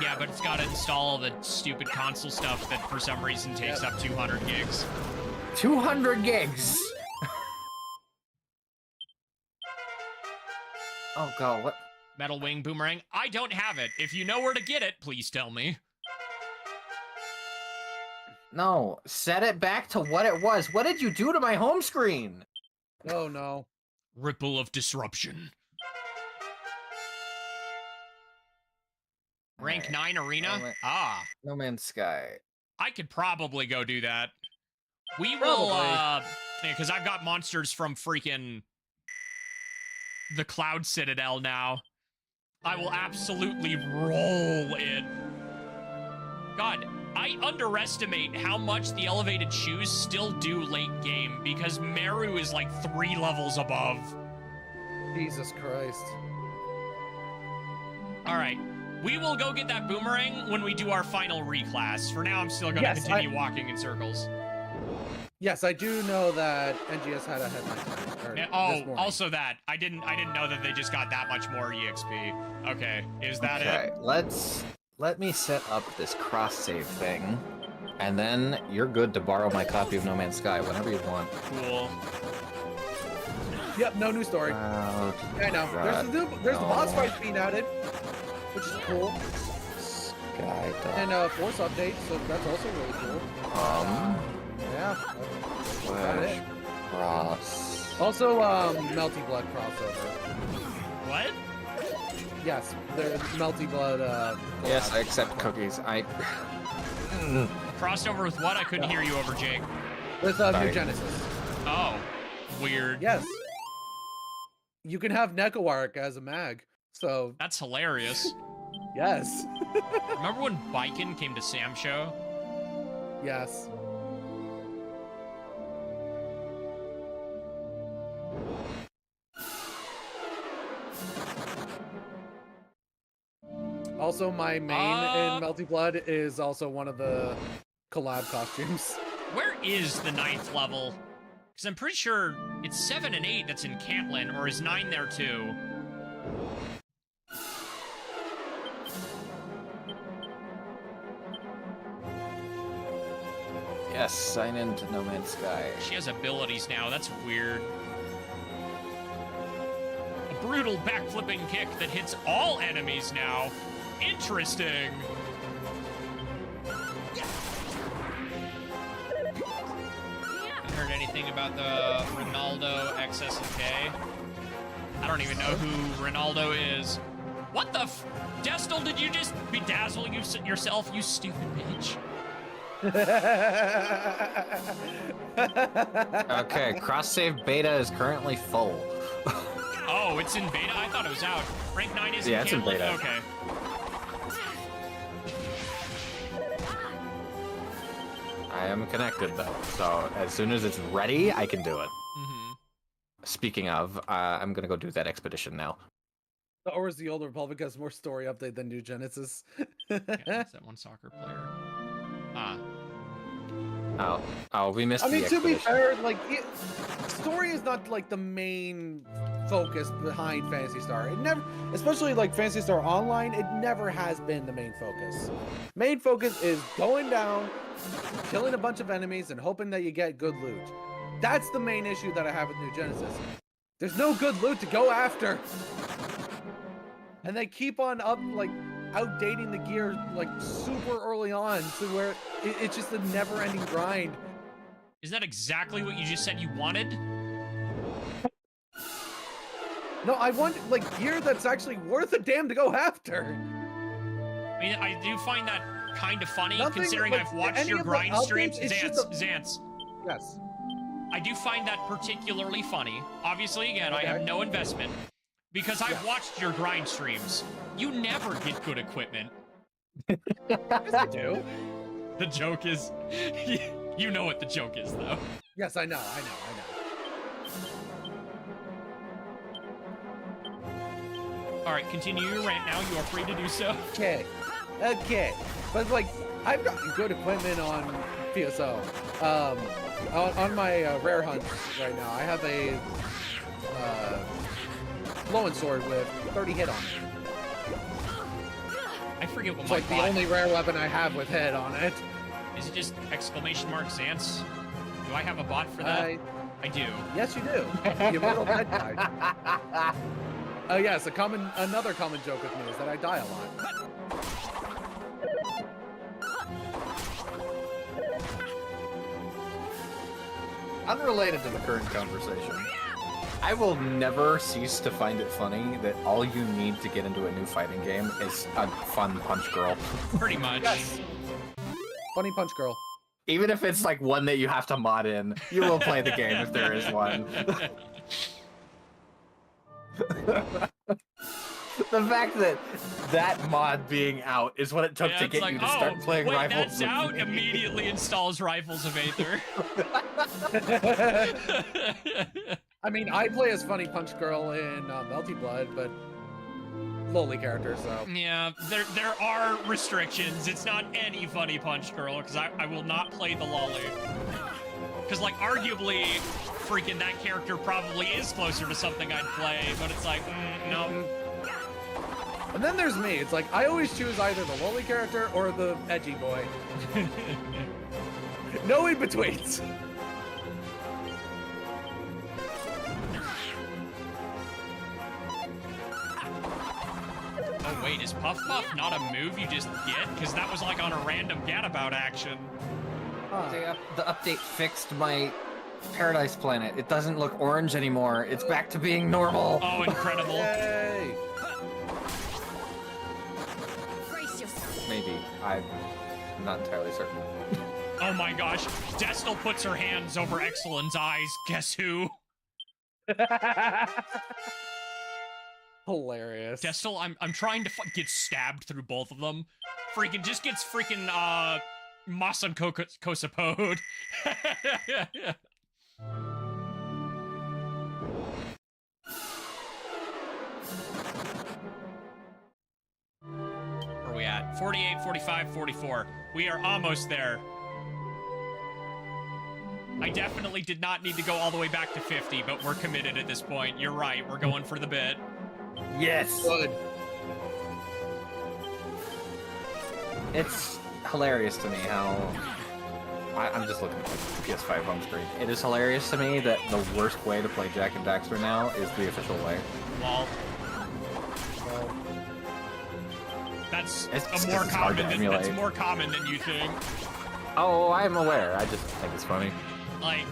Yeah, but it's got to install all the stupid console stuff that for some reason takes up 200 gigs. 200 gigs. Oh god, what? Metal Wing Boomerang. I don't have it. If you know where to get it, please tell me. No, set it back to what it was. What did you do to my home screen? Oh no. Ripple of disruption. Rank 9 arena? No Man's Sky. I could probably go do that. We will, because I've got monsters from freaking the Cloud Citadel now. I will absolutely roll it. God, I underestimate how much the elevated shoes still do late game because Meru is like 3 levels above. Jesus Christ. All right. We will go get that boomerang when we do our final reclass. For now, I'm still going to continue walking in circles. Yes, I do know that NGS had a headline. Yeah, also that. I didn't know that they just got that much more EXP. Okay, is that it? Let me set up this cross save thing, and then you're good to borrow my copy of No Man's Sky whenever you want. Cool. Yep, no new story. Oh, I know. There's the boss fight being added, which is cool. Sky And Force update, so that's also really cool. Yeah. Flash cross. Also, Melty Blood crossover. What? Yes, there's Melty Blood. Yes, I accept cookies. Crossed over with what? I couldn't hear you over, Jake. With New Genesis. Oh, weird. Yes. You can have Nekoark as a mag, so... That's hilarious. Yes. Remember when Biken came to Sam Show? Yes. Also, my main in Melty Blood is also one of the collab costumes. Where is the 9th level? Because I'm pretty sure it's 7 and 8 that's in Cantlin, or is 9 there too? Yes, sign in to No Man's Sky. She has abilities now, that's weird. A brutal backflipping kick that hits all enemies now. Interesting. Heard anything about the Ronaldo XSNK? I don't even know who Ronaldo is. What the f— Destel, did you just bedazzle yourself, you stupid bitch? Okay, cross save beta is currently full. Oh, it's in beta? I thought it was out. Rank 9 is in it's in beta. Okay. I am connected though, so as soon as it's ready, I can do it. Mm-hmm. Speaking of, I'm gonna go do that expedition now. Or is the Old Republic has more story update than New Genesis? Yeah, that's that one soccer player. Oh, we missed. I mean, the to be expedition. fair, like, story is not like the main focus behind Phantasy Star. It never, especially like Phantasy Star Online, it never has been the main focus. Main focus is going down, killing a bunch of enemies, and hoping that you get good loot. That's the main issue that I have with New Genesis. There's no good loot to go after, and they keep on outdating the gear like super early on to where it's just a never-ending grind. Is that exactly what you just said you wanted? No, I want like gear that's actually worth a damn to go after. I mean, I do find that kind of funny, Nothing, considering like, I've watched any your of the grind updates, streams. it's just Zance. Yes. I do find that particularly funny. Obviously, again, I have no investment. Because I've watched your grind streams. You never get good equipment. Yes, I do. The joke is... you know what the joke is, though. Yes, I know. Alright, continue your rant now. You are free to do so. Okay. But like, I've gotten good equipment on PSO. On my rare hunts right now, I have a blowing sword with 30 hit on it. I forget what It's my like the bot- only rare weapon I have with hit on it. Is it just exclamation mark Zance? Do I have a bot for that? I do. Yes, you do. The immortal dead guy. Yes, another common joke with me is that I die a lot. Unrelated to the current conversation, I will never cease to find it funny that all you need to get into a new fighting game is a fun punch girl. Pretty much. Yes. Funny punch girl. Even if it's like one that you have to mod in, you will play the game if there is one. The fact that that mod being out is what it took to get you to start playing wait, Rivals that's out, immediately installs Rivals of Aether. I mean, I play as Funny Punch Girl in Melty Blood, but lowly character, so. Yeah, there are restrictions. It's not any Funny Punch Girl, because I will not play the lolly. Because, like, arguably, freaking that character probably is closer to something I'd play, but it's like, no. And then there's me. It's like, I always choose either the lowly character or the edgy boy. No in-betweens. Oh, wait, is Puff Puff not a move you just get? Because that was, like, on a random gadabout action. The update fixed my Paradise Planet. It doesn't look orange anymore. It's back to being normal. Oh, incredible. Yay! Brace yourself. Maybe. I'm not entirely certain. Oh my gosh. Destel puts her hands over Excellent's eyes. Guess who? Hilarious. Destel, I'm trying to get stabbed through both of them. Freaking just gets freaking Masan Kosapode. Where are we at? 48, 45, 44. We are almost there. I definitely did not need to go all the way back to 50, but we're committed at this point. You're right, we're going for the bit. Yes. Good. It's hilarious to me how... I'm just looking at the PS5 home screen. It is hilarious to me that the worst way to play Jak and Daxter now is the official way. Lol. That's It's more hard to common emulate. that's more common than you think. Oh, I'm aware. I just think it's funny. Like,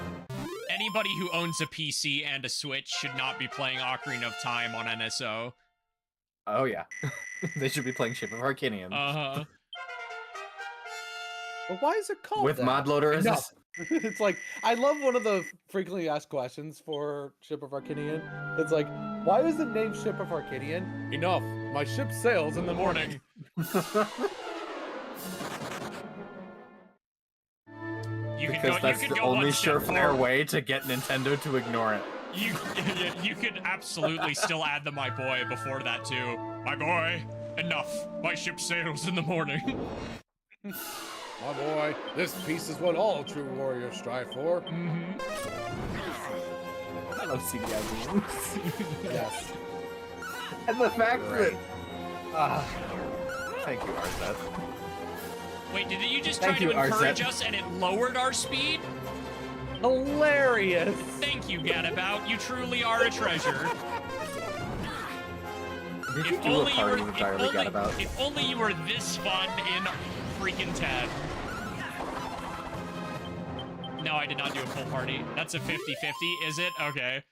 anybody who owns a PC and a Switch should not be playing Ocarina of Time on NSO. Oh, yeah. They should be playing Ship of Arcanian. Uh-huh. But why is it called With that? mod loader as No. this? It's like, I love one of the frequently asked questions for Ship of Arcanian. It's like, why is it named Ship of Arcanian? Enough. My ship sails in the morning. Because that's the only surefire way to get Nintendo to ignore it. You could absolutely still add the "my boy" before that too. My boy, enough. My ship sails in the morning. My boy, this peace is what all true warriors strive for. Mm-hmm. I love CDI memes. Yes. And the fact Great. that... thank you, Arzette. Wait, did you just try Thank you, to encourage Arzette. us and it lowered our speed? Hilarious. Thank you, Gadabout. You truly are a treasure. Did you do a party with entirely Gadabout? If only you were this fun in freaking 10. No, I did not do a full party. That's a 50-50, is it? Okay.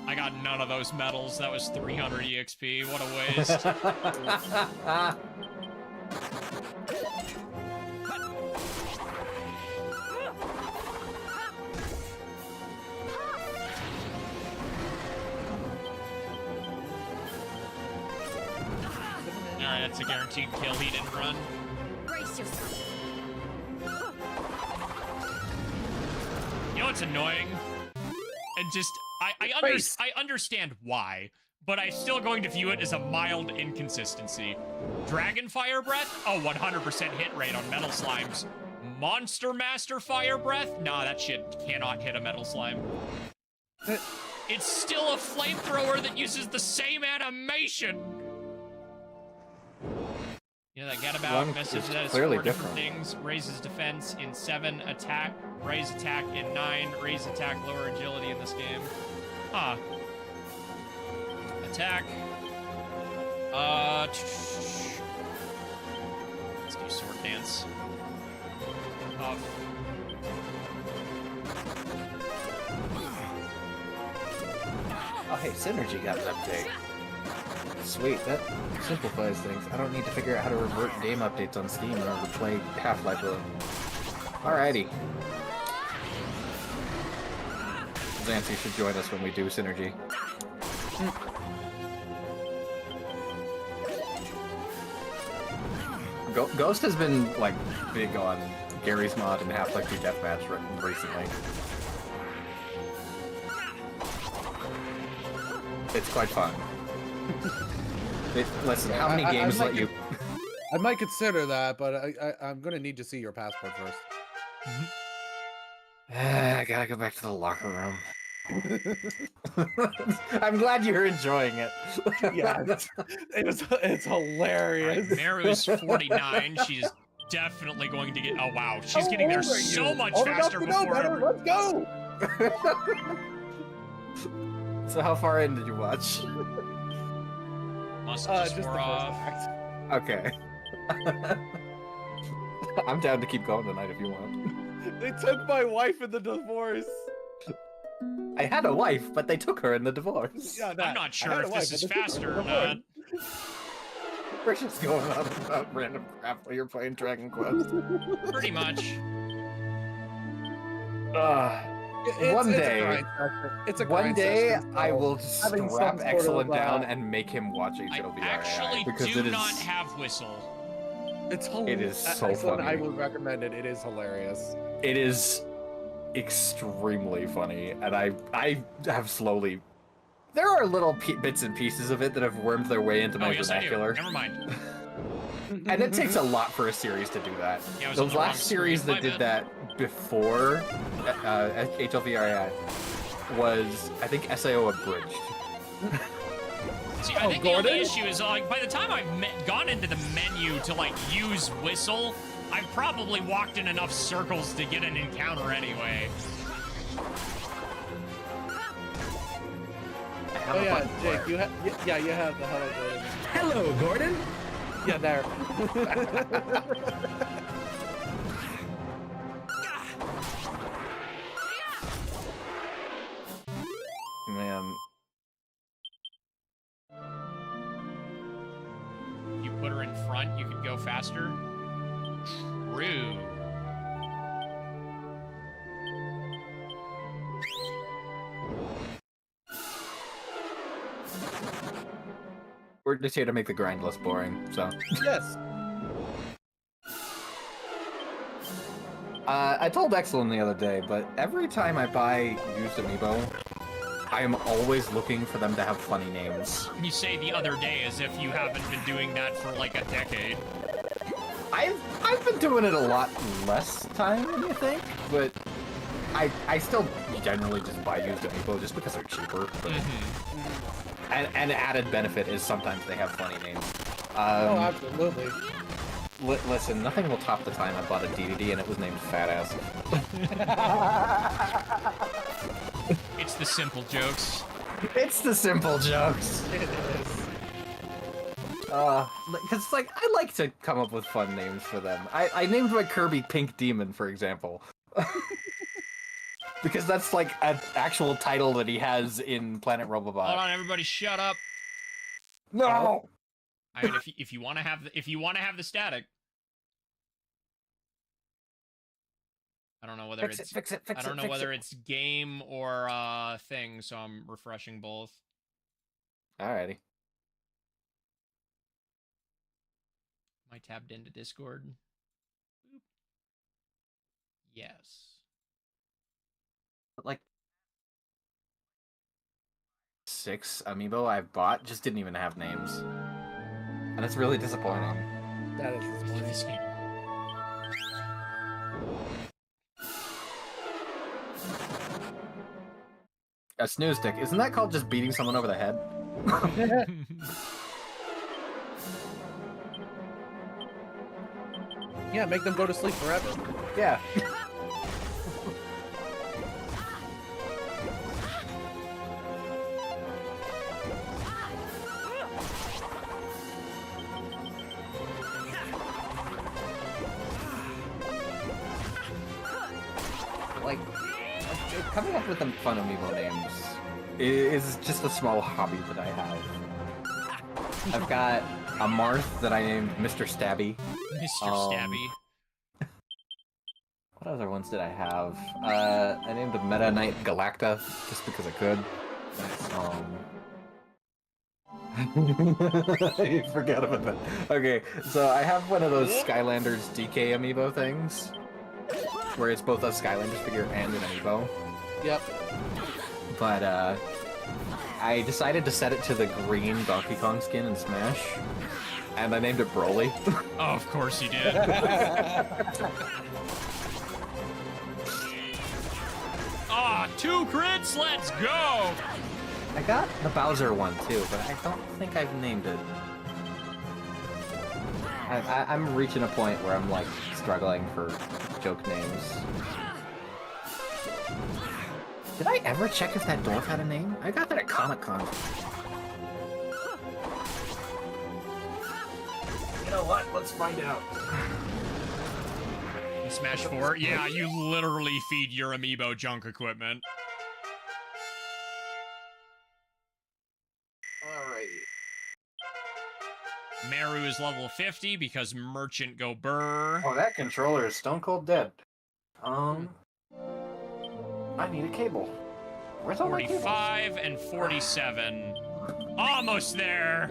I got none of those medals. That was 300 EXP. What a waste. Alright, that's a guaranteed kill. He didn't run. Brace yourself. You know what's annoying? And just, I understand why, but I'm still going to view it as a mild inconsistency. Dragon Fire Breath? Oh, 100% hit rate on Metal Slimes. Monster Master Fire Breath? Nah, that shit cannot hit a Metal Slime. It's still a flamethrower that uses the same animation! Yeah, that gadabout message that is clearly 4 different different. things. Raises defense in 7, attack, raise attack in 9, raise attack, lower agility in this game. Huh. Attack. Let's do Sword Dance. Oh, hey, Synergy got an update. Sweet, that simplifies things. I don't need to figure out how to revert game updates on Steam in order to play Half-Life with them. Alrighty. Zancy should join us when we do Synergy. Ghost has been, like, big on Gary's mod and Half-Life 2 Deathmatch recently. It's quite fun. Listen, how many games let you... I might consider that, but I'm gonna need to see your passport first. I gotta go back to the locker room. I'm glad you're enjoying it. Yeah, it's hilarious. Right, Meru's 49. She's definitely going to get... Oh, wow. She's getting there so much faster before ever. Let's go! So how far in did you watch? Must just the wore first off. act. Okay. I'm down to keep going tonight if you want. They took my wife in the divorce. I had a wife, but they took her in the divorce. Yeah, I'm not sure if this is faster or not. We're just going on about random crap while you're playing Dragon Quest. Pretty much. One day, grind session, I so will having strap some sort Excellent of, down and make him watch I HLVRI actually because do it is. not have Whistle. It is so excellent. funny. I would recommend it. It is hilarious. It is extremely funny, and I have slowly. There are little bits and pieces of it that have wormed their way into my Oh, yes, I do. vernacular, Never mind. and it takes a lot for a series to do that. Yeah, I was on the the wrong last series screen. that My did bad. that before HLVRI was, I think, SAO Abridged. See, I think the only issue is, like, by the time I've gone into the menu to, like, use Whistle, I've probably walked in enough circles to get an encounter anyway. Oh yeah, Jake, you have you have the Hello Gordon. Hello, Gordon. Yeah, there. Man, You put her in front, you could go faster. True. we're just here to make the grind less boring, so. Yes. I told Excellent the other day, but every time I buy used amiibo, I am always looking for them to have funny names. You say the other day as if you haven't been doing that for like a decade. I've been doing it a lot less time than you think, but I still generally just buy used amiibo just because they're cheaper. But, and an added benefit is sometimes they have funny names. Oh, absolutely. Listen, nothing will top the time I bought a DDD and it was named Fat Ass. It's the simple jokes. It's the simple jokes. It is. Because like I like to come up with fun names for them. I named my Kirby Pink Demon, for example. Because that's like an actual title that he has in Planet Robobot. Hold on, everybody, shut up. No. I mean, if you want to have the static, I don't know whether Fix it. I don't know whether it's game or thing, so I'm refreshing both. Alrighty. Am I tabbed into Discord? Boop. Yes. Like 6 amiibo I've bought just didn't even have names. And it's really disappointing. That is disappointing. This game. A snooze stick. Isn't that called just beating someone over the head? Yeah, make them go to sleep forever. Yeah. Like, coming up with them fun amiibo names is just a small hobby that I have. I've got a Marth that I named Mr. Stabby. Mr. Stabby. What other ones did I have? I named a Meta Knight Galacta just because I could. You forgot about that. Okay, so I have one of those Skylanders DK amiibo things, where it's both a Skylanders figure and an amiibo. Yep. But I decided to set it to the green Donkey Kong skin in Smash, and I named it Broly. Oh, of course you did. Ah, 2 crits, let's go! I got the Bowser one too, but I don't think I've named it. I'm reaching a point where I'm like struggling for joke names. Did I ever check if that dwarf had a name? I got that at Comic-Con. You know what? Let's find out. In Smash 4? Yeah, you literally feed your amiibo junk equipment. Meru is level 50 because Merchant go burr. Oh, that controller is stone cold dead. I need a cable. Where's all my cables? 45 and 47. Almost there.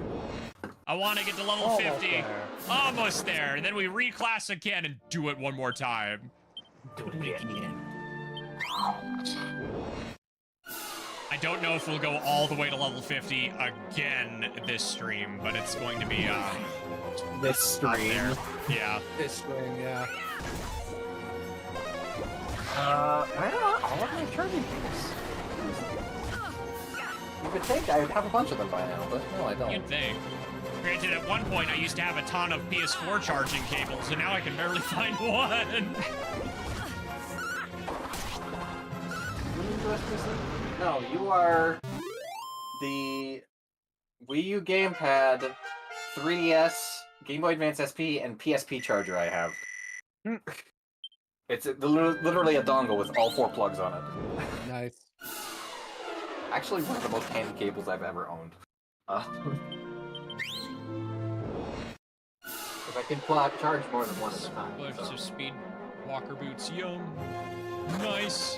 I want to get to level 50. Almost there. And then we reclass again and do it one more time. Do it again. I don't know if we'll go all the way to level 50 again this stream, but it's going to be This stream. there. Yeah. This stream, yeah. Where are all of my charging cables? You would think I would have a bunch of them by now, but no, I don't. You'd think. Granted, at one point I used to have a ton of PS4 charging cables, and now I can barely find one. No, you are the Wii U gamepad, 3DS, Game Boy Advance SP, and PSP charger I have. It's literally a dongle with all 4 plugs on it. Nice. Actually, one of the most handy cables I've ever owned. If I can charge more than one at a time. Blips of speed walker boots, yum. Nice.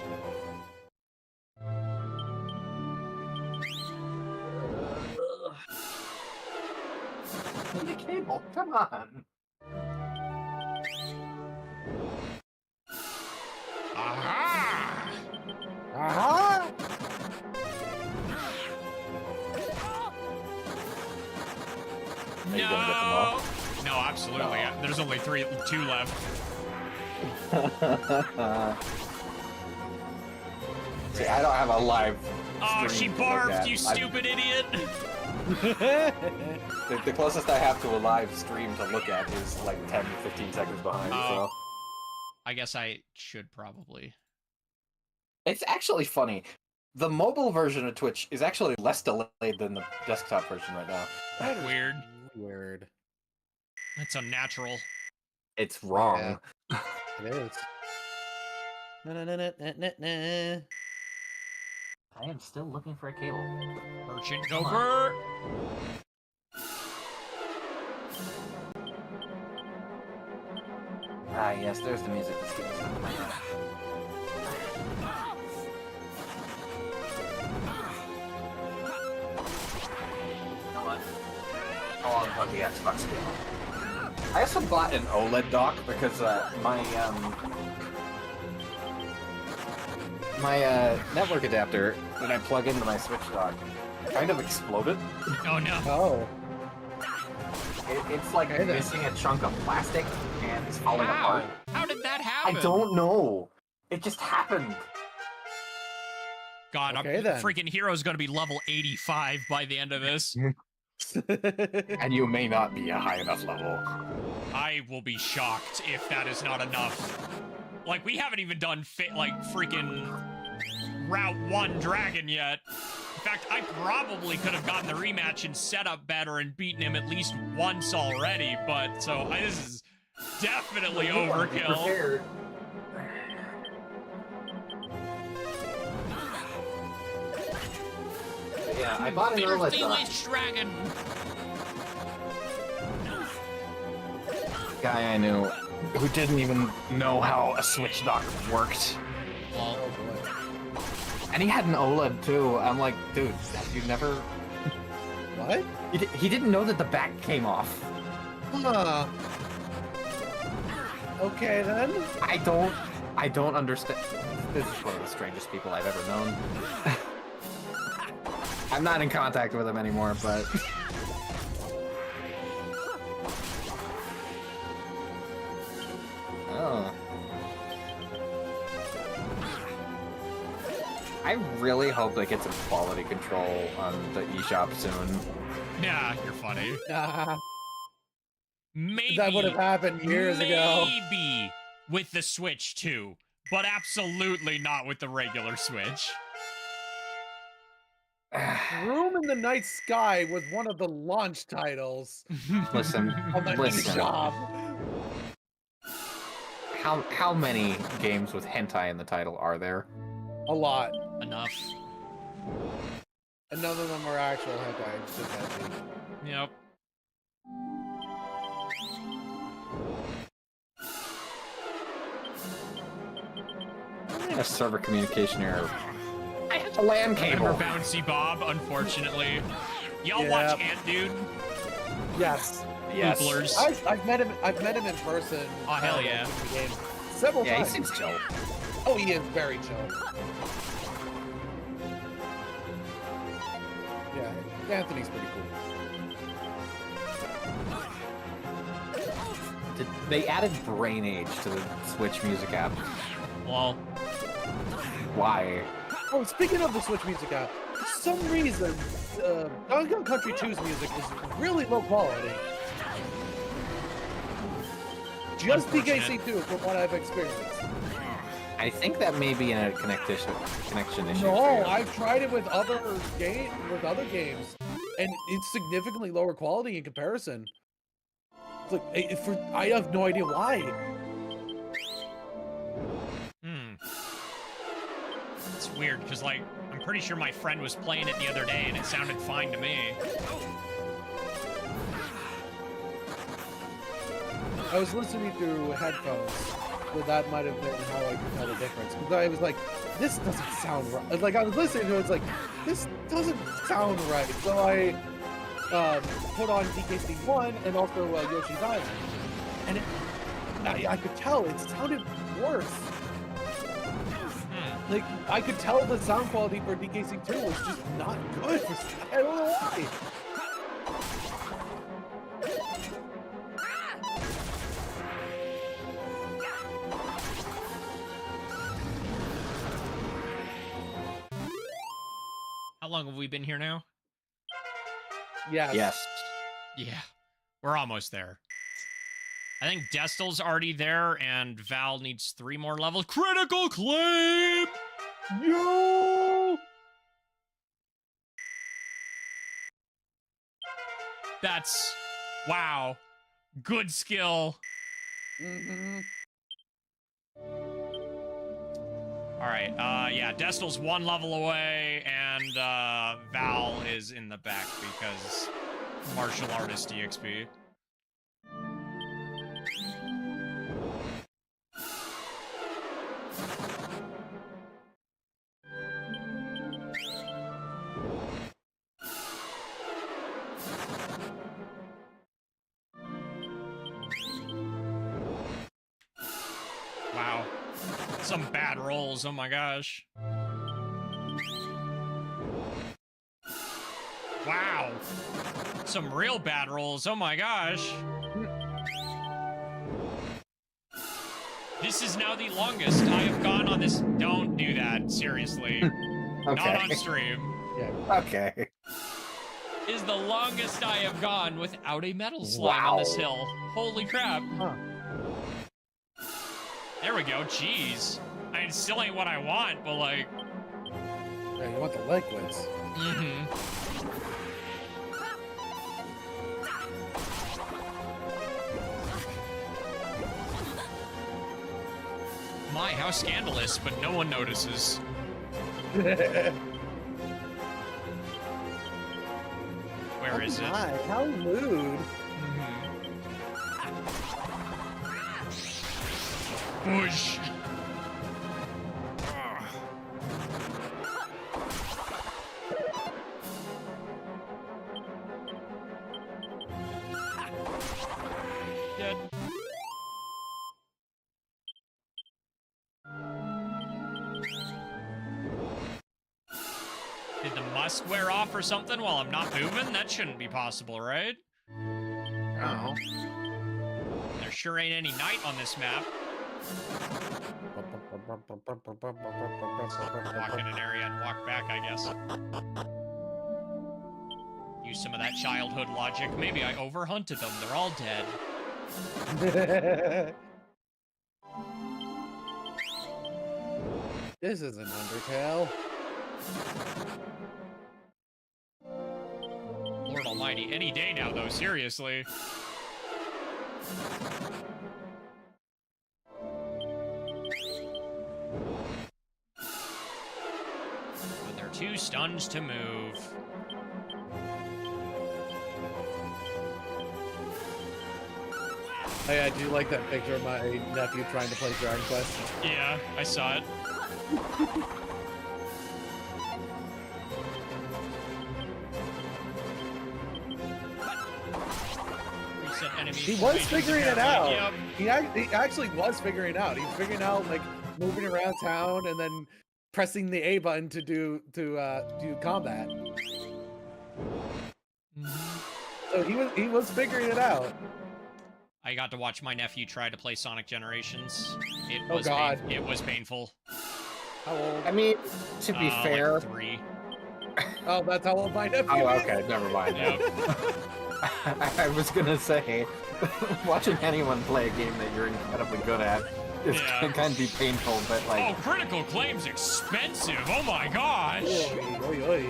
The cable, come on. Aha! Aha! Are you gonna get them all? No, absolutely. No. There's only 2 left. See, I don't have a live. Oh, she stream to look barfed, at. you stupid idiot! The closest I have to a live stream to look at is like 10, 15 seconds behind, so. I guess I should probably. It's actually funny. The mobile version of Twitch is actually less delayed than the desktop version right now. Weird. Weird. It's unnatural. It's wrong. It is. Na-na-na-na-na-na. I am still looking for a cable. Merchant over. Ah, yes, there's the music that's getting stuck in my head. You know what? I'll unplug the Xbox cable. I also bought an OLED dock because my network adapter that I plug into my Switch dock kind of exploded. Oh no. Oh. It's like missing a chunk of plastic and it's falling apart. How did that happen? I don't know. It just happened. God, Okay, I'm then. freaking hero's gonna be level 85 by the end of this. And you may not be a high enough level. I will be shocked if that is not enough. Like, we haven't even done freaking Route 1 Dragon yet. In fact, I probably could have gotten the rematch and set up better and beaten him at least once already, but so this is definitely overkill. Prepared. Yeah, I bought an OLED Filthy dock. Witch Dragon. Guy I knew who didn't even know how a Switch dock worked. Well, And he had an OLED too. I'm like, dude, have you never... What? He didn't know that the back came off. Huh. Okay then. I don't understand. This is one of the strangest people I've ever known. I'm not in contact with him anymore, but... Oh. I really hope they get some quality control on the eShop soon. yeah, you're funny. Maybe That would have happened years ago. Maybe with the Switch too, but absolutely not with the regular Switch. Room in the Night Sky was one of the launch titles Listen, on the listen. eShop. How many games with hentai in the title are there? A lot. Enough. And none of them are actual hentai. It's just hentai. Yep. I had a server communication error. I have a LAN cable. Remember Bouncy Bob, unfortunately. Y'all Yeah. watch Ant Dude? Yes. Yes. Hooplers. I've met him in person. Oh, hell yeah. in the game several Yeah, he times. seems chill. Oh, he is very chill. Yeah, Anthony's pretty cool. They added Brain Age to the Switch Music app. Well, Why? Oh, speaking of the Switch Music app, for some reason, Donkey Kong Country 2's music is really low quality. Just DKC2 from what I've experienced. I think that may be a connection issue. No, for you. I've tried it with other games, and it's significantly lower quality in comparison. It's like, I have no idea why. it's weird, because, like, I'm pretty sure my friend was playing it the other day, and it sounded fine to me. I was listening through headphones, so that might have been how I could tell the difference. Because I was like, this doesn't sound right. Like, I was listening to it, it's like, this doesn't sound right. So I put on DK3 and also Yoshi's Island. And I could tell it sounded worse. Like, I could tell the sound quality for DKC2 was just not good. I don't know why. How long have we been here now? Yes. Yes. Yeah, we're almost there. I think Destel's already there, and Val needs 3 more levels. Critical claim! Yo! That's... wow. Good skill. Mm-hmm. Alright, yeah, Destel's one level away, and Val is in the back because martial artist EXP. Wow. Some bad rolls, oh my gosh. Wow. Some real bad rolls, oh my gosh. This is now the longest I have gone on this. Don't do that, seriously. Okay. Not on stream. Yeah. Okay. Is the longest I have gone without a metal slime on this hill. Holy crap. Huh. There we go, jeez. I mean, it still ain't what I want, but like... Yeah, you want the liquids. Mm-hmm. My, how scandalous, but no one notices. Where is it? My, how lewd. Push. Dead. Did the musk wear off or something while I'm not moving? That shouldn't be possible, right? Oh. There sure ain't any night on this map. Walk in an area and walk back, I guess. Use some of that childhood logic. Maybe I overhunted them. They're all dead. This is an Undertale. Lord almighty, any day now, though, seriously. But they're too stunned to move. Hey, I do like that picture of my nephew trying to play Dragon Quest. Yeah, I saw it. He was figuring it out. Yep. He actually was figuring it out. He was figuring out like moving around town and then pressing the A button to do combat. So he was figuring it out. I got to watch my nephew try to play Sonic Generations. It Oh, was God. it was painful. How old? I mean, to be fair. Like 3. Oh, that's how old my nephew Oh, is. okay, never mind. Yep. I was gonna say, watching anyone play a game that you're incredibly good at is Yeah. can be painful, but Oh, like, critical claim's expensive. Oh my gosh. Oy, oy, oy.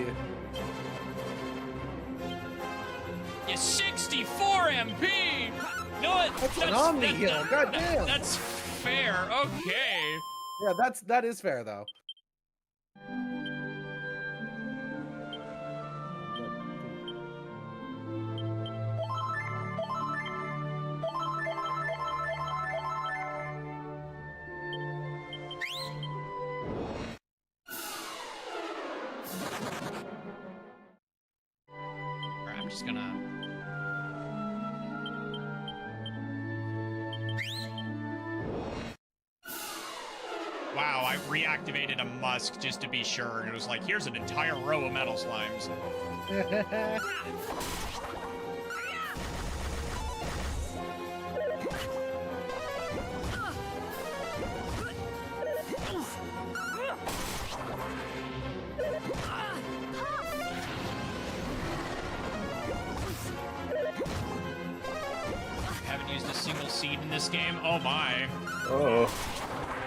Yeah, 64 MP. No, That's an Omni Hill. Goddamn. That's fair. Okay. Yeah, that is fair though. Alright, I'm just gonna. Wow, I reactivated a musk just to be sure, and it was like, here's an entire row of metal slimes. Haven't used a single seed in this game. Oh my.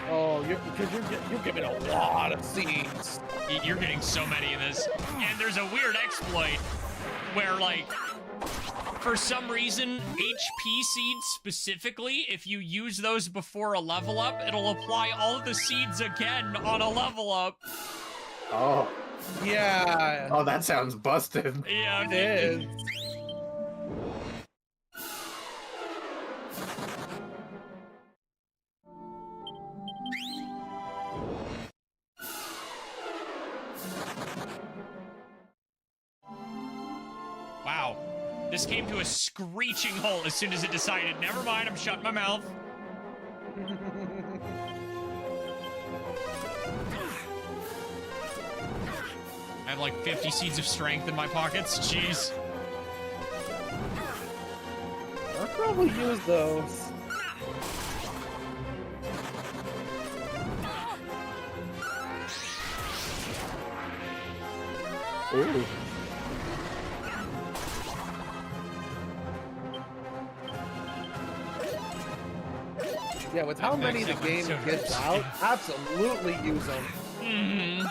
Oh, because you're giving a lot of seeds. You're getting so many in this. And there's a weird exploit where, like, For some reason, HP seeds specifically, if you use those before a level up, it'll apply all of the seeds again on a level up. Oh. Yeah. Oh, that sounds busted. Yeah, It is. Wow. This came to a screeching halt as soon as it decided, never mind, I'm shutting my mouth. I have like 50 seeds of strength in my pockets. Jeez. I'll probably use those. Ooh. Yeah, with how many the game gets out, absolutely use them. Mm-hmm.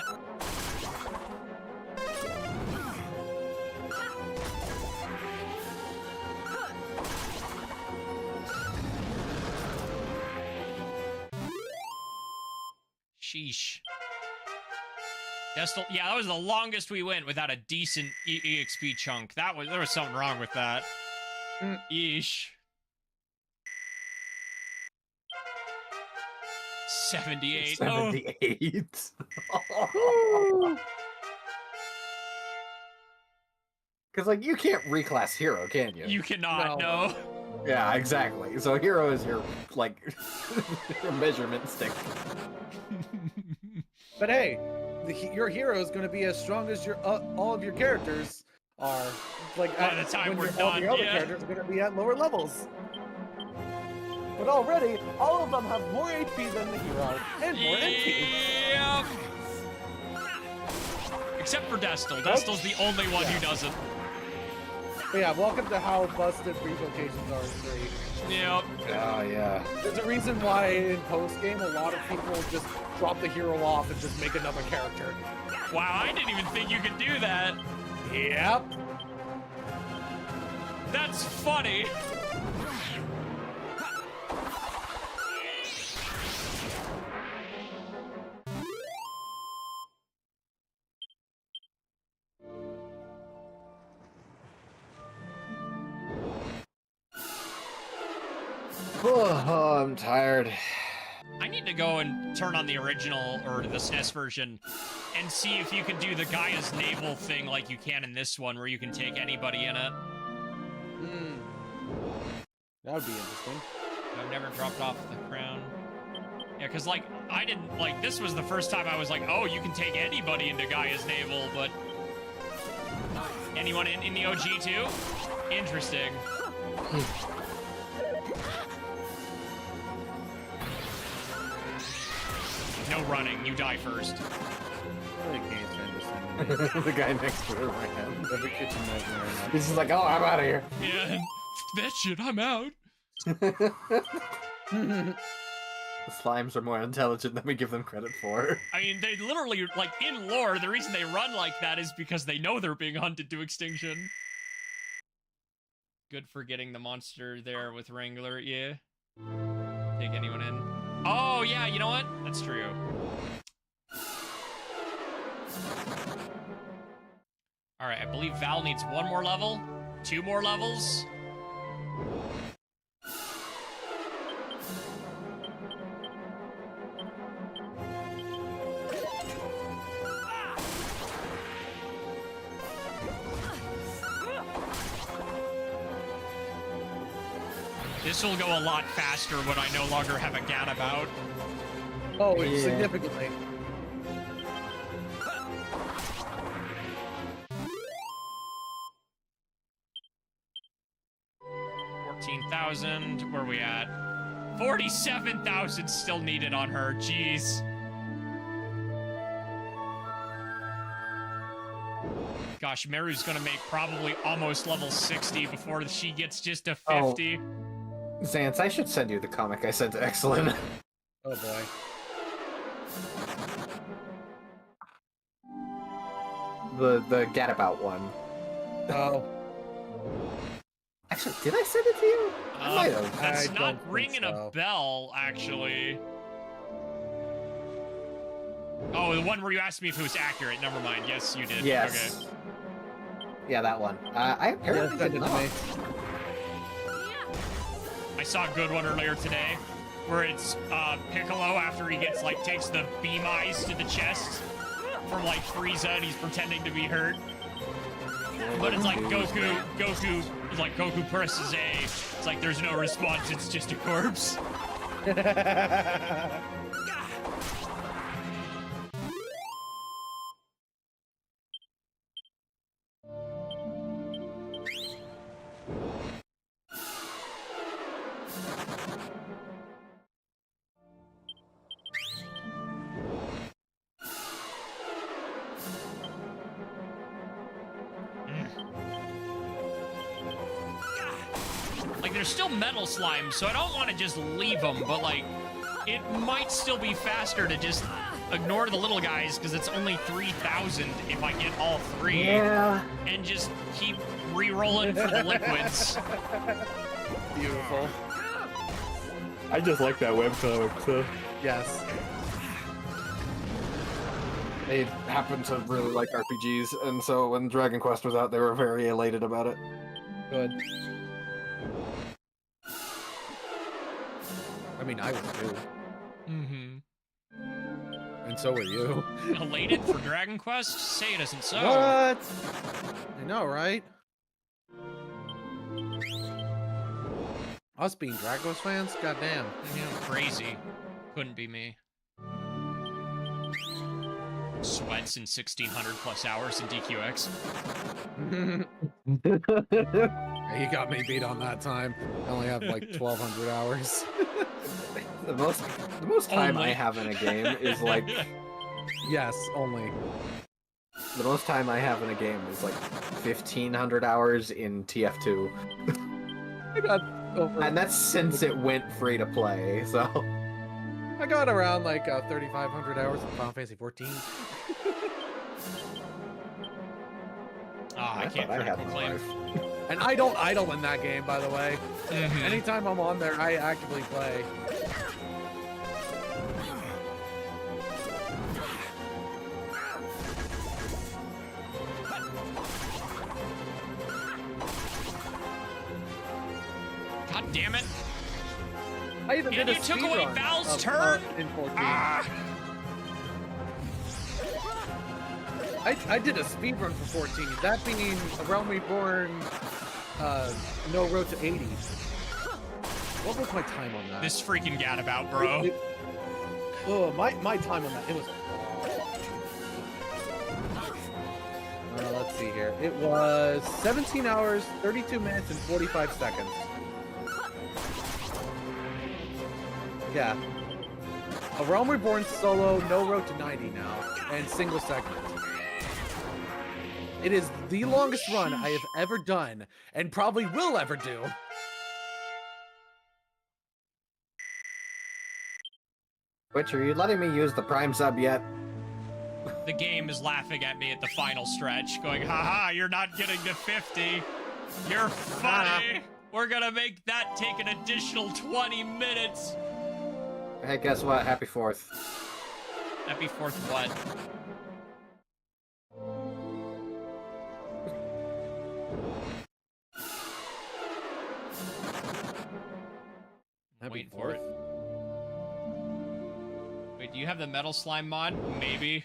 Sheesh. Yeah, that was the longest we went without a decent EXP chunk. There was something wrong with that. Yeesh. 78. 78. Because, like, you can't reclass hero, can you? You cannot, no. Yeah, exactly. So hero is your, like, your measurement stick. But hey, your hero is going to be as strong as your all of your characters are. Like By the time we're all done, your other yeah. characters are going to be at lower levels. But already, all of them have more HP than the hero and more MP. Yep. Except for Destel. Destel's the only one who doesn't. But yeah, welcome to how busted brief locations are in 3. Yep. Oh, yeah. There's a reason why in post-game a lot of people just drop the hero off and just make another character. Wow, I didn't even think you could do that. Yep. That's funny. Oh, I'm tired. I need to go and turn on the original, or the SNES version, and see if you can do the Gaia's navel thing like you can in this one, where you can take anybody in it. That would be interesting. I've never dropped off the crown. Yeah, because, like, I didn't, like, this was the first time I was like, oh, you can take anybody into Gaia's navel, but... Anyone in the OG, too? Interesting. No running, you die first. The guy next to her ran. Every kitchen nightmare. He's just like, oh, I'm out of here. Yeah, that shit, I'm out. The slimes are more intelligent than we give them credit for. I mean, they literally, like, in lore, the reason they run like that is because they know they're being hunted to extinction. Good for getting the monster there with Wrangler, yeah. Take anyone in. Oh, yeah, you know what? That's true. Alright, I believe Val needs 1 more level, 2 more levels. This will go a lot faster when I no longer have a gadabout. Oh, Yeah. significantly. $14,000. Where are we at? 47,000 still needed on her. Jeez. Gosh, Meru's gonna make probably almost level 60 before she gets just to 50. Xance, I should send you the comic I sent to Excellent. Oh boy. The Gadabout one. Oh. Did I send it to you? I might have. That's I not don't think ringing so. a bell, actually. Oh, the one where you asked me if it was accurate. Never mind. Yes, you did. Yes. Okay. Yeah, that one. I apparently send did it to not. me. I saw a good one earlier today, where it's Piccolo after he gets takes the beam eyes to the chest from Frieza, and he's pretending to be hurt. But it's like Goku is like Goku presses A. It's like there's no response. It's just a corpse. There's still metal slime, so I don't want to just leave them, but it might still be faster to just ignore the little guys because it's only 3,000 if I get all 3. Yeah. And just keep re-rolling for the liquids. Beautiful. I just like that webcomic, so. Yes. They happen to really like RPGs, and so when Dragon Quest was out, they were very elated about it. Good. I mean, I was too. Mm-hmm. And so were you. Elated for Dragon Quest? Say it isn't so. What? I know, right? Us being Dragon Quest fans? Goddamn. Crazy. Couldn't be me. Sweats in 1,600 plus hours in DQX. You got me beat on that time. I only have 1,200 hours. The most time I have in a game is Yes, only. the most time I have in a game is 1,500 hours in TF2, I got over. and that's since it went free to play. So I got around 3,500 hours in Final Fantasy 14. I can't thought I had critical more claim. life. And I don't idle in that game, by the way. Mhm. Anytime I'm on there, I actively play. God damn it. I even And did a you took away speedrun Val's turn? in 14. Ah! I did a speedrun for 14. That being A Realm Reborn, No Road to 80. What was my time on that? This freaking gadabout, bro. My time on that, it was... let's see here. It was 17 hours, 32 minutes, and 45 seconds. Yeah. A Realm Reborn solo, No Road to 90 now, and single segment. It is the longest run I have ever done, and probably will ever do. Twitch, are you letting me use the Prime sub yet? The game is laughing at me at the final stretch, going, haha, you're not getting to 50. You're funny. We're gonna make that take an additional 20 minutes. Hey, guess what? Happy 4th. Happy 4th what? Waiting for it. Wait, do you have the metal slime mod? Maybe.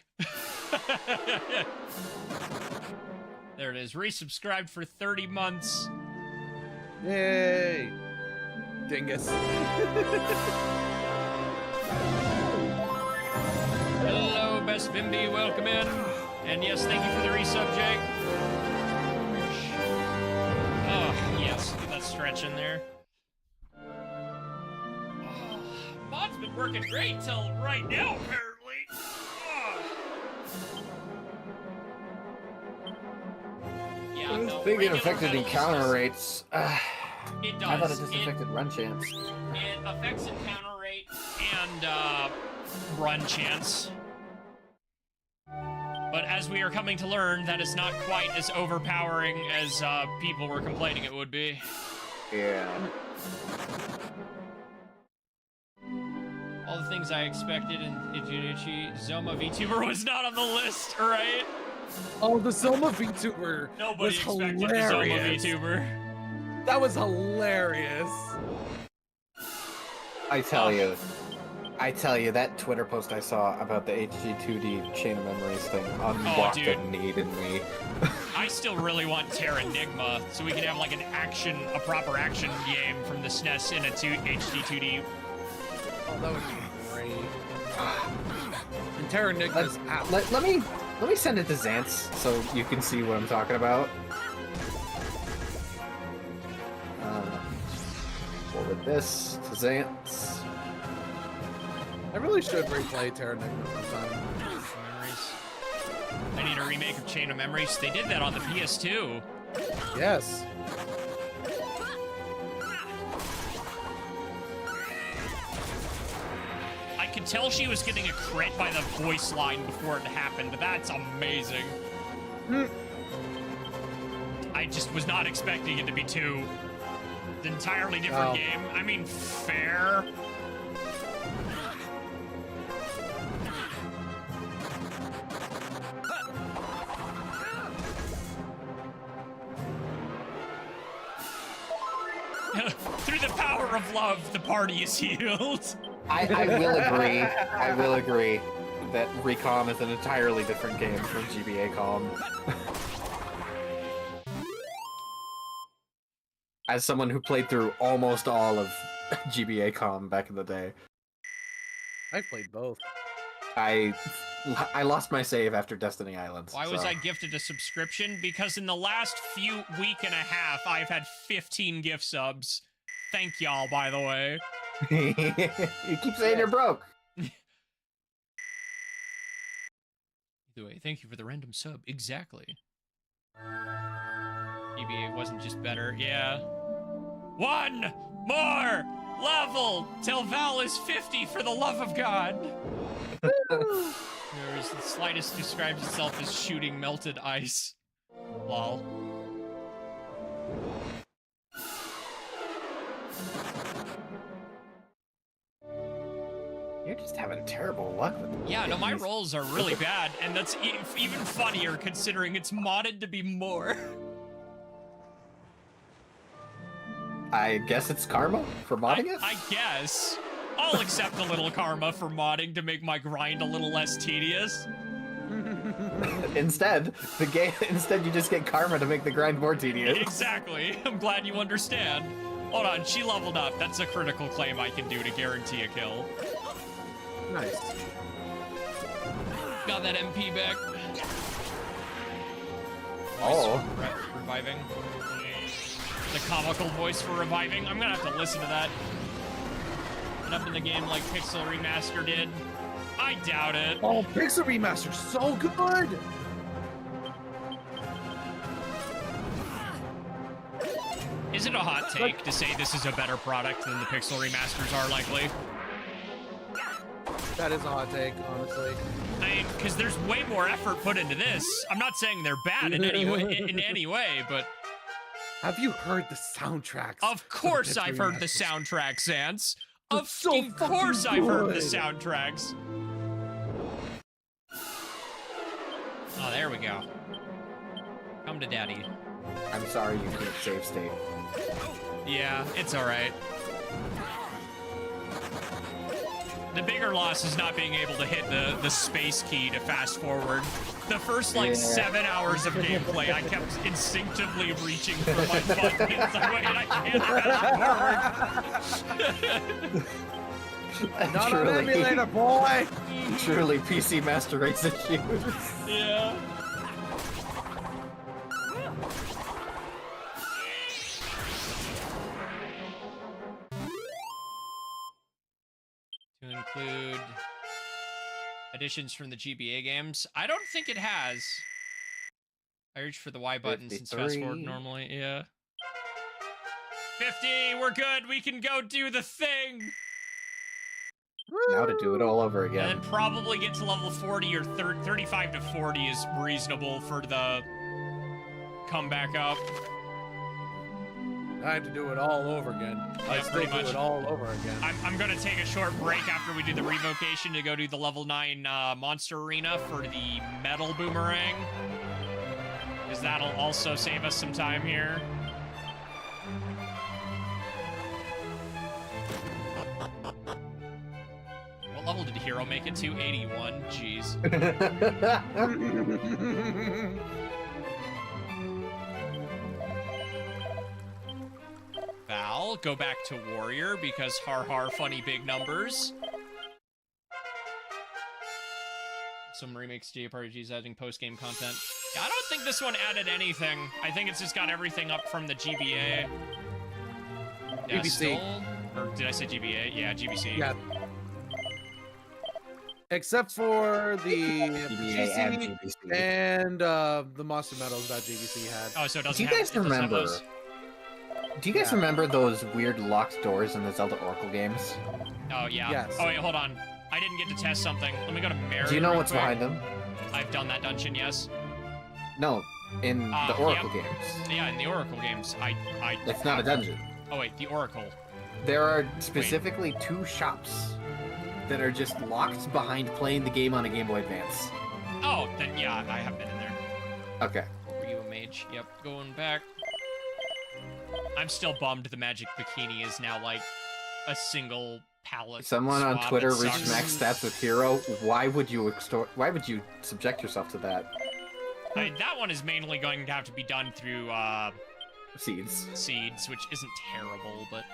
There it is. Resubscribed for 30 months. Yay! Dingus. Hello, Best Bimby. Welcome in. And yes, thank you for the resub, Jake. Oh, yes. Get that stretch in there. Mod's been working great till right now, apparently. Yeah, no, Thinking regular affected metals encounter just- rates. It does. I thought it just affected run chance. It affects encounter rate and run chance. But as we are coming to learn, that is not quite as overpowering as people were complaining it would be. Yeah. All the things I expected in Junichi. Zoma VTuber was not on the list, right? Oh, the Zoma VTuber Nobody was expected hilarious. the Zoma VTuber. That was hilarious. I tell you, that Twitter post I saw about the HD2D Chain of Memories thing unlocked a need in me. I still really want Terranigma, so we can have like a proper action game from the SNES in a HD2D. Oh, that would be great. And Terranigma's out. Let me send it to Xantz so you can see what I'm talking about. Forward this to Xantz. I really should replay Terranigma sometime. Memories. I need a remake of Chain of Memories. They did that on the PS2. Yes. I could tell she was getting a crit by the voice line before it happened. That's amazing. I just was not expecting it to be an entirely different game. I mean, fair. Through the power of love, the party is healed. I will agree that Recom is an entirely different game from GBA Com. As someone who played through almost all of GBA Com back in the day, I played both. I lost my save after Destiny Islands. Why was I gifted a subscription? Because in the last week and a half, I've had 15 gift subs. Thank y'all, by the way. You keep saying you're broke. Either way, thank you for the random sub. Exactly. EBA wasn't just better. Yeah. One more level till Val is 50, for the love of God. There's the slightest describes itself as shooting melted ice. Lol. You're just having terrible luck with them. Yeah, no, my rolls are really bad, and that's even funnier considering it's modded to be more. I guess it's karma for modding it? I guess. I'll accept a little karma for modding to make my grind a little less tedious. Instead, you just get karma to make the grind more tedious. Exactly. I'm glad you understand. Hold on, she leveled up. That's a critical claim I can do to guarantee a kill. Nice. Got that MP back. Oh. Reviving. The comical voice for reviving. I'm gonna have to listen to that. And up in the game like Pixel Remaster did. I doubt it. Oh, Pixel Remaster's so good! Is it a hot take to say this is a better product than the Pixel Remasters are likely? That is a hot take, honestly. I mean, because there's way more effort put into this. I'm not saying they're bad in any way, but... Have you heard the soundtracks? Of course I've heard the soundtracks, Xantz. Of so course I've heard the good. soundtracks. Oh, there we go. Come to daddy. I'm sorry you can't save state. Yeah, it's alright. The bigger loss is not being able to hit the space key to fast forward. The first, like, 7 hours of gameplay, I kept instinctively reaching for my buttons. I can't fast forward. Not an emulator, boy! Truly PC Master Race issues. Yeah. To include additions from the GBA games. I don't think it has. I reach for the Y button since fast forward normally. Yeah. 50, we're good. We can go do the thing. Now to do it all over again. And then probably get to level 40 or 35 to 40 is reasonable for the comeback up. I have to do it all over again. I Yeah, still pretty do much. it all over again. I'm gonna take a short break after we do the revocation to go do the level 9 monster arena for the metal boomerang. Because that'll also save us some time here. What level did Hero make it to? 81. Jeez. Val, go back to Warrior because har har funny big numbers. Some remakes JRPGs adding post-game content. Yeah, I don't think this one added anything. I think it's just got everything up from the GBA. Yeah, GBC. still? Or did I say GBA? Yeah, GBC. Yeah. Except for the GBA and GBC GBC. and the Monster Medals that GBC had. Oh, so it doesn't Do you have, guys it doesn't have remember? those? Do you guys Yeah. remember those weird locked doors in the Zelda Oracle games? Oh, yeah. Yes. Oh, wait, hold on. I didn't get to test something. Let me go to Mary. Do you know real what's quick. behind them? I've done that dungeon, yes. No, in the Oracle yep. games. Yeah, in the Oracle games. It's not a dungeon. Oh, wait, the Oracle. There are specifically 2 shops that are just locked behind playing the game on a Game Boy Advance. Oh, then yeah, I have been in there. Okay. Were you a mage? Yep, going back. I'm still bummed the magic bikini is now like a single palette. Someone on swab. Twitter It reached sucks. max stats with Hero. Why would you subject yourself to that? I mean, that one is mainly going to have to be done through Seeds. seeds, which isn't terrible, but.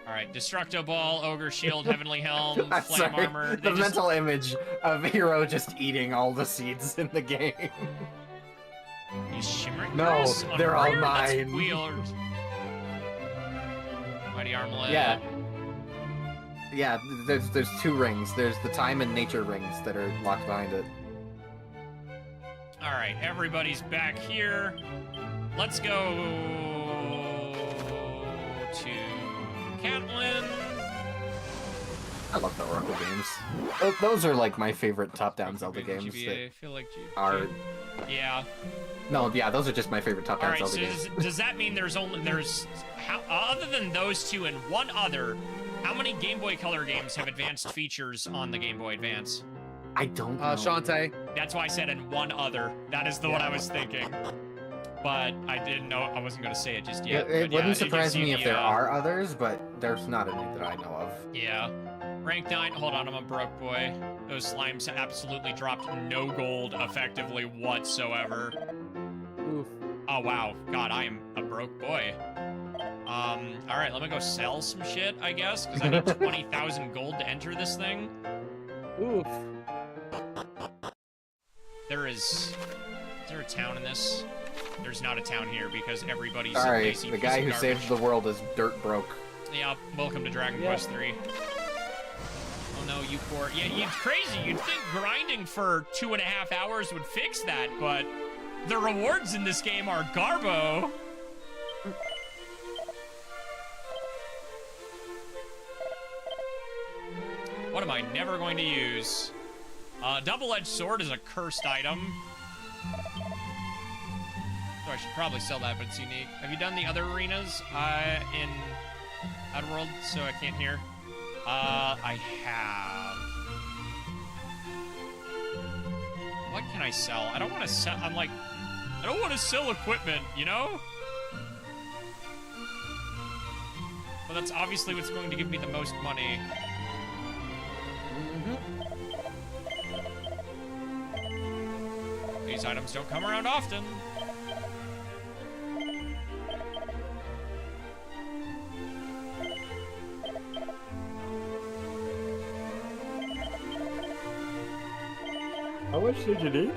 Alright, Destructo Ball, Ogre Shield, Heavenly Helm, I'm Flame sorry, Armor. the They just... mental image of Hero just eating all the seeds in the game. These shimmering No, grass on they're all Warrior? That's mine. weird. Mighty Armlet. Yeah. Yeah, there's 2 rings. There's the time and nature rings that are locked behind it. Alright, everybody's back here. Let's go to Catlin. I love the Oracle games. Those are like my favorite top-down Zelda games. GBA, I feel like Are yeah. no, yeah, those are just my favorite top-down Alright, Zelda so games. does that mean there's how, other than those 2 and one other, how many Game Boy Color games have advanced features on the Game Boy Advance? I don't know. Shantae. That's why I said and one other. That is the one I was thinking. But I didn't know, I wasn't going to say it just Yeah, yet. it But wouldn't you can surprise see me if the, there are others, but there's not any that I know of. Yeah. Rank 9, hold on, I'm a broke boy. Those slimes absolutely dropped no gold effectively whatsoever. Oof. Oh, wow. God, I am a broke boy. Alright, let me go sell some shit, I guess, because I need 20,000 gold to enter this thing. Oof. Is there a town in this? There's not a town here because everybody's a Sorry, lazy the piece guy of who garbage. saved the world is dirt broke. Yeah, welcome to Dragon Yeah. Quest 3. Oh no, you poor... Yeah, it's crazy. You'd think grinding for 2.5 hours would fix that, but the rewards in this game are garbo. What am I never going to use? Double-edged sword is a cursed item. So I should probably sell that, but it's unique. Have you done the other arenas in Outworld? So I can't hear. I have. What can I sell? I don't want to sell. I'm like, I don't want to sell equipment, you know? But that's obviously what's going to give me the most money. These items don't come around often. How much did you need?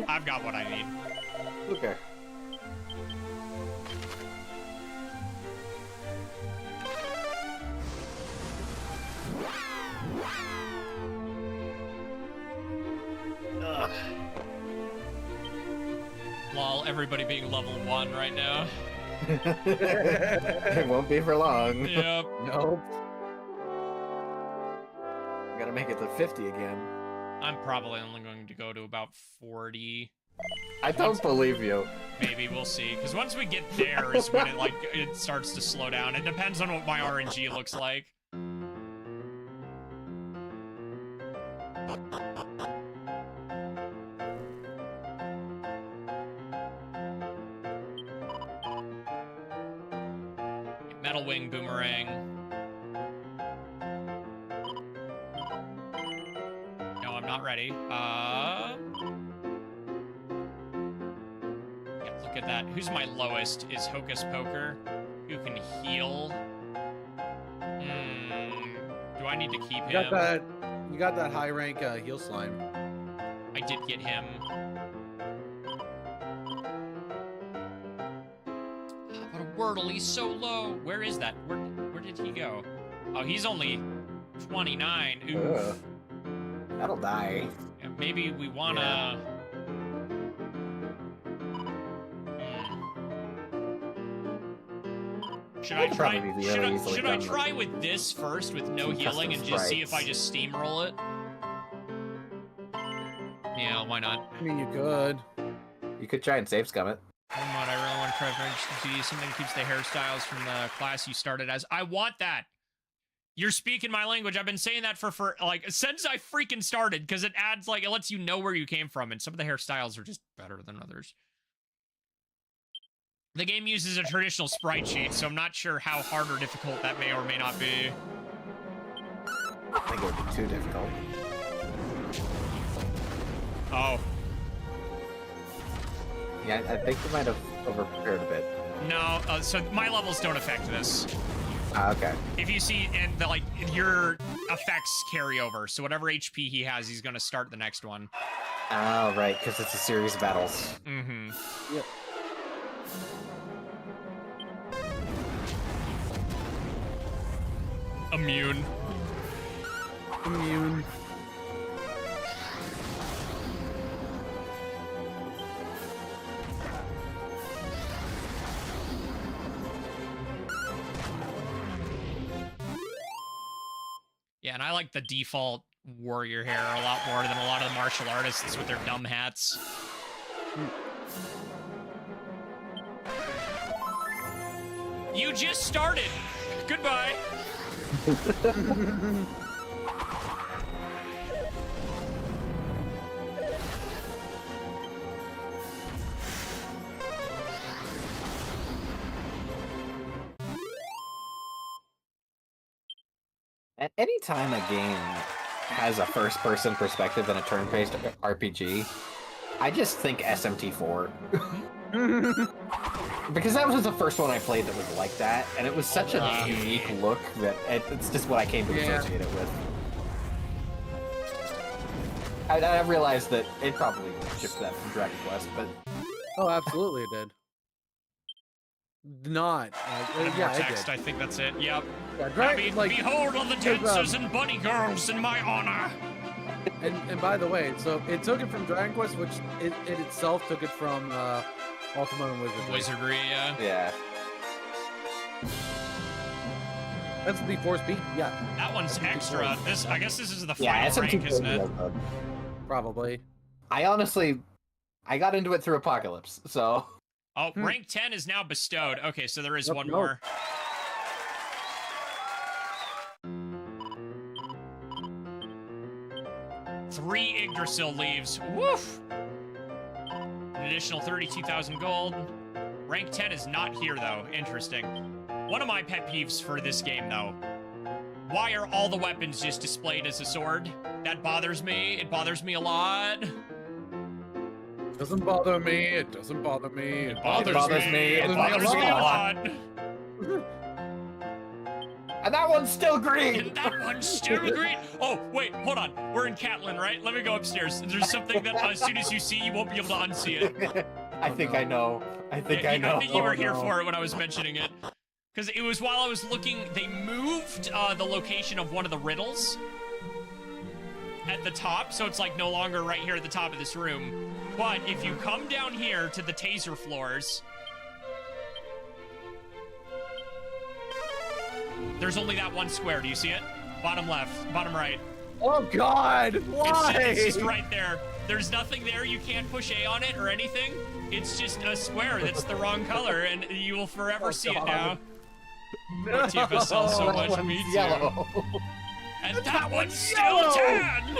I've got what I need. Okay. Lol, everybody being level 1 right now. It won't be for long. Yep. Nope. Gotta make it to 50 again. I'm probably only going to go to about 40. I don't believe you. Maybe, we'll see. Because once we get there is when it starts to slow down. It depends on what my RNG looks like. Metal Wing Boomerang. No, I'm not ready. Yeah, look at that. Who's my lowest? Is Hocus Poker, who can heal. Do I need to keep him? You got that high rank heal slime. I did get him. But a Wordle, he's so low. Where is that? Where did he go? Oh, he's only 29. Oof. That'll die. Yeah, maybe we wanna. Should I try? Should I try with this first, with no healing, and just see if I just steamroll it? Yeah, why not? I mean, you could. You could try and save scum it. Oh my God, I really want to try to see something that keeps the hairstyles from the class you started as. I want that. You're speaking my language. I've been saying that for like since I freaking started, because it adds like it lets you know where you came from, and some of the hairstyles are just better than others. The game uses a traditional sprite sheet, so I'm not sure how hard or difficult that may or may not be. I think it would be too difficult. Oh. Yeah, I think you might have over-prepared a bit. No, so my levels don't affect this. Okay. If you see, and like your effects carry over, so whatever HP he has, he's gonna start the next one. Oh, right, because it's a series of battles. Mm-hmm. Yep. Immune. Immune. Yeah, and I like the default warrior hair a lot more than a lot of the martial artists with their dumb hats. You just started. Goodbye. At any time a game has a first-person perspective and a turn-based RPG, I just think SMT4. Because that was the first one I played that was like that, and it was such a unique look that it's just what I came to associate it with. I realized that it probably shipped that from Dragon Quest, but... Oh, absolutely it did. Not. Yeah, it text, did. I think that's it. Yep. Yeah, Behold all the dancers and bunny girls in my honor. And by the way, so it took it from Dragon Quest, which it itself took it from Ultimate and Wizardry, yeah. Yeah. That's the Force Beat, yeah. That one's extra. This, I guess this is the final Yeah, rank, isn't it? Probably. I got into it through Apocalypse, so... Oh, rank 10 is now bestowed. Okay, so there is one more. Three Yggdrasil leaves. Woof! An additional 32,000 gold. Rank 10 is not here, though. Interesting. One of my pet peeves for this game, though. Why are all the weapons just displayed as a sword? That bothers me. It bothers me a lot. Doesn't bother me. It doesn't bother me. It bothers me. It bothers me a lot. And that one's still green. And that one's still green. Oh, wait, hold on. We're in Catlin, right? Let me go upstairs. There's something that as soon as you see, you won't be able to unsee it. I think I know. I think I know. I think you were here for it when I was mentioning it. Because it was while I was looking, they moved the location of one of the riddles at the top, so it's like no longer right here at the top of this room. But if you come down here to the taser floors, there's only that one square. Do you see it? Bottom left, bottom right. Oh God! Why? It's just right there. There's nothing there. You can't push A on it or anything. It's just a square that's the wrong color, and you will forever see it now. No, TFSL so that much. one's Me too. yellow. And that one's still yellow! tan!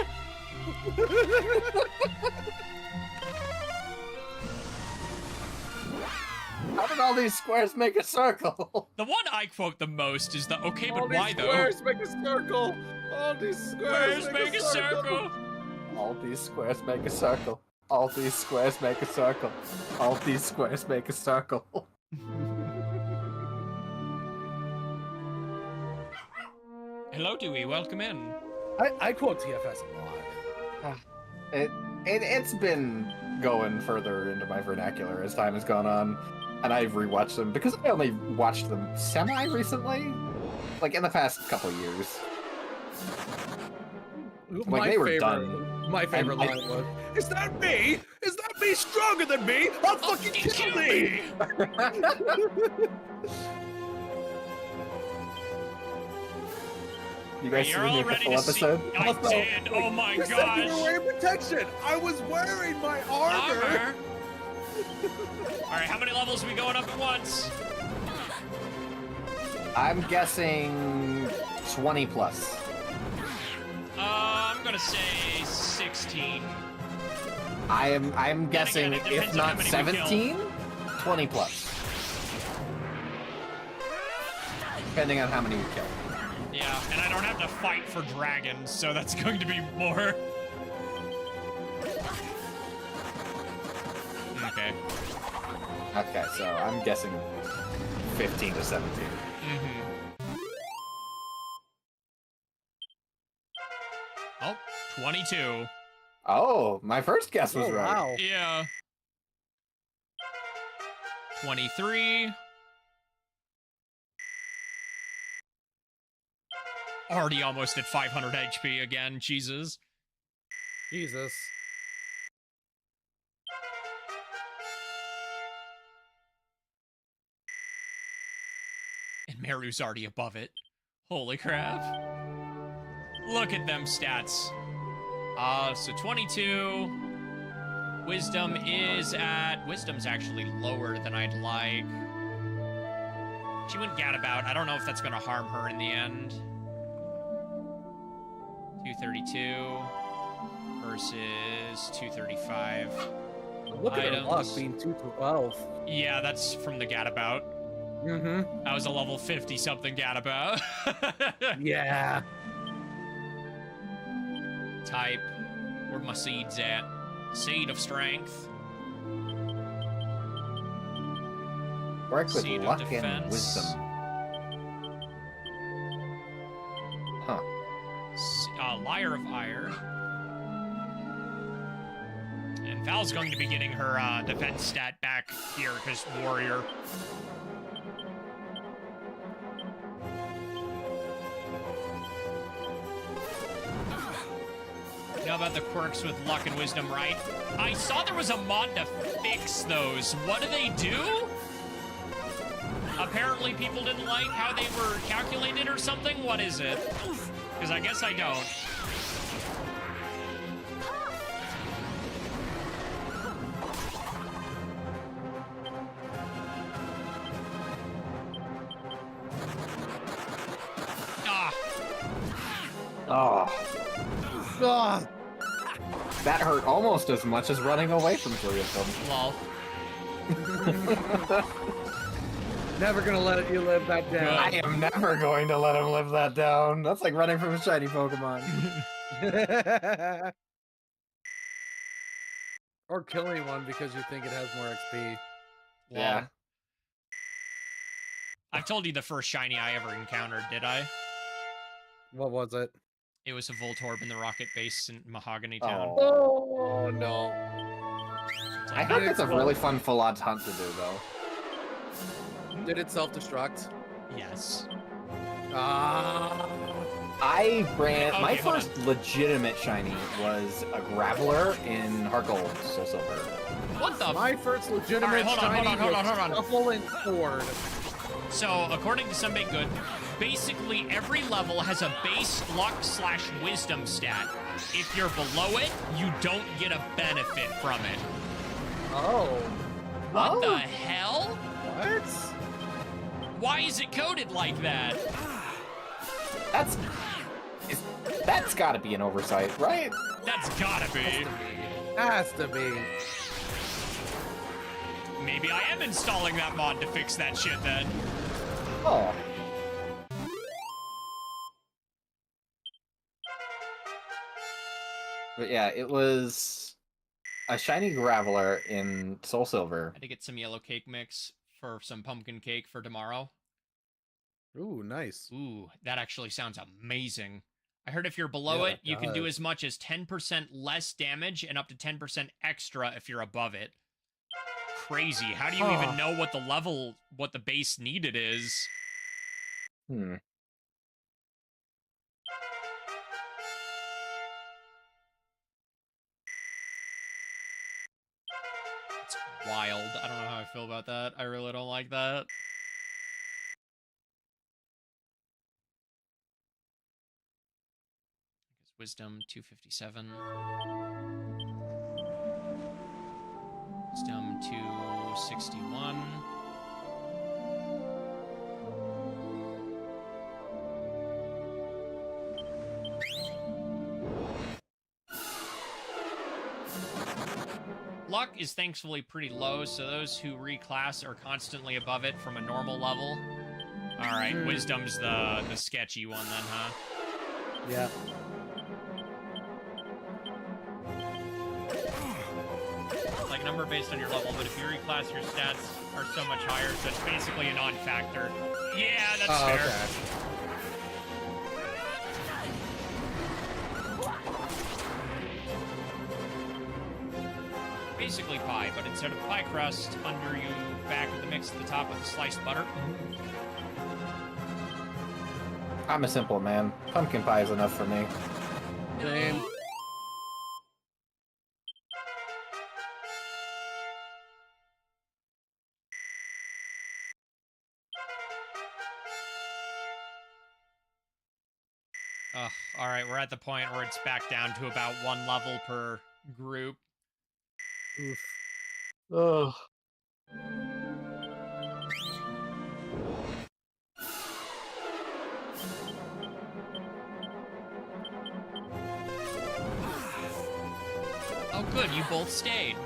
How did all these squares make a circle? The one I quote the most is the, okay, but All why these though? squares make a circle. All these squares Squares make a circle. All these squares make a circle. All these squares make a circle. All these squares make a circle. Hello, Dewey. Welcome in. I quote TFS a lot. It's been going further into my vernacular as time has gone on, and I've rewatched them because I only watched them semi-recently, like in the past couple years. Like they were done. My favorite And line was, "Is that me? Is that me stronger than me? I'll fucking kill me!" You guys You're seen all the ready full to see. episode? I did. Oh my You said you were gosh. wearing protection. I was wearing my armor. Armor. All right, how many levels are we going up at once? I'm guessing 20 plus. I'm gonna say 16. I'm guessing again, it depends if on not how many we 17, 20 plus. Depending on how many we kill. Yeah, and I don't have to fight for dragons, so that's going to be more. Okay. Okay, so I'm guessing 15 to 17. Oh, 22. Oh, my first guess was Oh, right. wow. Yeah. 23. Already almost at 500 HP again, Jesus. Jesus. And Meru's already above it. Holy crap. Look at them stats. So 22. Wisdom is at... Wisdom's actually lower than I'd like. She went gadabout. I don't know if that's going to harm her in the end. 232 versus 235. Look at her Items. luck being 212. Yeah, that's from the gadabout. Mm-hmm. That was a level 50-something gadabout. Yeah. Type. Where my seeds at? Seed of strength. Work with Seed of luck and defense. wisdom. Huh. Liar of Ire. And Val's going to be getting her defense stat back here because warrior. You know about the quirks with luck and wisdom, right? I saw there was a mod to fix those. What do they do? Apparently people didn't like how they were calculated or something? What is it? Because I guess I don't. Ah, Oh, Ah, that hurt almost as much as running away from 3 of them. lol. never gonna let you live that down. I am never going to let him live that down. That's like running from a shiny Pokemon. Or killing one because you think it has more XP. Yeah. I've told you the first shiny I ever encountered, did I? What was it? It was a Voltorb in the rocket base in Mahogany Town. Oh. Oh no. I think it's a really fun full odds hunt to do, though. Did it self-destruct? Yes. Ah. I ran Okay, my hold first legitimate shiny was a Graveler in Heart Gold, Soul Silver. What the? My first legitimate Alright, hold on, shiny hold on, hold was on, hold on. Shuffle and Sword. So, according to Some Big Good, basically every level has a base luck/wisdom stat. If you're below it, you don't get a benefit from it. Oh. What the hell? What? Why is it coded like that? That's gotta be an oversight, right? That's gotta be. Has to be. Maybe I am installing that mod to fix that shit then. Oh. But yeah, it was a shiny Graveler in Soul Silver. I had to get some yellow cake mix for some pumpkin cake for tomorrow. Ooh, nice. Ooh, that actually sounds amazing. I heard if you're below Yeah, it, you can do as much as 10% less damage and up to 10% extra if you're above it. Crazy. How do you even know what the base needed is? Hmm. It's wild. I don't know how I feel about that. I really don't like that. Wisdom 257. Wisdom 261. Luck is thankfully pretty low, so those who reclass are constantly above it from a normal level. Alright, Wisdom's the sketchy one then, huh? Yeah. Like number based on your level, but if you reclass, your stats are so much higher, so it's basically a non-factor. Yeah, that's fair. Okay. Basically pie, but instead of pie crust, under you back of the mix at the top with the sliced butter. I'm a simple man. Pumpkin pie is enough for me. Same. Ugh, alright, we're at the point where it's back down to about one level per group. Oof. Ugh. Oh good, you both stayed.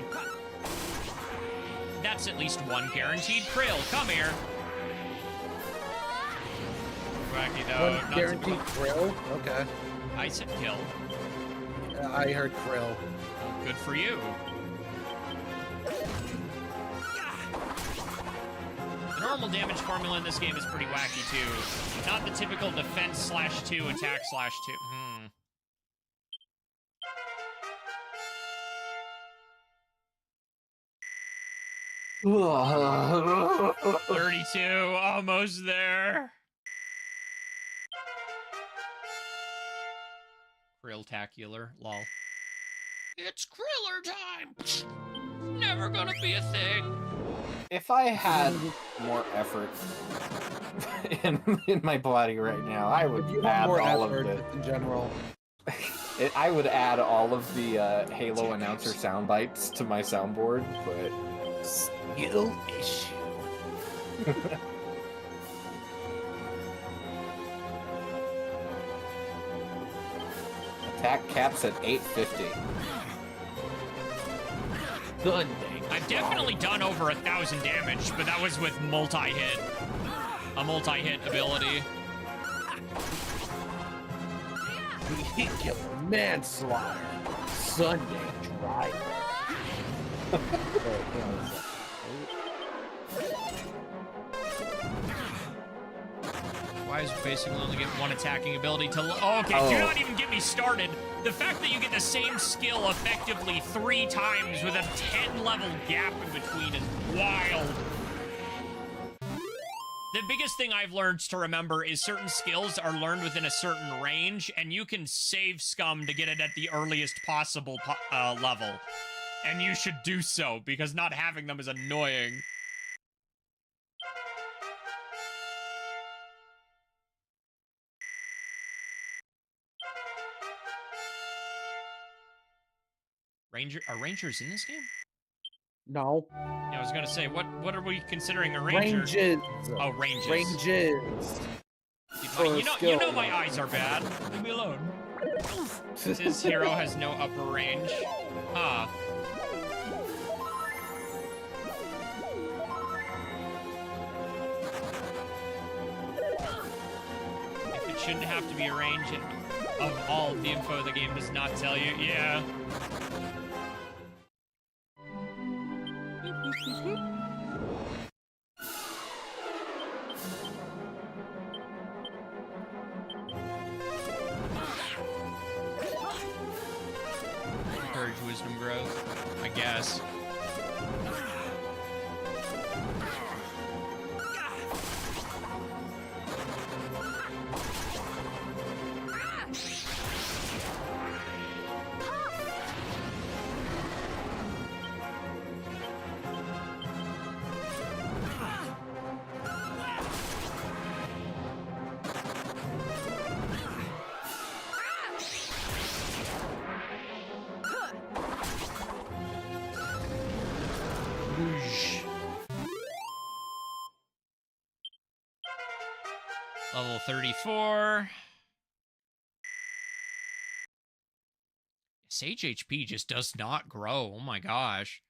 That's at least one guaranteed krill. Come here. Wacky though. One guaranteed krill? Okay. I said kill. I heard krill. Good for you. The normal damage formula in this game is pretty wacky too. Not the typical defense/2, attack/2. Hmm. 32, almost there. Krill-tacular, lol. It's Kriller time! Never gonna be a thing. If I had more effort in my body right now, I would You add have more all of effort the. in general. I would add all of the Halo announcer sound bites to my soundboard, but Skill issue. attack caps at 850. Good. I've definitely done over 1,000 damage, but that was with multi-hit. A multi-hit ability. Vehicular manslaughter. Sunday driver. Why is basically only get one attacking ability to... Oh, okay, do not even get me started. The fact that you get the same skill effectively 3 times with a 10-level gap in between is wild. The biggest thing I've learned to remember is certain skills are learned within a certain range, and you can save scum to get it at the earliest possible level. And you should do so, because not having them is annoying. Are rangers in this game? No. Yeah, I was gonna say, what are we considering a ranger? Ranges. Oh, ranges. Ranges. You know my eyes are bad. Leave me alone. His hero has no upper range. Huh. If it shouldn't have to be a range of all the info the game does not tell you, yeah. Encourage wisdom growth, I guess. Level 34. Sage HP just does not grow. Oh my gosh.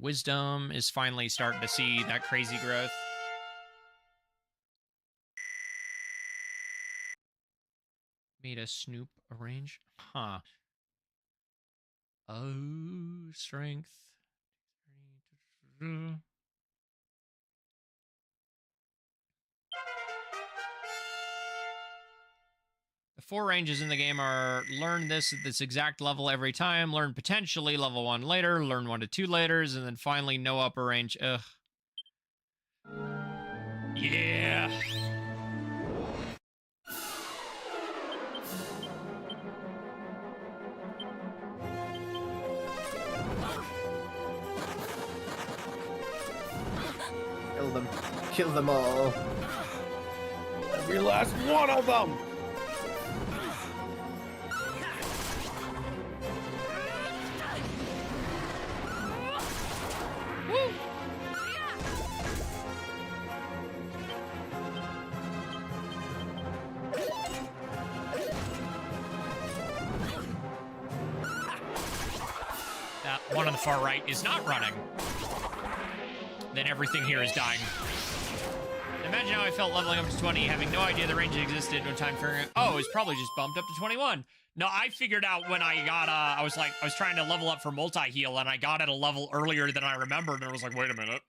Wisdom is finally starting to see that crazy growth. Made a Snoop a range? Huh. Oh, strength. The 4 ranges in the game are learn this at this exact level every time, learn potentially level 1 later, learn 1 to 2 laters, and then finally no upper range. Ugh. Yeah. Kill them. Kill them all. Every last one of them. That one on the far right is not running. Then everything here is dying. Imagine how I felt leveling up to 20, having no idea the range existed, no time figuring out. Oh, it's probably just bumped up to 21. No, I figured out when I got, I was trying to level up for multi-heal, and I got at a level earlier than I remembered, and I was like, wait a minute.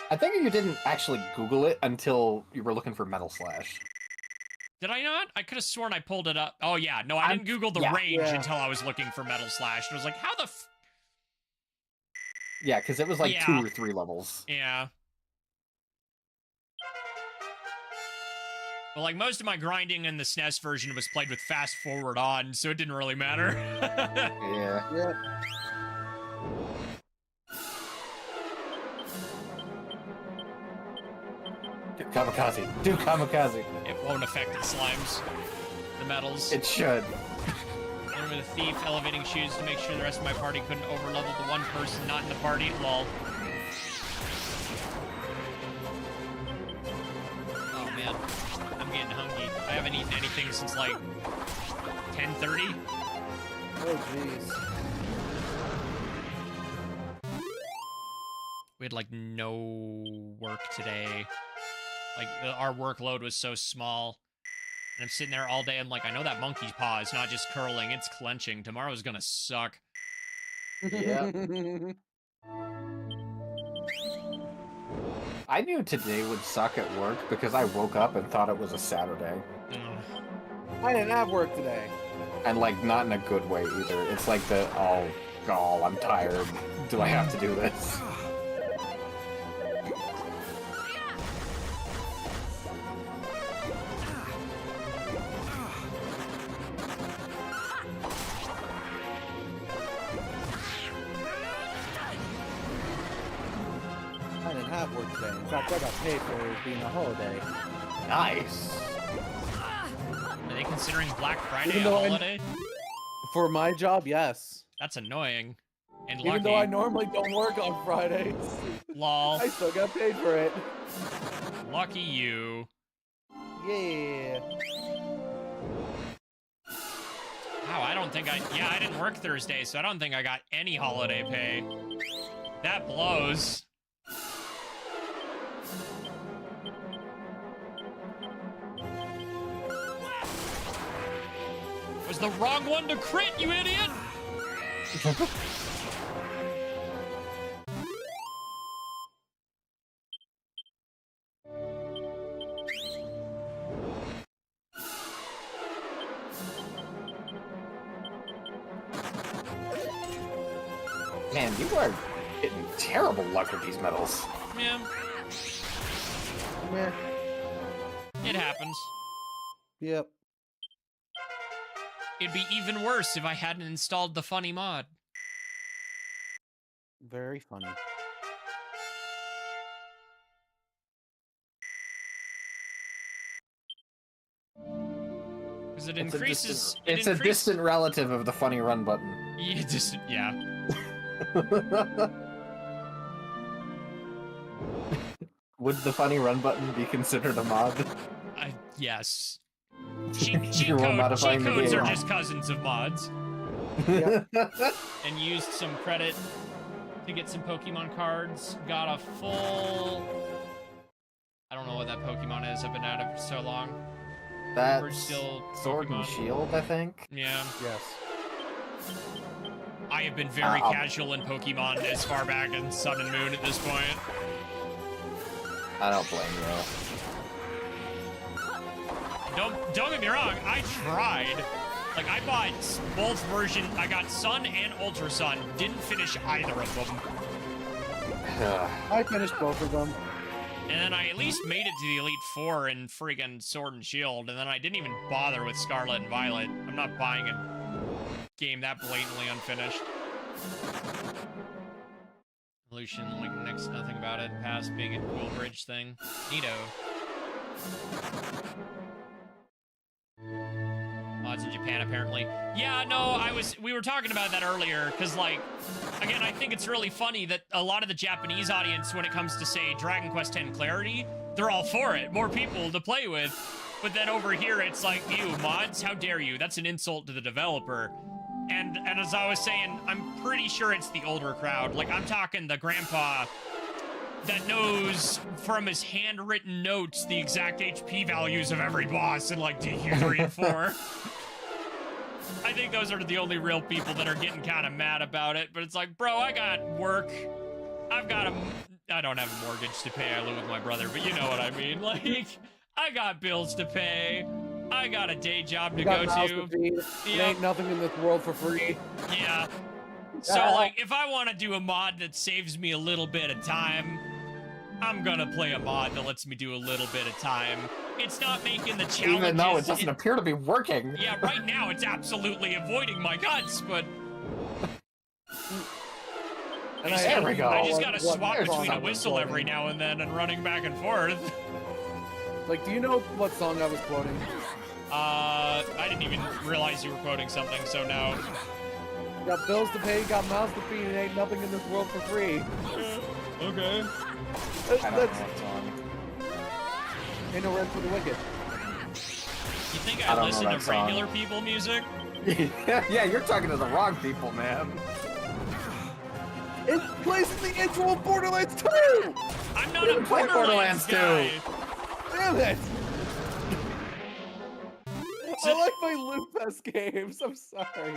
I think you didn't actually Google it until you were looking for Metal Slash. Did I not? I could have sworn I pulled it up. Oh, yeah. No, I didn't Google the range until I was looking for Metal Slash. And I was like, how the f... Yeah, because it was like 2 or 3 levels. Yeah. Well, like, most of my grinding in the SNES version was played with fast forward on, so it didn't really matter. Yeah. Yep. Do kamikaze. Do kamikaze. It won't affect the slimes. The metals. It should. Learn with a thief, elevating shoes to make sure the rest of my party couldn't overlevel the one person not in the party. Lol. Oh, man. I'm getting hungry. I haven't eaten anything since, like, 10:30. Oh, jeez. We had, like, no work today. Like, our workload was so small. And I'm sitting there all day, I'm like, I know that monkey's paw is not just curling, it's clenching. Tomorrow's gonna suck. Yeah. I knew today would suck at work because I woke up and thought it was a Saturday. I didn't have work today. And, like, not in a good way either. It's like the, oh, gall, I'm tired. Do I have to do this? I didn't have work today. In fact, I got paid for it being a holiday. Nice. Are they considering Black Friday Even a though holiday? For my job, yes. That's annoying. And Even lucky. though I normally don't work on Fridays, Lol. I still got paid for it. Lucky you. Yeah. Wow, I don't think yeah, I didn't work Thursday, so I don't think I got any holiday pay. That blows. Was the wrong one to crit, you idiot! Man, you are getting terrible luck with these medals. Yeah, Meh. it happens. Yep. It'd be even worse if I hadn't installed the funny mod. Very funny. Because it It's increases... It's a distant relative of the funny run button. Yeah, yeah. Would the funny run button be considered a mod? Yes. Cheat You are modifying the codes game. are just cousins of mods. Yep. And used some credit to get some Pokemon cards. Got a full... I don't know what that Pokemon is. I've been at it for so long. We're That's still Sword and Pokemon. Shield, I think. Yeah. Yes. I have been very casual in Pokemon as far back as Sun and Moon at this point. I don't blame you. Don't get me wrong, I tried. Like, I bought both versions. I got Sun and Ultra Sun. Didn't finish either of them. I finished both of them. And then I at least made it to the Elite Four in friggin' Sword and Shield, and then I didn't even bother with Scarlet and Violet. I'm not buying a game that blatantly unfinished. Evolution, like, next to nothing about it, past being a cool bridge thing. Neato. Mods in Japan, apparently. Yeah, no, we were talking about that earlier, because, like, again, I think it's really funny that a lot of the Japanese audience, when it comes to, say, Dragon Quest X Clarity, they're all for it. More people to play with. But then over here, it's like, ew, mods, how dare you? That's an insult to the developer. And as I was saying, I'm pretty sure it's the older crowd. Like, I'm talking the grandpa that knows from his handwritten notes the exact HP values of every boss in, like, DQ3 and 4. I think those are the only real people that are getting kind of mad about it. But it's like, bro, I got work. I don't have a mortgage to pay. I live with my brother, but you know what I mean. Like, I got bills to pay. I got a day job to go to. There ain't nothing in this world for free. Yeah. So, like, if I want to do a mod that saves me a little bit of time, I'm gonna play a mod that lets me do a little bit of time. It's not making the challenges... Even though it doesn't appear to be working. Yeah, right now it's absolutely avoiding my guts, but... I just gotta swap between a whistle every now and then and running back and forth. Like, do you know what song I was quoting? I didn't even realize you were quoting something, so no. Got bills to pay, got mouths to feed, and ain't nothing in this world for free. Okay. That's Ain't no rent for the wicked. You think I listen to regular people music? Yeah, you're talking to the wrong people, man. It plays in the intro of Borderlands 2! I'm not a Borderlands guy! Damn it! I like my Loot Fest games, I'm sorry.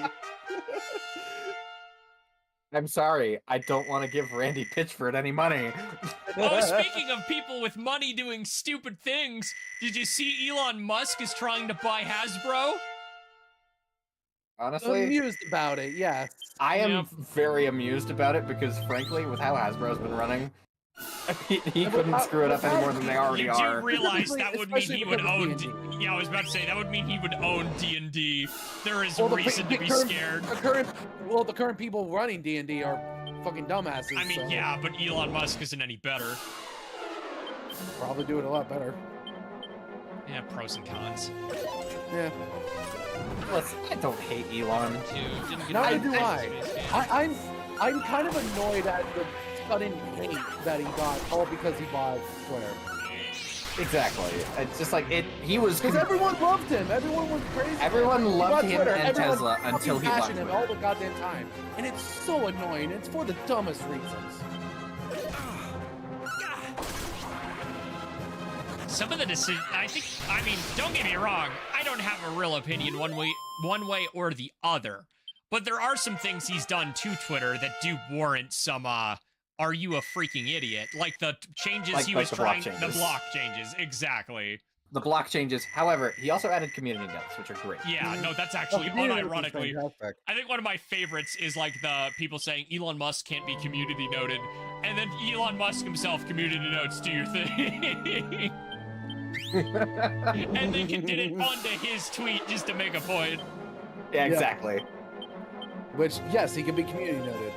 I'm sorry, I don't want to give Randy Pitchford any money. Oh, speaking of people with money doing stupid things, did you see Elon Musk is trying to buy Hasbro? Honestly, I'm amused about it, yes. I am very amused about it because, frankly, with how Hasbro's been running, he couldn't screw it up any more than they already are. You do realize that would mean he would own... Yeah, I was about to say, that would mean he would own D&D. There is reason to be scared. The current people running D&D are fucking dumbasses. I mean, so. yeah, but Elon Musk isn't any better. Probably do it a lot better. Yeah, pros and cons. Yeah. Listen, I don't hate Elon. Dude, didn't get Neither a- do I. I'm kind of annoyed at the sudden hate that he got, all because he bought Twitter. Exactly. It's just like he was. Because everyone loved him. Everyone was crazy. Everyone He loved bought him Twitter. and Everyone Tesla until he bought bashing him Twitter. all the goddamn time, and it's so annoying. It's for the dumbest reasons. Some of the decisions, I mean, don't get me wrong, I don't have a real opinion one way or the other. But there are some things he's done to Twitter that do warrant some, are you a freaking idiot? Like the changes he was the trying, block the changes. block changes, exactly. The block changes. However, he also added community notes, which are great. Yeah, no, that's actually, unironically, Fantastic. I think one of my favorites is like the people saying Elon Musk can't be community noted, and then Elon Musk himself community notes do your thing. And then did it onto his tweet just to make a point. Yeah, exactly. Which, yes, he can be community noted.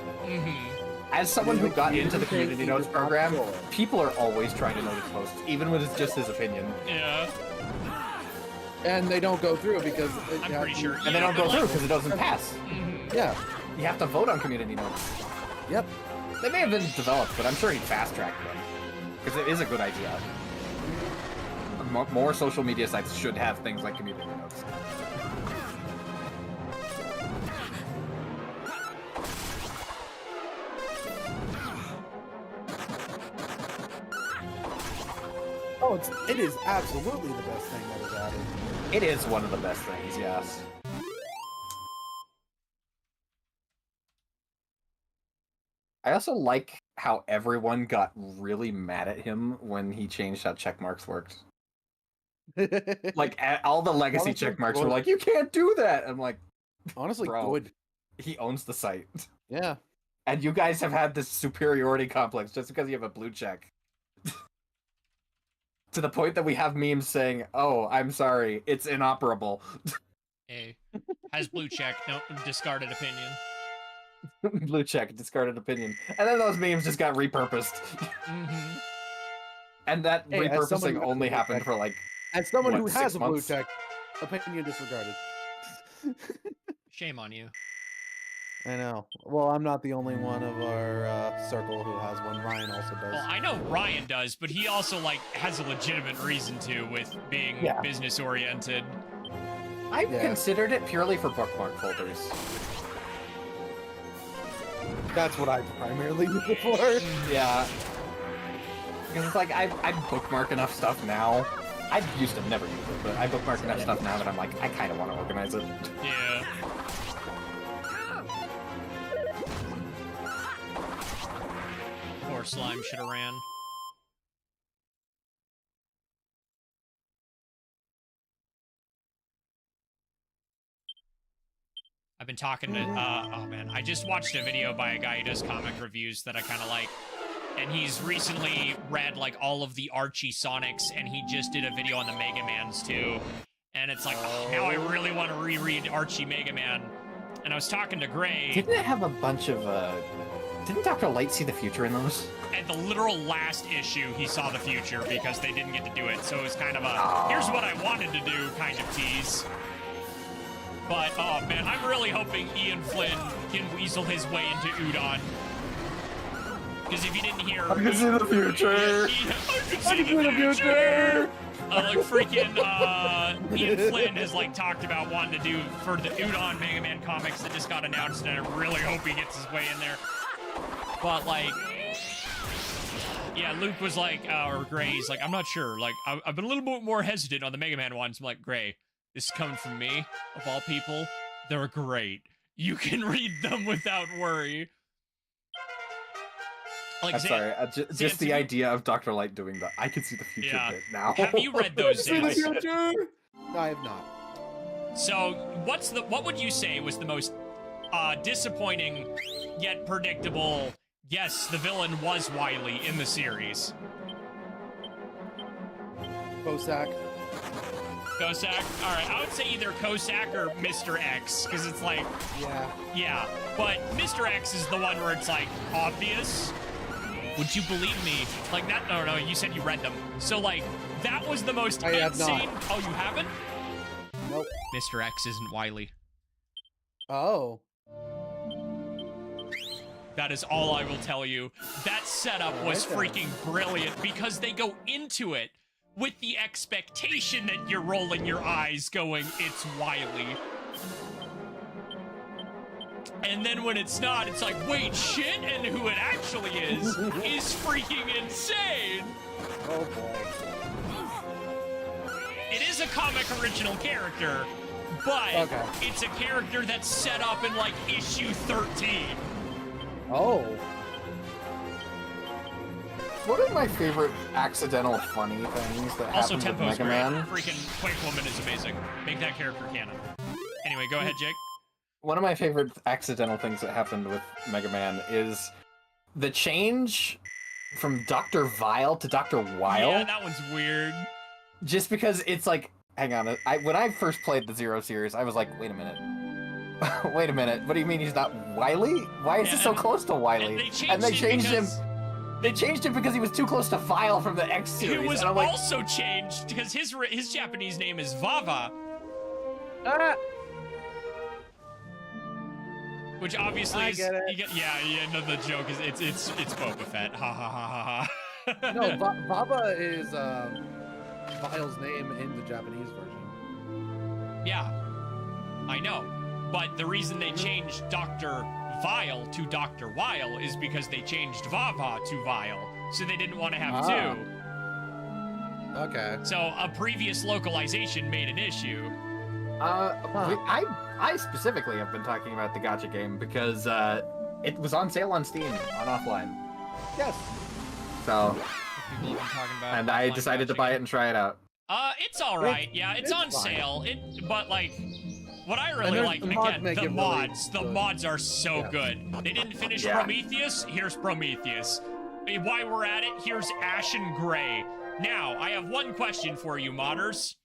As someone who got into the community notes program, people are always trying to note his posts, even when it's just his opinion. Yeah. And they don't go through because... I'm pretty sure. And they don't go through because it doesn't pass. Yeah. You have to vote on community notes. Yep. They may have been developed, but I'm sure he fast-tracked them. Because it is a good idea. More social media sites should have things like community notes. Oh, it is absolutely the best thing that was added. It is one of the best things, yes. I also like how everyone got really mad at him when he changed how checkmarks worked. Like, all the legacy Honestly, checkmarks were good. like, you can't do that! I'm like, Honestly, Bro. good. he owns the site. Yeah. And you guys have had this superiority complex just because you have a blue check. To the point that we have memes saying, oh, I'm sorry, it's inoperable. Hey, has blue check, no discarded opinion. Blue check, discarded opinion. And then those memes just got repurposed. And that Hey, as someone repurposing who has only a blue happened check- for like, As someone What, who 6 has a blue months? check, opinion disregarded. Shame on you. I know. Well, I'm not the only one of our circle who has one. Ryan also does. Well, I know Ryan does, but he also, like, has a legitimate reason to with being Yeah. business-oriented. I've Yeah. considered it purely for bookmark folders. That's what I primarily use it for. Yeah. Because it's like, I bookmark enough stuff now. I used to never use it, but I bookmark enough stuff now that I'm like, I kind of want to organize it. Yeah. Poor Slime should have ran. I've been talking to, oh man, I just watched a video by a guy who does comic reviews that I kind of like. And he's recently read, like, all of the Archie Sonics, and he just did a video on the Mega Mans, too. And it's like, now I really want to reread Archie Mega Man. And I was talking to Gray, Didn't it have a bunch of, didn't Dr. Light see the future in those? at the literal last issue, he saw the future because they didn't get to do it. So it was kind of a, here's what I wanted to do kind of tease. But, oh man, I'm really hoping Ian Flynn can weasel his way into Udon. Because if you didn't hear... I can see the future! I can see the future! Like, freaking, Ian Flynn has, like, talked about wanting to do for the Udon Mega Man comics that just got announced, and I really hope he gets his way in there. But, like... Yeah, Luke was like, or Gray's like, I'm not sure. Like, I've been a little bit more hesitant on the Mega Man ones. I'm like, Gray, this is coming from me, of all people. They're great. You can read them without worry. Like, I'm sorry, just the idea of Dr. Light doing that. I can see the future Yeah. bit now. Have you read those, See the Zix? future? No, I have not. So, what would you say was the most disappointing yet predictable? Yes, the villain was Wily in the series. Bosak. Kosak? Alright, I would say either Kosak or Mr. X, because it's like, Yeah. yeah. But Mr. X is the one where it's like, obvious? Would you believe me? Like, that, no, you said you read them. So, like, that was the most I have not. insane. Oh, you haven't? Nope. Mr. X isn't Wily. Oh. That is all I will tell you. That setup was freaking brilliant because they go into it with the expectation that you're rolling your eyes going, it's Wily. And then when it's not, it's like, wait, shit, and who it actually is freaking insane. Oh boy. It is a comic original character, but it's a character that's set up in like issue 13. Oh. One of my favorite accidental funny things that Also, happened with Tempo's Mega great. Man. Freaking Quake Woman is amazing. Make that character canon. Anyway, go ahead, Jake. One of my favorite accidental things that happened with Mega Man is the change from Dr. Vile to Dr. Wile. Yeah, that one's weird. Just because it's like, hang on, when I first played the Zero series, I was like, wait a minute. Wait a minute, what do you mean he's not Wily? Why is he so close to Wily? And they changed him. They changed him because he was too close to Vile from the X series. He was also changed because his Japanese name is Vava. Which obviously I is get it. No, the joke is it's Boba Fett. Ha ha ha ha ha. No, Baba is Vile's name in the Japanese version. Yeah, I know. But the reason they changed Dr. Vile to Dr. Wile is because they changed Vava to Vile, so they didn't want to have two. Okay. So a previous localization made an issue. I specifically have been talking about the gacha game because it was on sale on Steam on offline. Yes. So, People have been talking about and I decided to buy it and try it out. It's all right. Yeah, it's on fine. sale. But like, what I really like again, the mods are so good. They didn't finish Prometheus. Here's Prometheus. While we're at it, here's Ashen Gray. Now, I have one question for you, modders.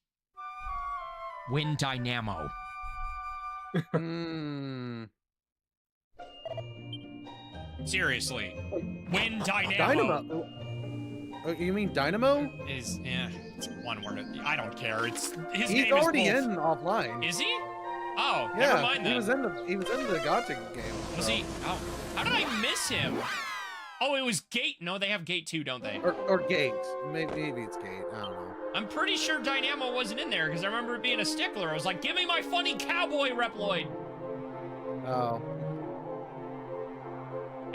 Win Dynamo. Seriously, win Dynamo. You mean Dynamo? It's one word. I don't care. It's his He's name already is in offline. Is he? Oh, Yeah, never mind then. he was in the gacha game. Was he? Oh, how did I miss him? Oh, it was Gate. No, they have Gate 2, don't they? Or Gate. Maybe it's Gate. I don't know. I'm pretty sure Dynamo wasn't in there because I remember it being a stickler. I was like, give me my funny cowboy Reploid. Oh.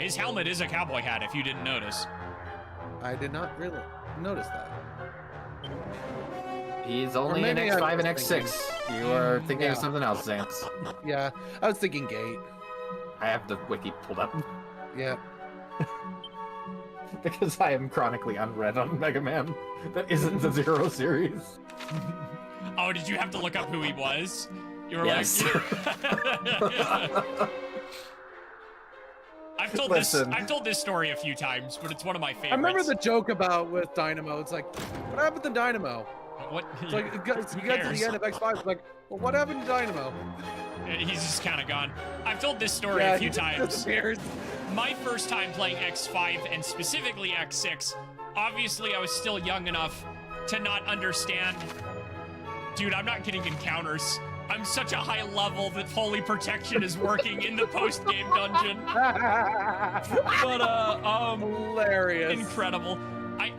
His helmet is a cowboy hat, if you didn't notice. I did not really notice that. He's only in maybe I X5 and was X6. You are thinking of something else, Zance. Yeah, I was thinking Gate. I have the wiki pulled up. Yeah. Because I am chronically unread on Mega Man. That isn't the Zero series. Oh, did you have to look up who he was? You were Yes. like... I've told this story a few times, but it's one of my favorites. I remember the joke about with Dynamo. It's like, what happened to Dynamo? What? It's like, you got to the end of X5. It's like, well, what happened to Dynamo? He's just kind of gone. I've told this story a few times. My first time playing X5 and specifically X6, obviously I was still young enough to not understand. Dude, I'm not getting encounters. I'm such a high level that Holy Protection is working in the post-game dungeon. But, hilarious. Incredible. I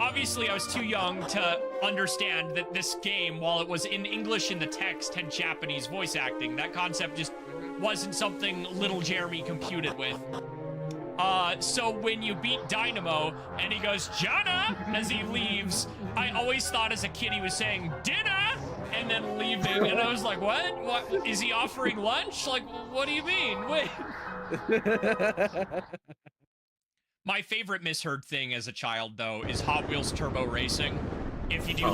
was too young to understand that this game, while it was in English in the text, had Japanese voice acting. That concept just wasn't something little Jeremy computed with. So when you beat Dynamo and he goes, Jana, as he leaves, I always thought as a kid he was saying, dinner, and then leaving. And I was like, what? What? Is he offering lunch? Like, what do you mean? Wait. My favorite misheard thing as a child, though, is Hot Wheels Turbo Racing. If you do,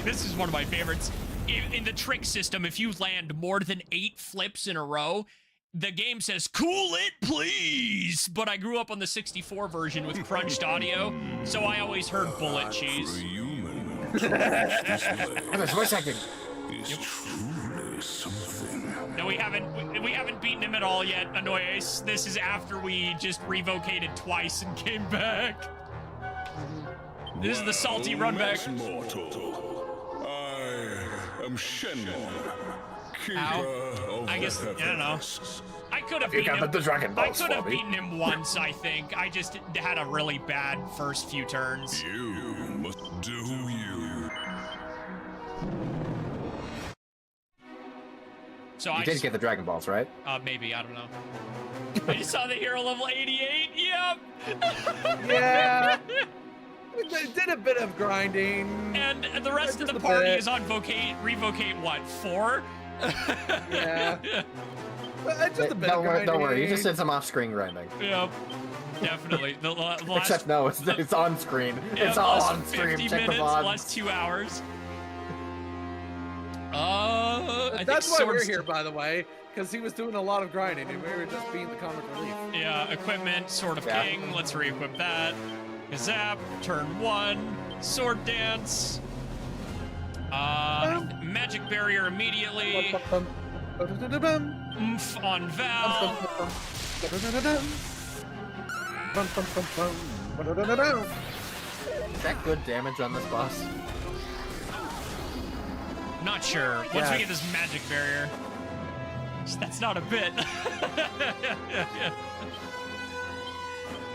this is one of my favorites. In the trick system, if you land more than 8 flips in a row, the game says, cool it, please! But I grew up on the 64 version with crunched audio, so I always heard bullet cheese. Voice acting. Is truly something. No, we haven't beaten him at all yet, Anoyes. This is after we just revocated twice and came back. This is the salty run back. Mortal. I am Shenlong, keeper Ow. of I guess, the I don't know. heavens. I could have You beaten got him. the Dragon I Balls could have for me. beaten him once, I think. I just had a really bad first few turns. You must do you. So You I did just, get the Dragon Balls, right? maybe, I don't know. I just saw the hero level 88. Yep. Yeah. They did a bit of grinding. And the rest of Just the a party bit. is on revocate what, 4? Yeah. Just a bit Don't of worry, grinding. don't worry. You just did some off-screen grinding. Yep. Definitely. The last, Except no, it's on screen. yeah, It's all last on stream. 50 Check the minutes, VOD. last 2 hours. I think That's why we're swords- here, by the way, because he was doing a lot of grinding, and we were just being the comic relief. Yeah, equipment, Sword of Yeah. King. Let's re-equip that. Zap, turn 1, sword dance. Magic barrier immediately. Oomph on Val. Is that good damage on this boss? Not sure. Once Yeah. we get this magic barrier. That's not a bit.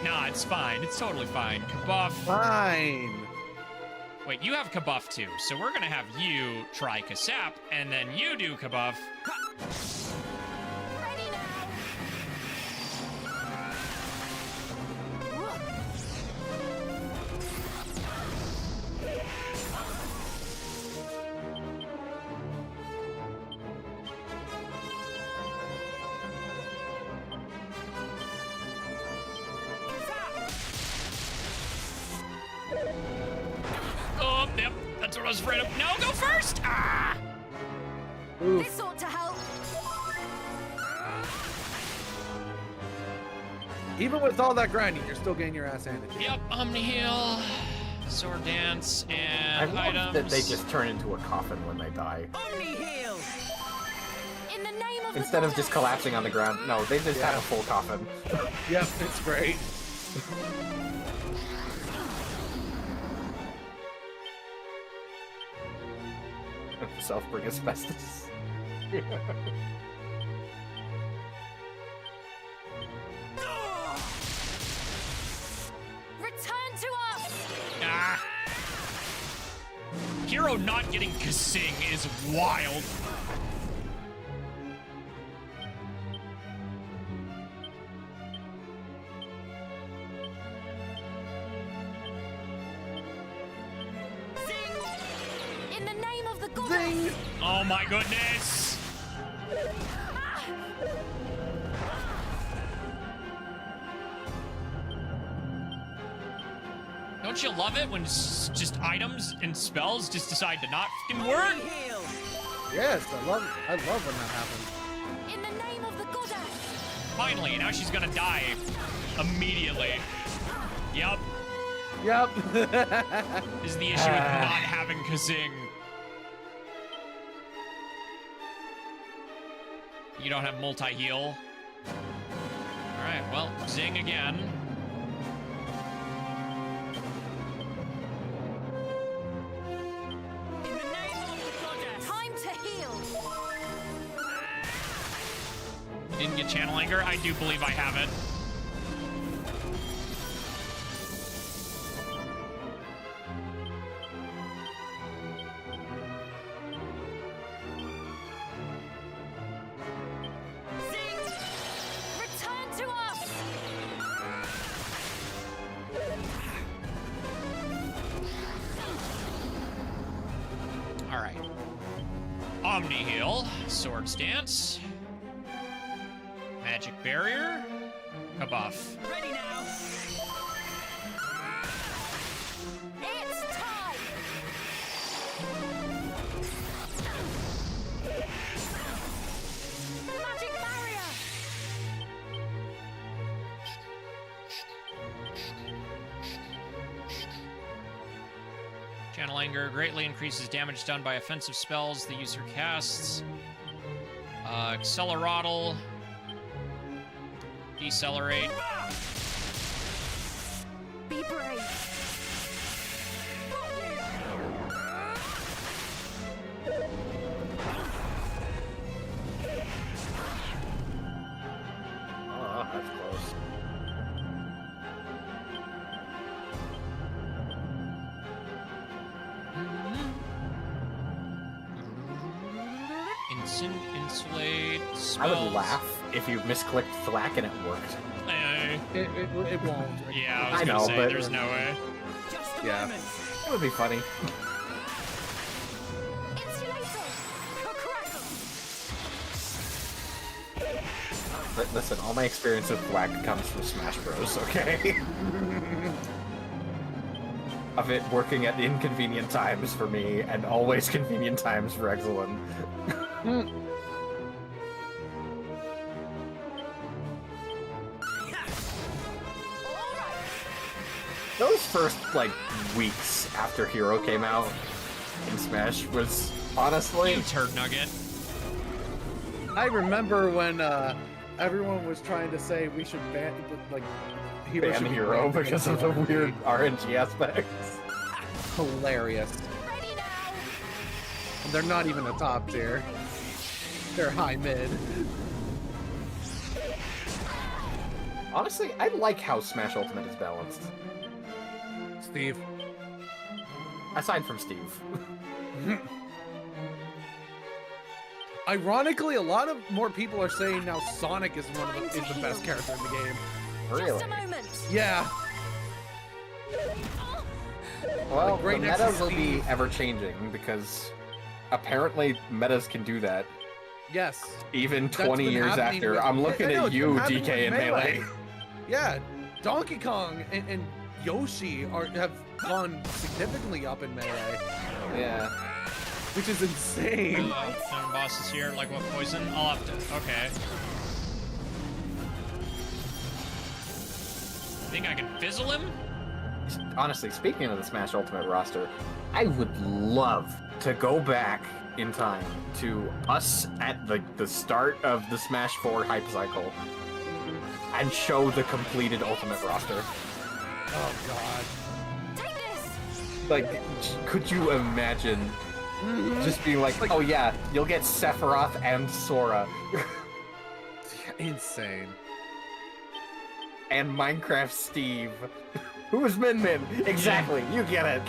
Nah, it's fine. It's totally fine. Kabuff. Fine. Wait, you have Kabuff too, so we're gonna have you try Kasap, and then you do Kabuff. Ready now. Oh, yep, that's what I was afraid of. No, go first! Ah! Oof. This ought to help. Even with all that grinding, you're still getting your ass handed to you. Yep, Omni Heal, Sword Dance, I and love items. that they just turn into a coffin when they die. In the name of Instead the of just goddess. collapsing on the ground, no, they just have a full coffin. Yep, it's great. Self-bring asbestos. Return to us. Ah. Hero not getting Kasing is wild. In the name of the goddess. Oh my goodness. Don't you love it when just items and spells just decide to not fucking work? Yes, I love when that happens. In the name of the goddess. Finally, now she's gonna die immediately. Yup, Yep. this is the issue with not having Kazing. You don't have multi-heal. Alright, well, zing again. Time to heal. You didn't get Channel Anger? I do believe I have it. Return to us. Alright. Omni Heal, Sword Stance, Magic Barrier, Kabuff. Ready now. It's time. Magic barrier. Channel Anger greatly increases damage done by offensive spells the user casts. Accelerattle. Decelerate. Be brave. Instant, insulate, I spells. would laugh if you misclicked thwack and it worked. It won't. Yeah, I was I gonna know, say, but- there's no way. Yeah. It would be funny. Insulator! Crackle! But listen, all my experience with thwack comes from Smash Bros, okay? Of it working at inconvenient times for me, and always convenient times for Exelin. Those first, like, weeks after Hero came out in Smash was, honestly... You turd nugget. I remember when everyone was trying to say we should ban, like, Hero Ban should be Hero banned because from of the the weird arcade. RNG aspects. Hilarious. Ready now! And they're not even a top tier. They're high mid. Honestly, I like how Smash Ultimate is balanced. Steve. Aside from Steve. Ironically, a lot of more people are saying now Sonic is the best character in the game. Really? Just a moment! Yeah. Well, Right the next meta to will be Steve. ever-changing, because apparently metas can do that. Yes. Even That's 20 been years happening after. with- I'm looking I know, at it's you, been happening DK with and Melee. Yeah. Donkey Kong and Yoshi have gone significantly up in Melee, Yeah. which is insane. Seven bosses here, like what poison? I'll have to, okay. Think I can fizzle him? Honestly, speaking of the Smash Ultimate roster, I would love to go back in time to us at the start of the Smash 4 hype cycle and show the completed Ultimate roster. Oh god. Take this! Like, could you imagine just being like, oh yeah, you'll get Sephiroth and Sora Insane. and Minecraft Steve. Who's Min Min? Exactly, you get it.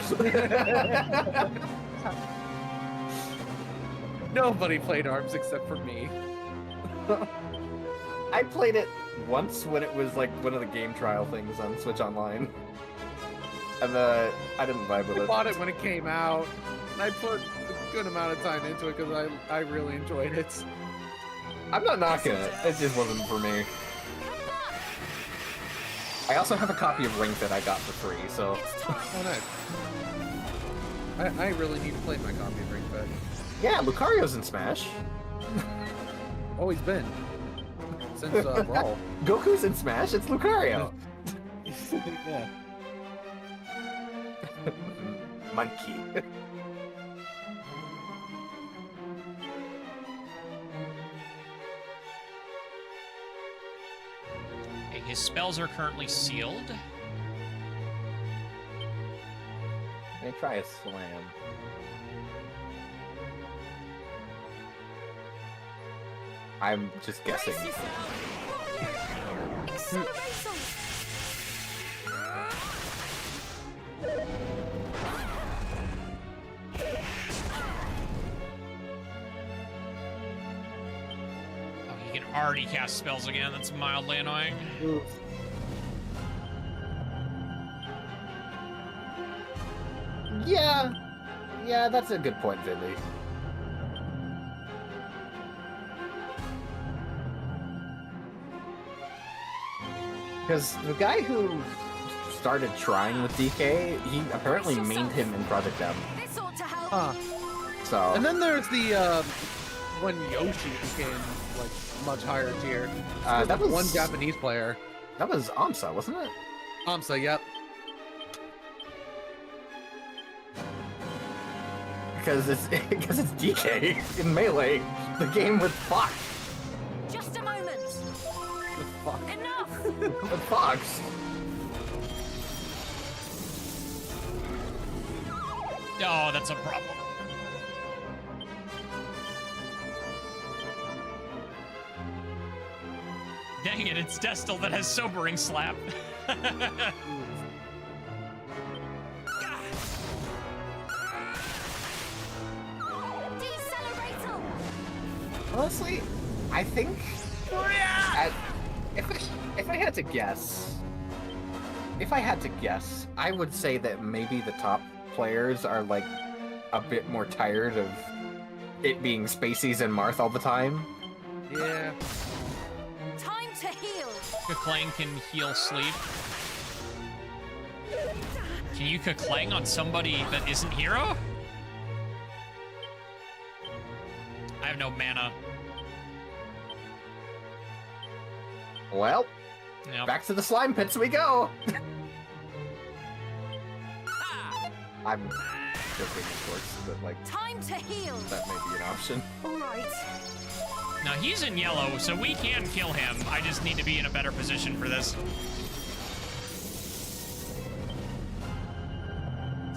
Nobody played ARMS except for me. I played it once when it was like one of the game trial things on Switch Online. And I didn't vibe with I it. bought it when it came out, and I put a good amount of time into it because I really enjoyed it. I'm not knocking it. It just wasn't for me. I also have a copy of Ring Fit I got for free, so... Oh, nice. I really need to play my copy of Ring Fit. Yeah, Lucario's in Smash. Always been. Since Brawl. Goku's in Smash, it's Lucario. Yeah. Monkey. Okay, his spells are currently sealed. Let me try a slam. I'm just guessing. Accelerator! Oh, he can already cast spells again. That's mildly annoying. Yeah, that's a good point, Vindy. Because the guy who started trying with DK, he apparently mained him in Project M. This ought to help! Huh. So, And then there's the when Yoshi became like much higher tier. that was one Japanese player. That was Amsa, wasn't it? Amsa, yep. Because it's DK in Melee, the game with Fox. Just a moment! Enough! With Fox. Oh, that's a problem. Dang it, it's Destil that has Sobering Slap. Decelerator! Honestly, I think if I had to guess, I would say that maybe the top players are like a bit more tired of it being Spaceys and Marth all the time. Yeah. Time to heal. Kaklang can heal sleep. Can you Kaklang on somebody that isn't Hero? I have no mana. Well, Yep. back to the slime pits we go. I'm joking, of course, but like Time to heal. that may be an option. All right. Now he's in yellow, so we can kill him. I just need to be in a better position for this.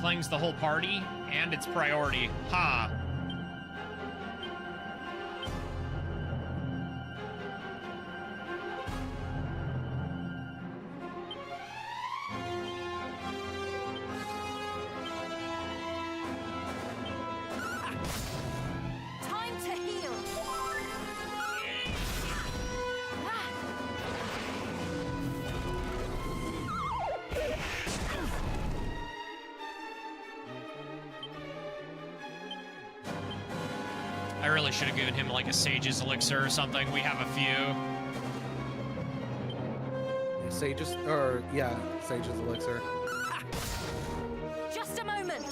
Clangs the whole party, and it's priority. Ha! Time to heal. I really should have given him like a Sage's Elixir or something. We have a few. Sage's Elixir. Just a moment.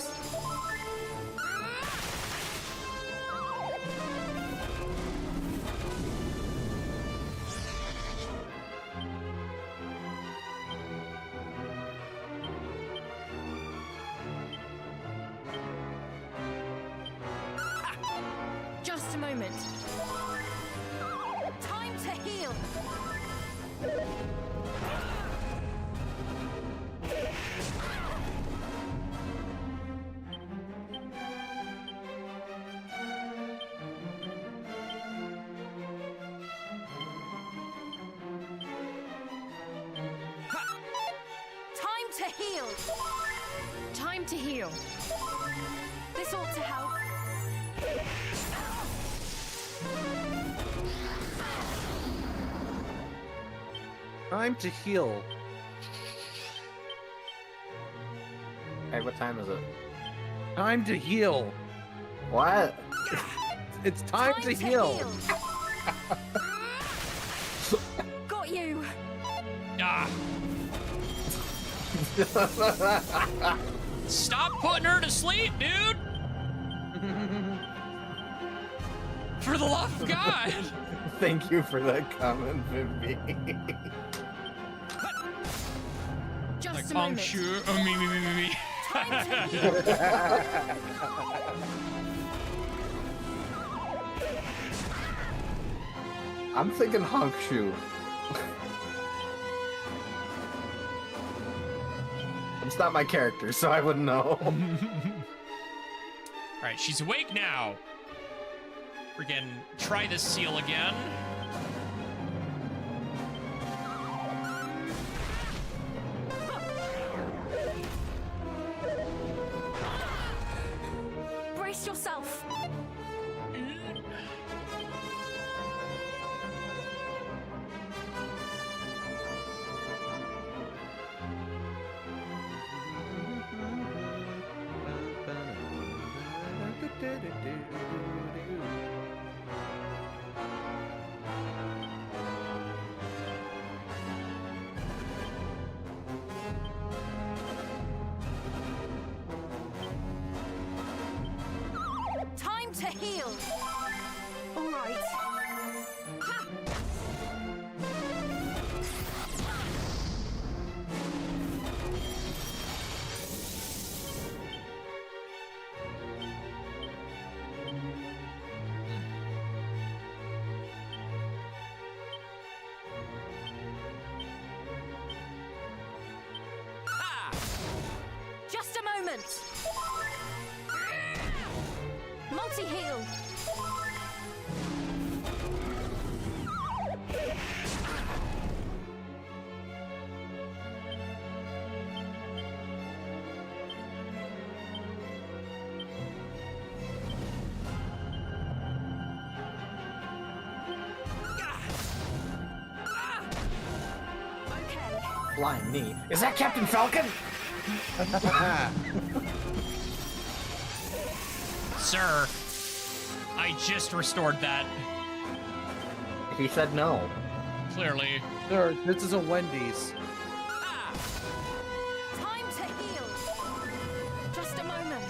Just a moment. Time to heal. Time to heal. Time to heal. This ought to help. Time to heal. Hey, what time is it? Time to heal. What? It's time to heal. Got you. Ah! Stop putting her to sleep, dude! For the love of God! Thank you for that comment, Vivi. Just Like, a moment. sure. Me. Time to heal. I'm thinking honk shoe. It's not my character, so I wouldn't know. Alright, she's awake now. Freaking try this seal again. Brace yourself. Time to heal. All right. Ha! Just a moment. Multi-heal. flying knee. Is that Captain Falcon? Sir, I just restored that. He said no. Clearly. Sir, this is a Wendy's. Time to heal. Just a moment.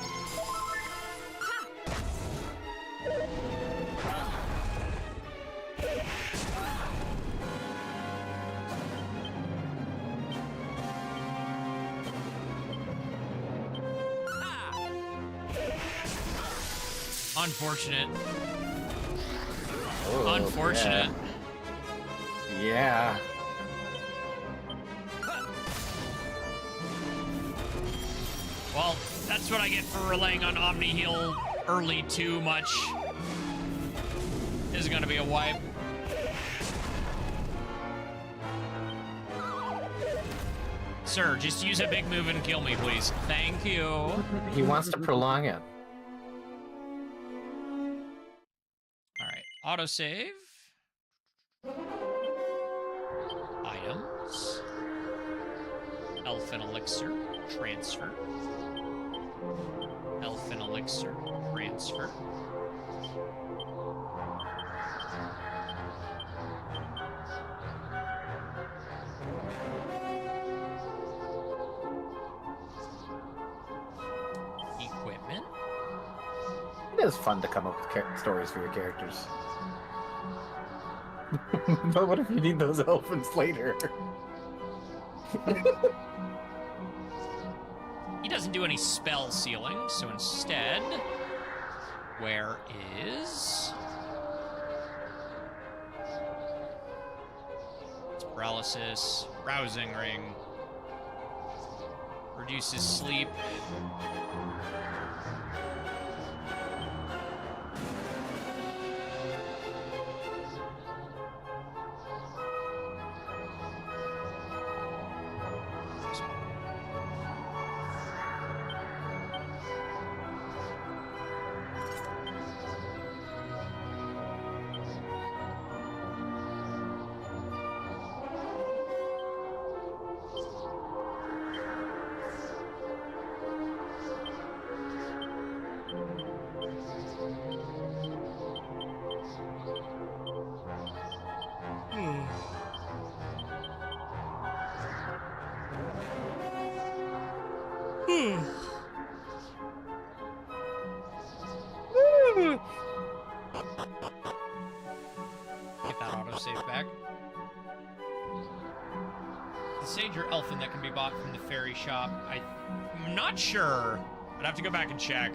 Ha! Unfortunate. Oh, Unfortunate. Yeah. Well, that's what I get for relying on Omni Heal early too much. This is gonna be a wipe. Sir, just use a big move and kill me, please. Thank you. He wants to prolong it. Alright, autosave. Items. Elfin Elixir. Transfer. Elfin Elixir. Transfer. Equipment. It is fun to come up with stories for your characters. But what if you need those elephants later? He doesn't do any spell sealing, so instead, where is... It's paralysis, rousing ring, reduces sleep. Get that autosave back. The sage or elfin that can be bought from the fairy shop. I'm not sure. I'd have to go back and check.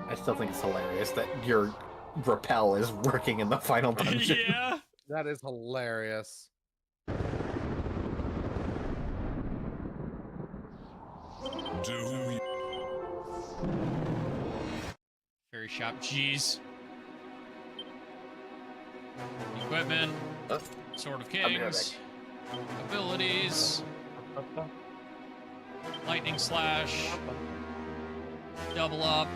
I still think it's hilarious that your repel is working in the final dungeon. Yeah. That is hilarious. Do Fairy shop. Jeez. Equipment. Sword of Kings. Abilities. Lightning Slash. Double Up.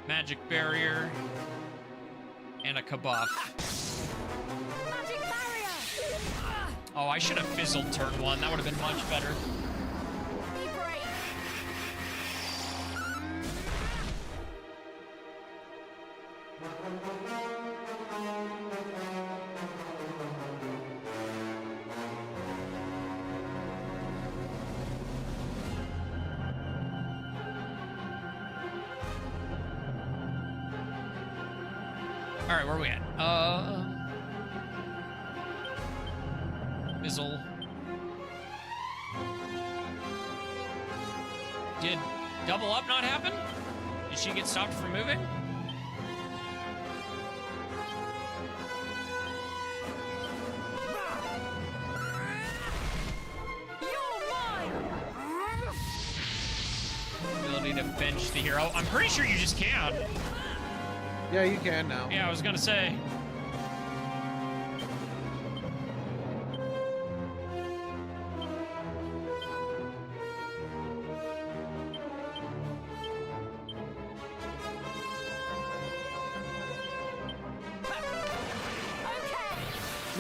Magic Barrier. And a Kabuff. Magic barrier. Oh, I should have fizzled turn one. That would have been much better. Be brave. All right, where are we at? Fizzle. Did double up not happen? Did she get stopped from moving? You're mine. Ability to bench the hero. I'm pretty sure you just can. Yeah, you can now. Yeah, I was gonna say.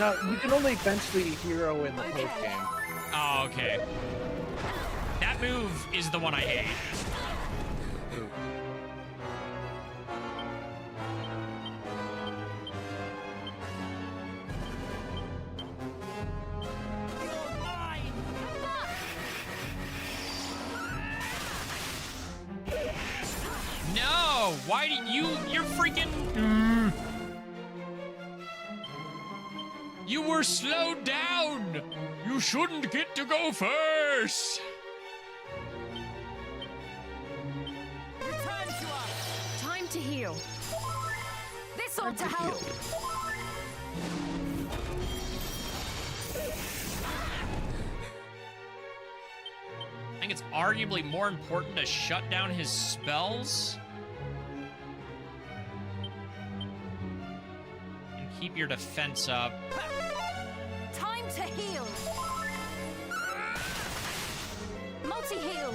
No, you can only bench the hero in the post game. Oh, okay. That move is the one I hate. No! Why do you're freaking... You were slowed down! You shouldn't get to go first! Return to us. Time to heal. This ought to help. I think it's arguably more important to shut down his spells and keep your defense up. Time to heal. Multi-heal.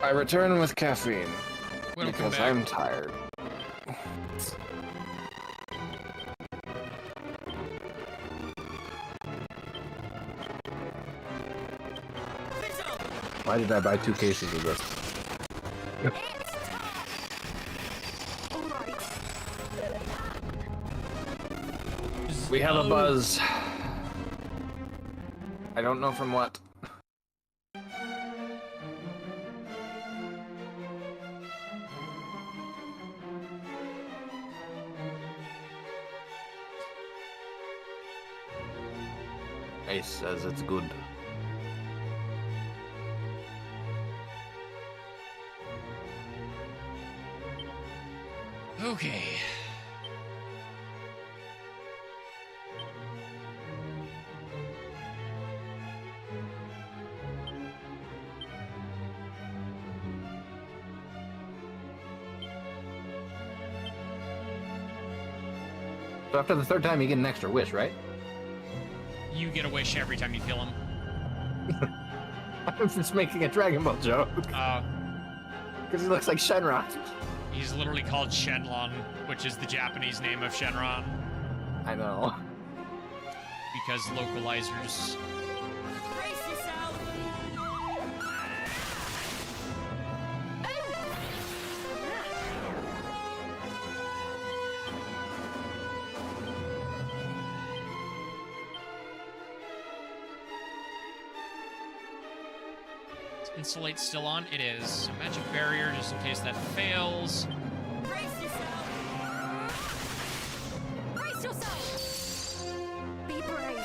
I return with caffeine Welcome because back. I'm tired. Why did I buy 2 cases of this? We have a buzz. I don't know from what. Ace says it's good. Okay. So after the 3rd time, you get an extra wish, right? You get a wish every time you kill him. I'm just making a Dragon Ball joke. Because he looks like Shenron. He's literally called Shenlong, which is the Japanese name of Shenron. I know. Because localizers. Brace yourself. Is Insulate still on? It is. A magic barrier, just in case that fails. Brace yourself. Brace yourself. Be brave.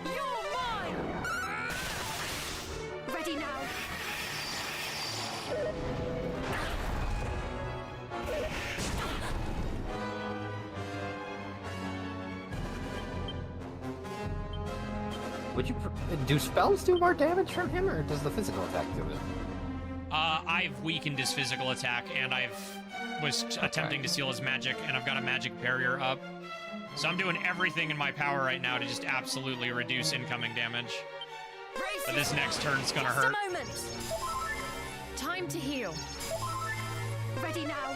You're mine. Ready now. Would you do spells do more damage from him, or does the physical attack do it? I've weakened his physical attack, and was attempting to seal his magic, and I've got a magic barrier up. So I'm doing everything in my power right now to just absolutely reduce incoming damage. Brace But this next turn's gonna Just hurt. a moment. Time to heal. Ready now.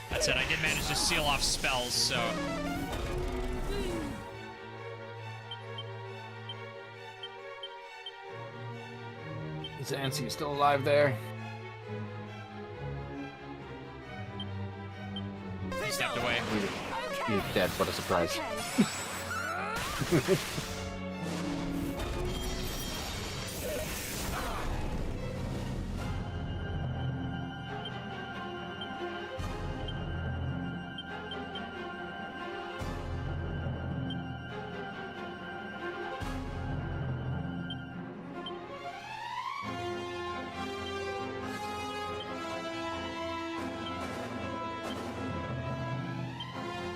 That said, I did manage to seal off spells, so... Is Ansy still alive there? He's dead, what a surprise. Okay.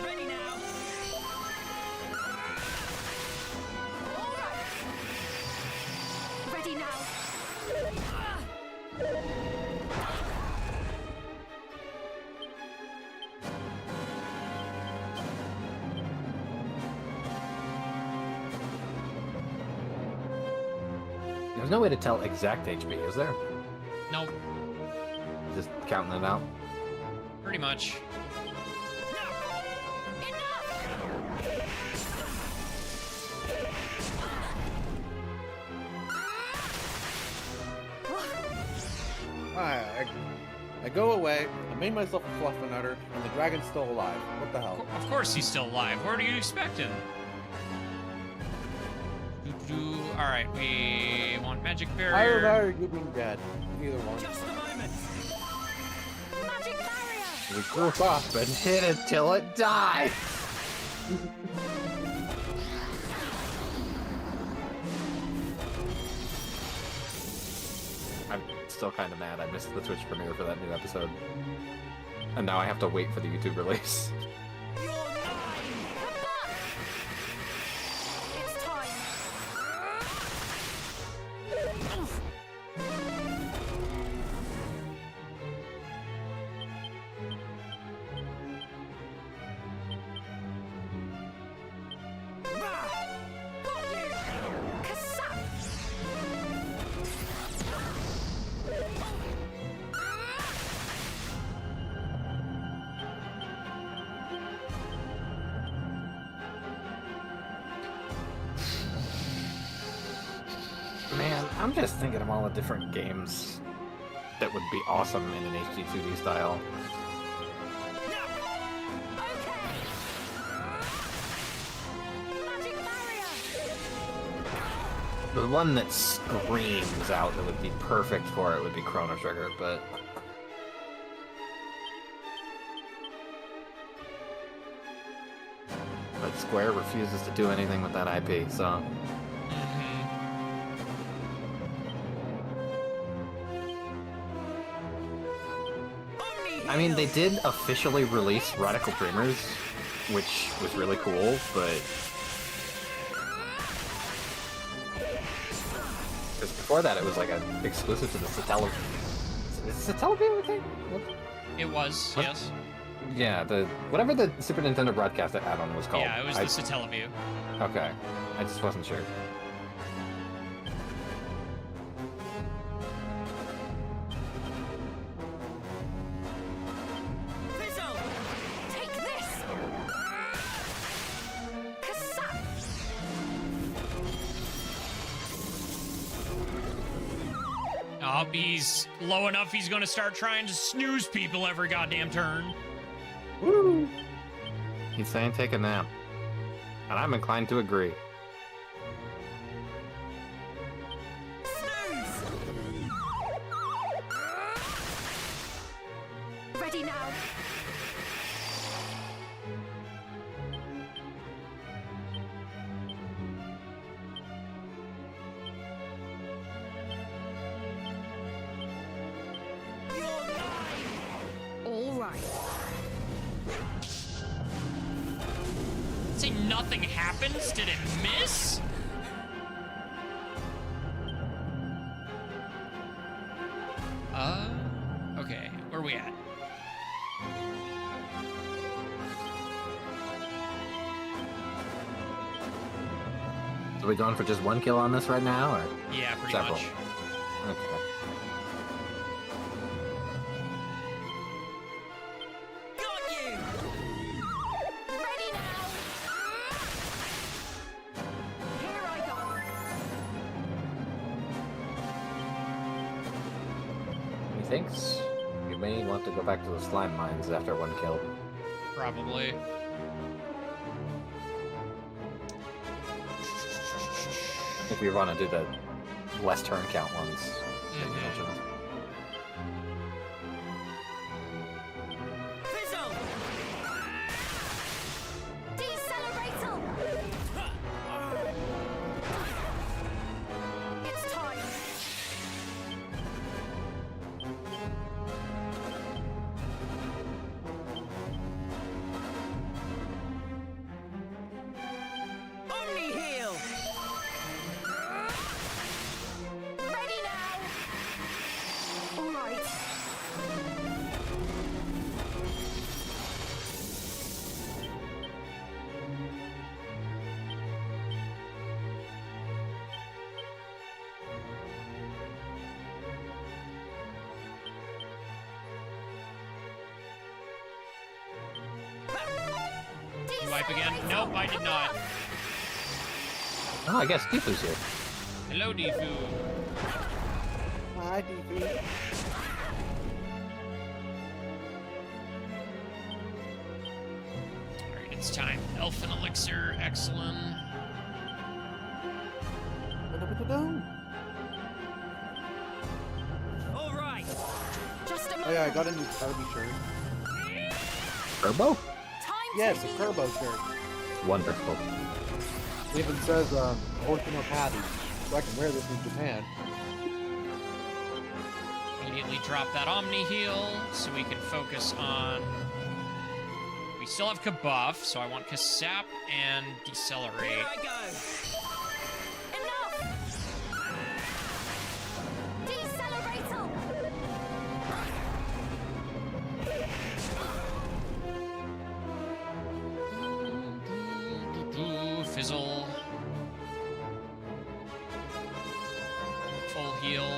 Ready now. Ready now. There's no way to tell exact HP, is there? Nope, Just counting it out. pretty much. I go away, I made myself a fluffernutter, and the dragon's still alive. What the hell? Of course he's still alive. Where do you expect him? Alright, we want magic I barrier. remember you being dead. Either one. Just a moment. Magic barrier. We group up and hit it till it dies! I'm still kind of mad I missed the Twitch premiere for that new episode. And now I have to wait for the YouTube release. You're mine. Come back. It's time. Got you. Kasap. Man, I'm just thinking of all the different games that would be awesome in an HD2D style. Okay. Magic barrier. The one that screams out that would be perfect for it would be Chrono Trigger, but... But Square refuses to do anything with that IP, so... I mean, they did officially release Radical Dreamers, which was really cool, but... Because before that, it was like an exclusive to the Satellaview. Is it Satellaview, I think? What? It was, What? yes. Yeah, whatever the Super Nintendo broadcast add-on was called. Yeah, it was the Satellaview. Okay, I just wasn't sure. Fizzle. Take this. Kasap. Oh, he's low enough he's gonna start trying to snooze people every goddamn turn. Woo! He's saying take a nap. And I'm inclined to agree. Snooze. Ready now. You're mine. All right. Say nothing happens? Did it miss? Okay, where we at? So we going for just one kill on this right now, or Yeah, pretty several? much. Okay. Got you. Ready now. Here I go. Methinks we may want to go back to the slime mines after one kill. Probably. if we want to do the less turn count ones that you mentioned. Decelerator! It's time. Omni heal. Ready now! All right. You wipe again? Nope, I did not. Oh, I guess Deepu's here. Hello, Defu. Hi, DP. Alright, it's time. Elfin Elixir, excellent. All right. Just a Oh moment. yeah, I got a new Kirby shirt. Turbo? Time Yes, to a heal. Turbo shirt. Wonderful. It even says, Original Patty, so I can wear this in Japan. Immediately drop that Omni heal so we can focus on. We still have Kabuff, so I want Kasap and Decelerate. Here I go. Enough! Decelerator! Fizzle. Full heal.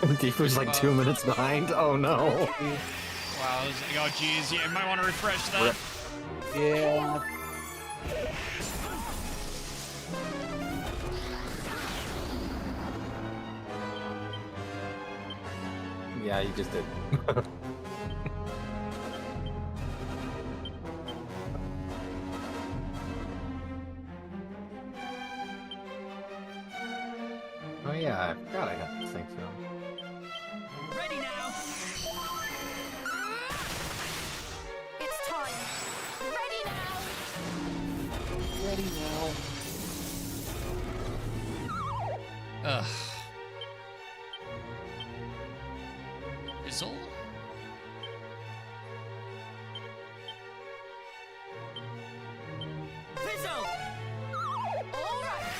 Deepu's like 2 minutes behind. Oh no. Wow, oh geez, yeah, you might want to refresh that. Yeah. Yeah, you just did. Oh yeah, I forgot I got this thing filmed. Ready now. It's time. Ready now! Ready now. Ugh. Fizzle? Fizzle. All right!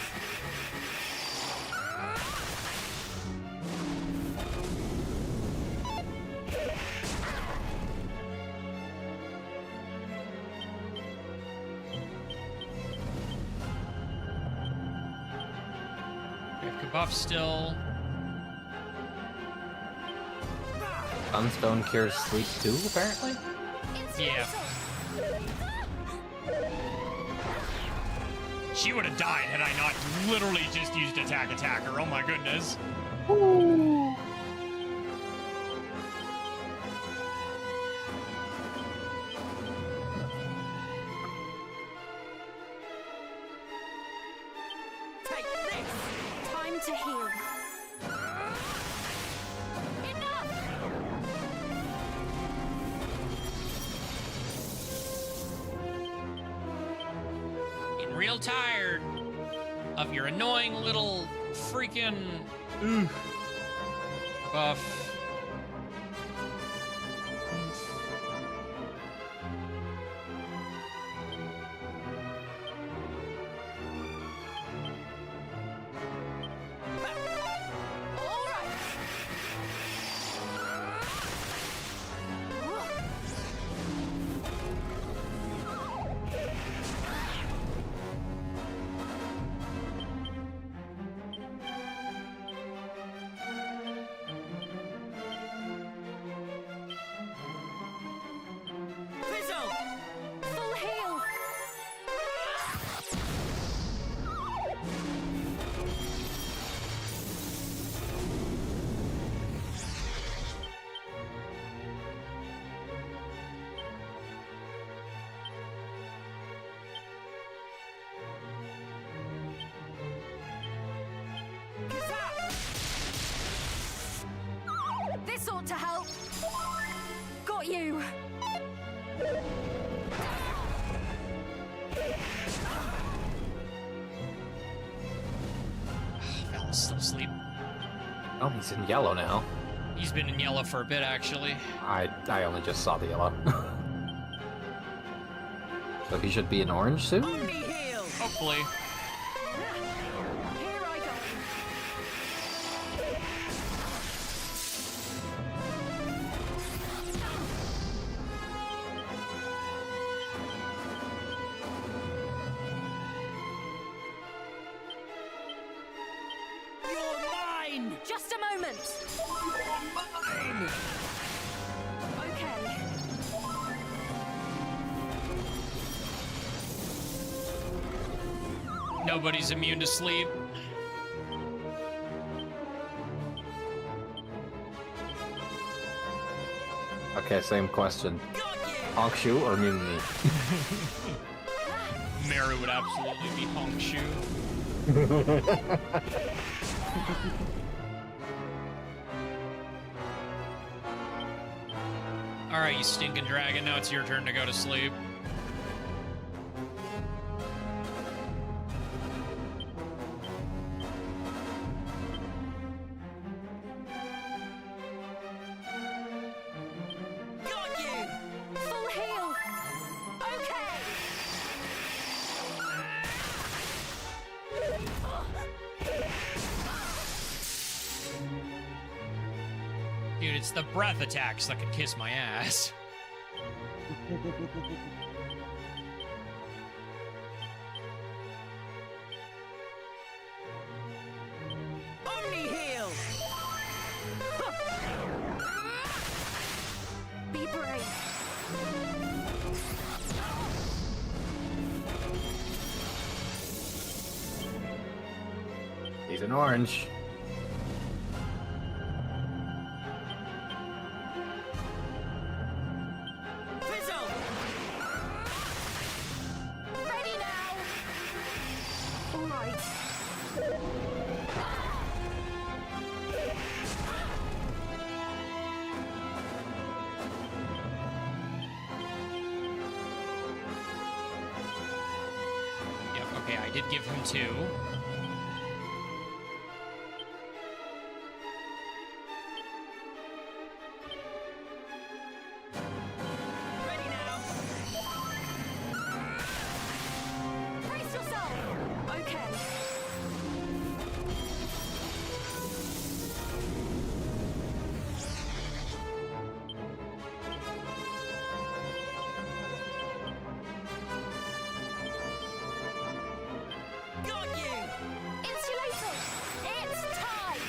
We have Kabuff still. Sunstone cures sleep too, apparently? Yeah. She would have died had I not literally just used attacker. Oh my goodness. Take this. Time to heal. Enough! Getting real tired of your annoying little freaking buff. All right! to help. Got you. Fella's still asleep. Oh, he's in yellow now. He's been in yellow for a bit, actually. I only just saw the yellow. So he should be in orange soon? Hopefully. Here I go. You're mine! Just a moment. Okay. Nobody's immune to sleep. Okay, same question. Honkshu or Mutiny? Meru would absolutely be Hongshu. Alright, you stinking dragon, now it's your turn to go to sleep. Full heal. Okay. Dude, it's the breath attacks that can kiss my ass. Omni heal! Be brave. He's in orange. Fizzle! Ready now. All right. Yep, okay, I did give him 2. Ready now! Brace yourself. Okay. Got you! Insulator. It's time.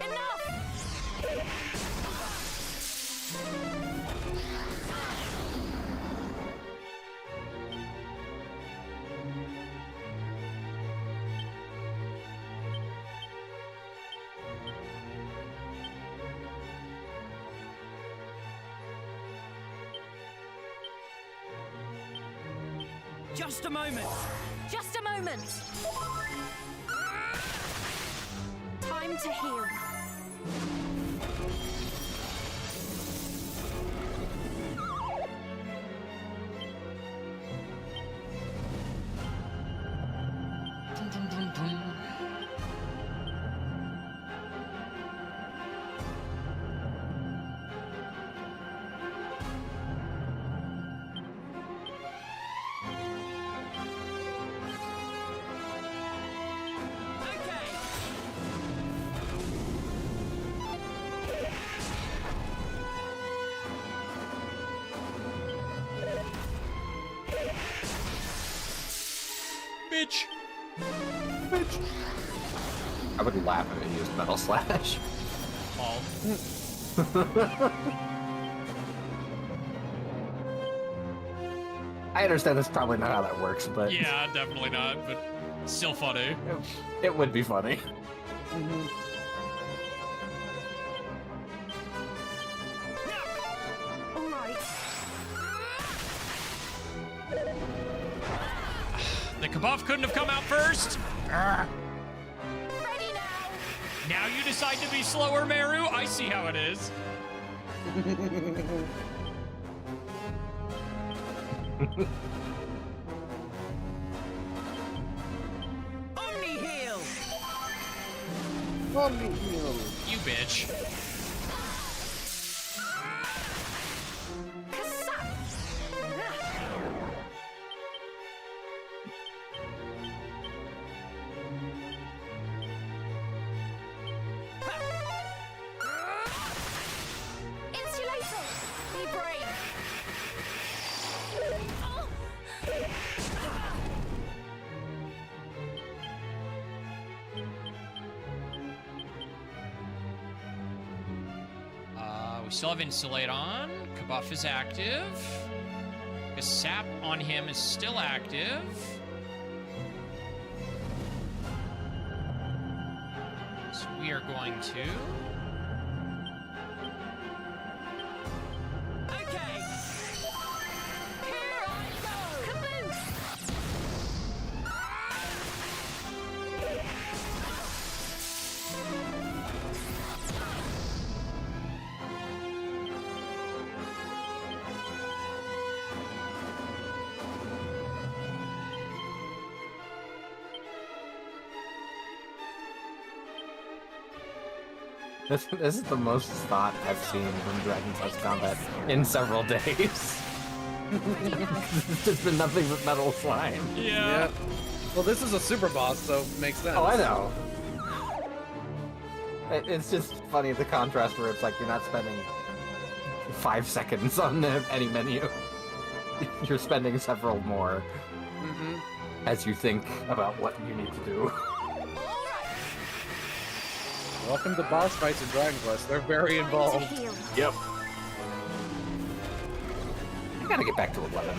Enough. Just a moment! Just a moment. Time to heal. Okay! Bitch! I would laugh if he used Metal Slash. Paul. I understand that's probably not how that works, but Yeah, definitely not, but still funny. it would be funny. Mhm. All right. The Kabuff couldn't have come out first. Arrgh. Ready now. Now you decide to be slower, Meru? I see how it is. Omni heal. Omni heal. You bitch. Insulator. Be brave. Oh. We still have Insulate on. Kabuff is active. The Sap on him is still active. So we are going to... Okay. Here I go. Caboose. This is the most thought I've seen from Dragon Quest combat in several days. There's been nothing but metal slime. Yeah. Well, this is a super boss, so it makes sense. Oh, I know. It's just funny the contrast where it's like you're not spending 5 seconds on any menu. You're spending several more as you think about what you need to do. Welcome to boss fights in Dragon Quest. They're very Time involved. to heal. Yep. I gotta get back to 11.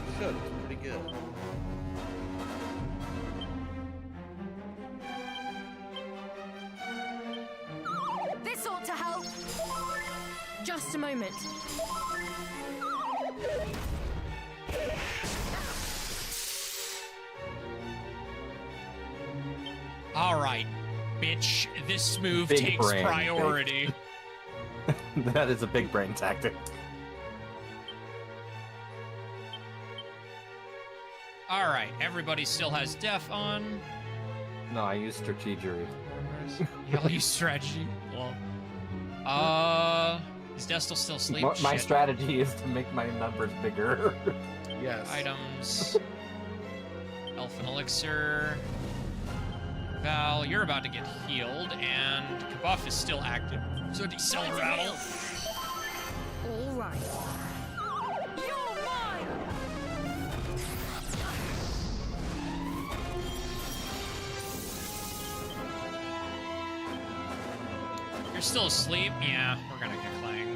You should. It's pretty good. This ought to help. Just a moment. All right, bitch. This move Big takes brain. priority. That is a big brain tactic. All right, everybody still has Def on. No, I use strategery. Y'all use strategy. Well, is Destel still asleep? My Shit. strategy is to make my numbers bigger. Yes. Items. Elfin Elixir. Val, you're about to get healed, and Kabuff is still active. So Decel Rattle. All right. You're mine. You're still asleep? Yeah, we're gonna get Clang.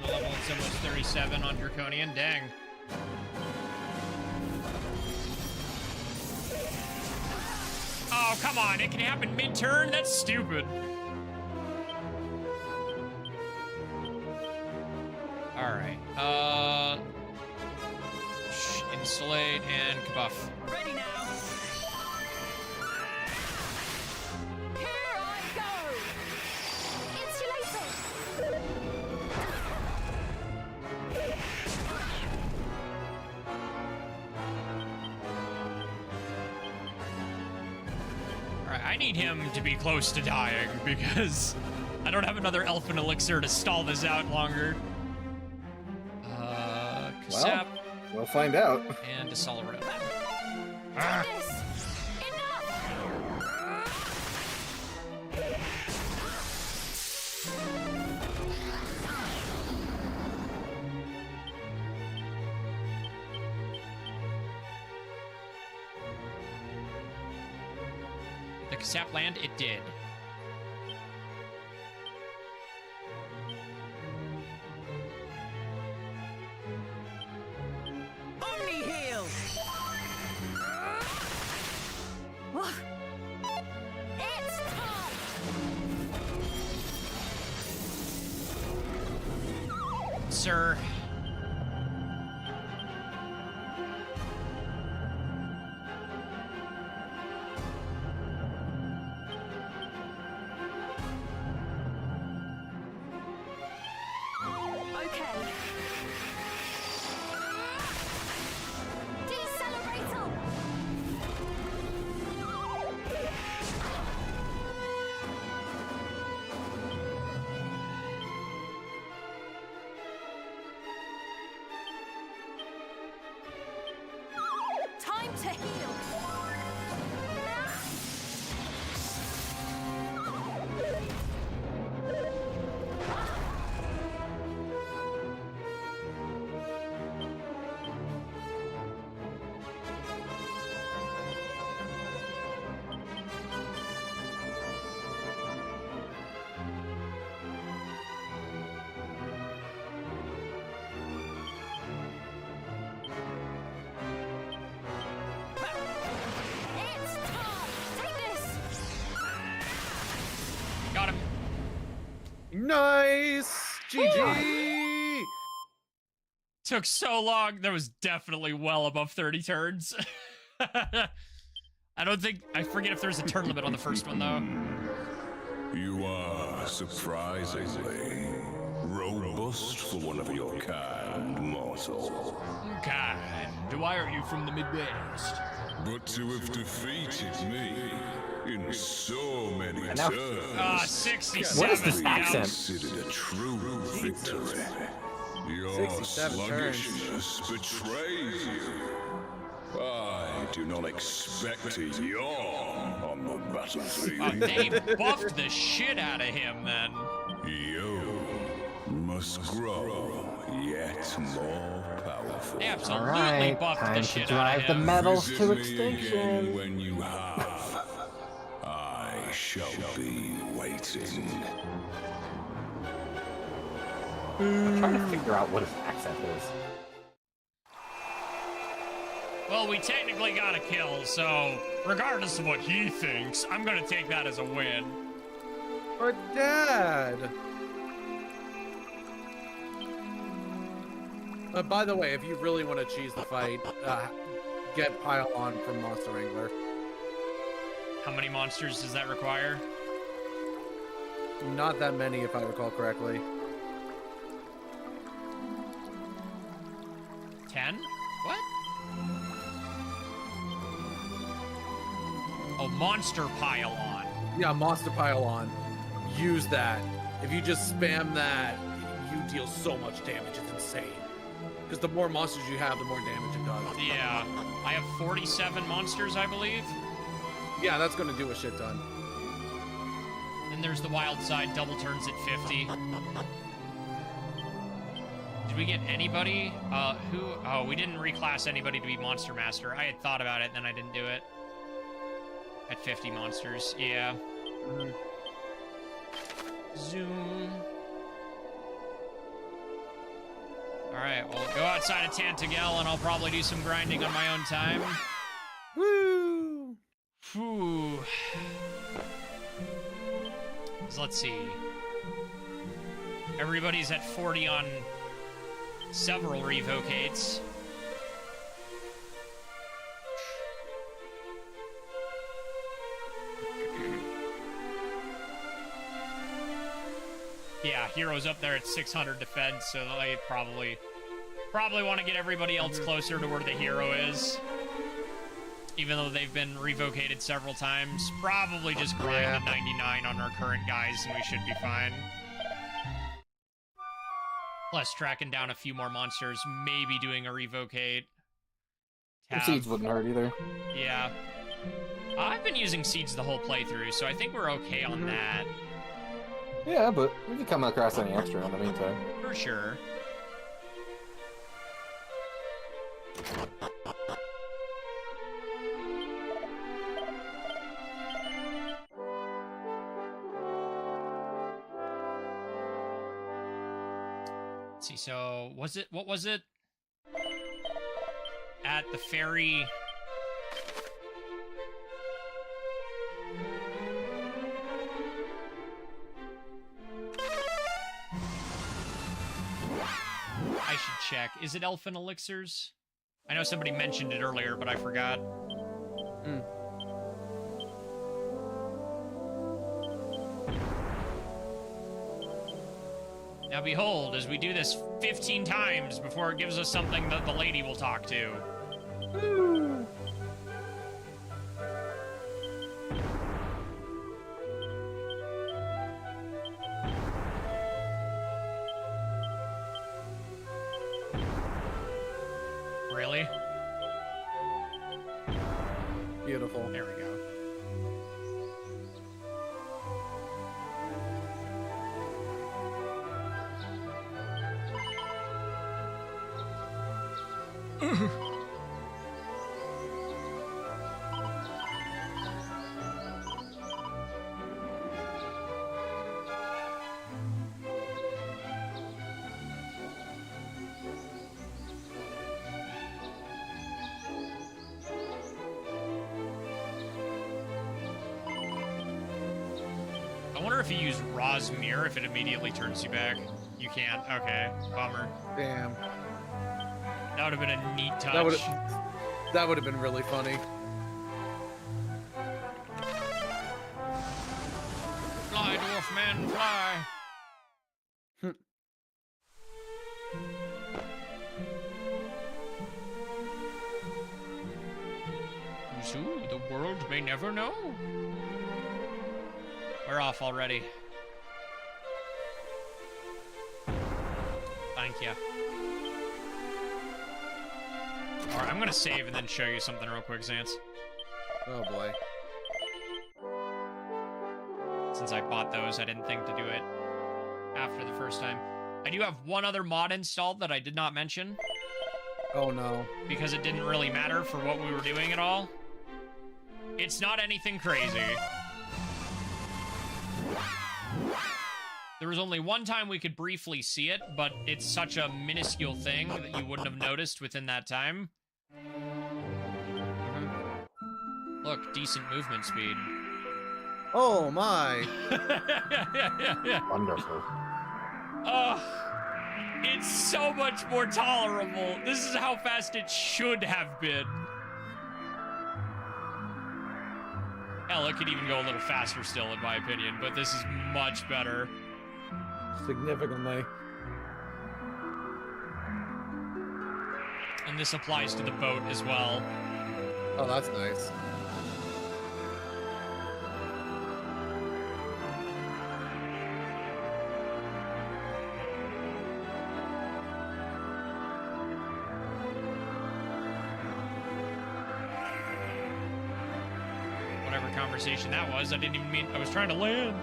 The level is almost 37 on Draconian. Dang. Oh, come on. It can happen mid-turn? That's stupid. Alright. Insulate and Kabuff. Ready now. Here I go. Insulator. Alright, I need him to be close to dying because I don't have another Elfin Elixir to stall this out longer. Kasap We'll find out. and Desolaro. This. Enough. the cassette land? It did. Omni heal! It's time! Sir. Okay. Decelerator! Time to heal! It's time! Take this! Got him. Nice! GG! Took so long. That was definitely well above 30 turns. I don't think... I forget if there's a turn limit on the first one, though. You are surprisingly robust for one of your kind, mortal. Kind. Why are you from the Midwest? But to have defeated me in so many now- turns 67. What is this yeah. accent? considered a true victory. Your 67 turns. sluggishness betrays you. I do not expect to yawn on the battlefield. Oh, they buffed the shit out of him, then. You must grow yet more powerful. They absolutely Alright, buffed time the to shit out drive of the him. metals Visit to me extinction. again when you have. I shall be waiting. I'm trying to figure out what his accent is. Well, we technically got a kill, so regardless of what he thinks, I'm gonna take that as a win. But Dad! By the way, if you really want to cheese the fight, get Pile On from Monster Wrangler. How many monsters does that require? Not that many, if I recall correctly. 10? What? Oh, monster pile on. Yeah, Monster Pile On. Use that. If you just spam that, you deal so much damage. It's insane. Because the more monsters you have, the more damage it does. Yeah, I have 47 monsters, I believe. Yeah, that's going to do a shit ton. Then there's the wild side, double turns at 50. Did we get anybody? Who? Oh, we didn't reclass anybody to be Monster Master. I had thought about it, then I didn't do it. At 50 monsters, yeah. Zoom. Alright, well, go outside of Tantagel and I'll probably do some grinding on my own time. Woo! Whew. So let's see. Everybody's at 40 on several revocates. Yeah, Hero's up there at 600 defense, so they probably want to get everybody else closer to where the Hero is. Even though they've been revocated several times. Probably just grind to 99 on our current guys and we should be fine. Plus tracking down a few more monsters, maybe doing a revocate. The seeds wouldn't hurt either. Yeah. I've been using seeds the whole playthrough, so I think we're okay on that. Yeah, but we could come across any extra in the meantime. For sure. so was it? What was it? At the ferry. I should check. Is it Elfin Elixirs? I know somebody mentioned it earlier, but I forgot. Now behold, as we do this 15 times before it gives us something that the lady will talk to. Really? Beautiful. There we go. I wonder if you use Ra's Mirror, if it immediately turns you back. You can't. Okay, bummer. Damn. That would have been a neat touch. That would have been really funny. Fly, dwarf man, fly. So, the world may never know. We're off already. Thank you. Alright, I'm gonna save and then show you something real quick, Xance. Oh boy. Since I bought those, I didn't think to do it after the first time. I do have one other mod installed that I did not mention. Oh no. Because it didn't really matter for what we were doing at all. It's not anything crazy. There was only one time we could briefly see it, but it's such a minuscule thing that you wouldn't have noticed within that time. Look, decent movement speed. Oh my. Wonderful. Oh, it's so much more tolerable. This is how fast it should have been. Hell, it could even go a little faster still, in my opinion, but this is much better. Significantly. And this applies to the boat as well. Oh, that's nice. Whatever conversation that was, I didn't even mean... I was trying to land.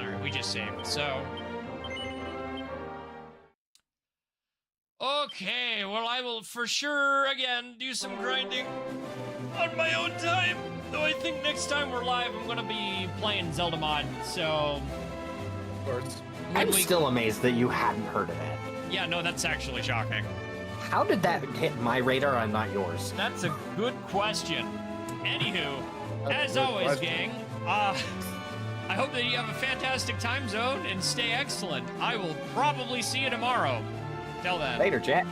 Alright, we just saved, so... Okay, well, I will for sure, again, do some grinding on my own time. Though I think next time we're live, I'm gonna be playing Zelda mod, so... Of course. I'm still amazed that you hadn't heard of it. Yeah, no, that's actually shocking. How did that hit my radar and not yours? That's a good question. Anywho, as a good always, question. gang, I hope that you have a fantastic time zone and stay excellent. I will probably see you tomorrow. Till then. Later, Jet.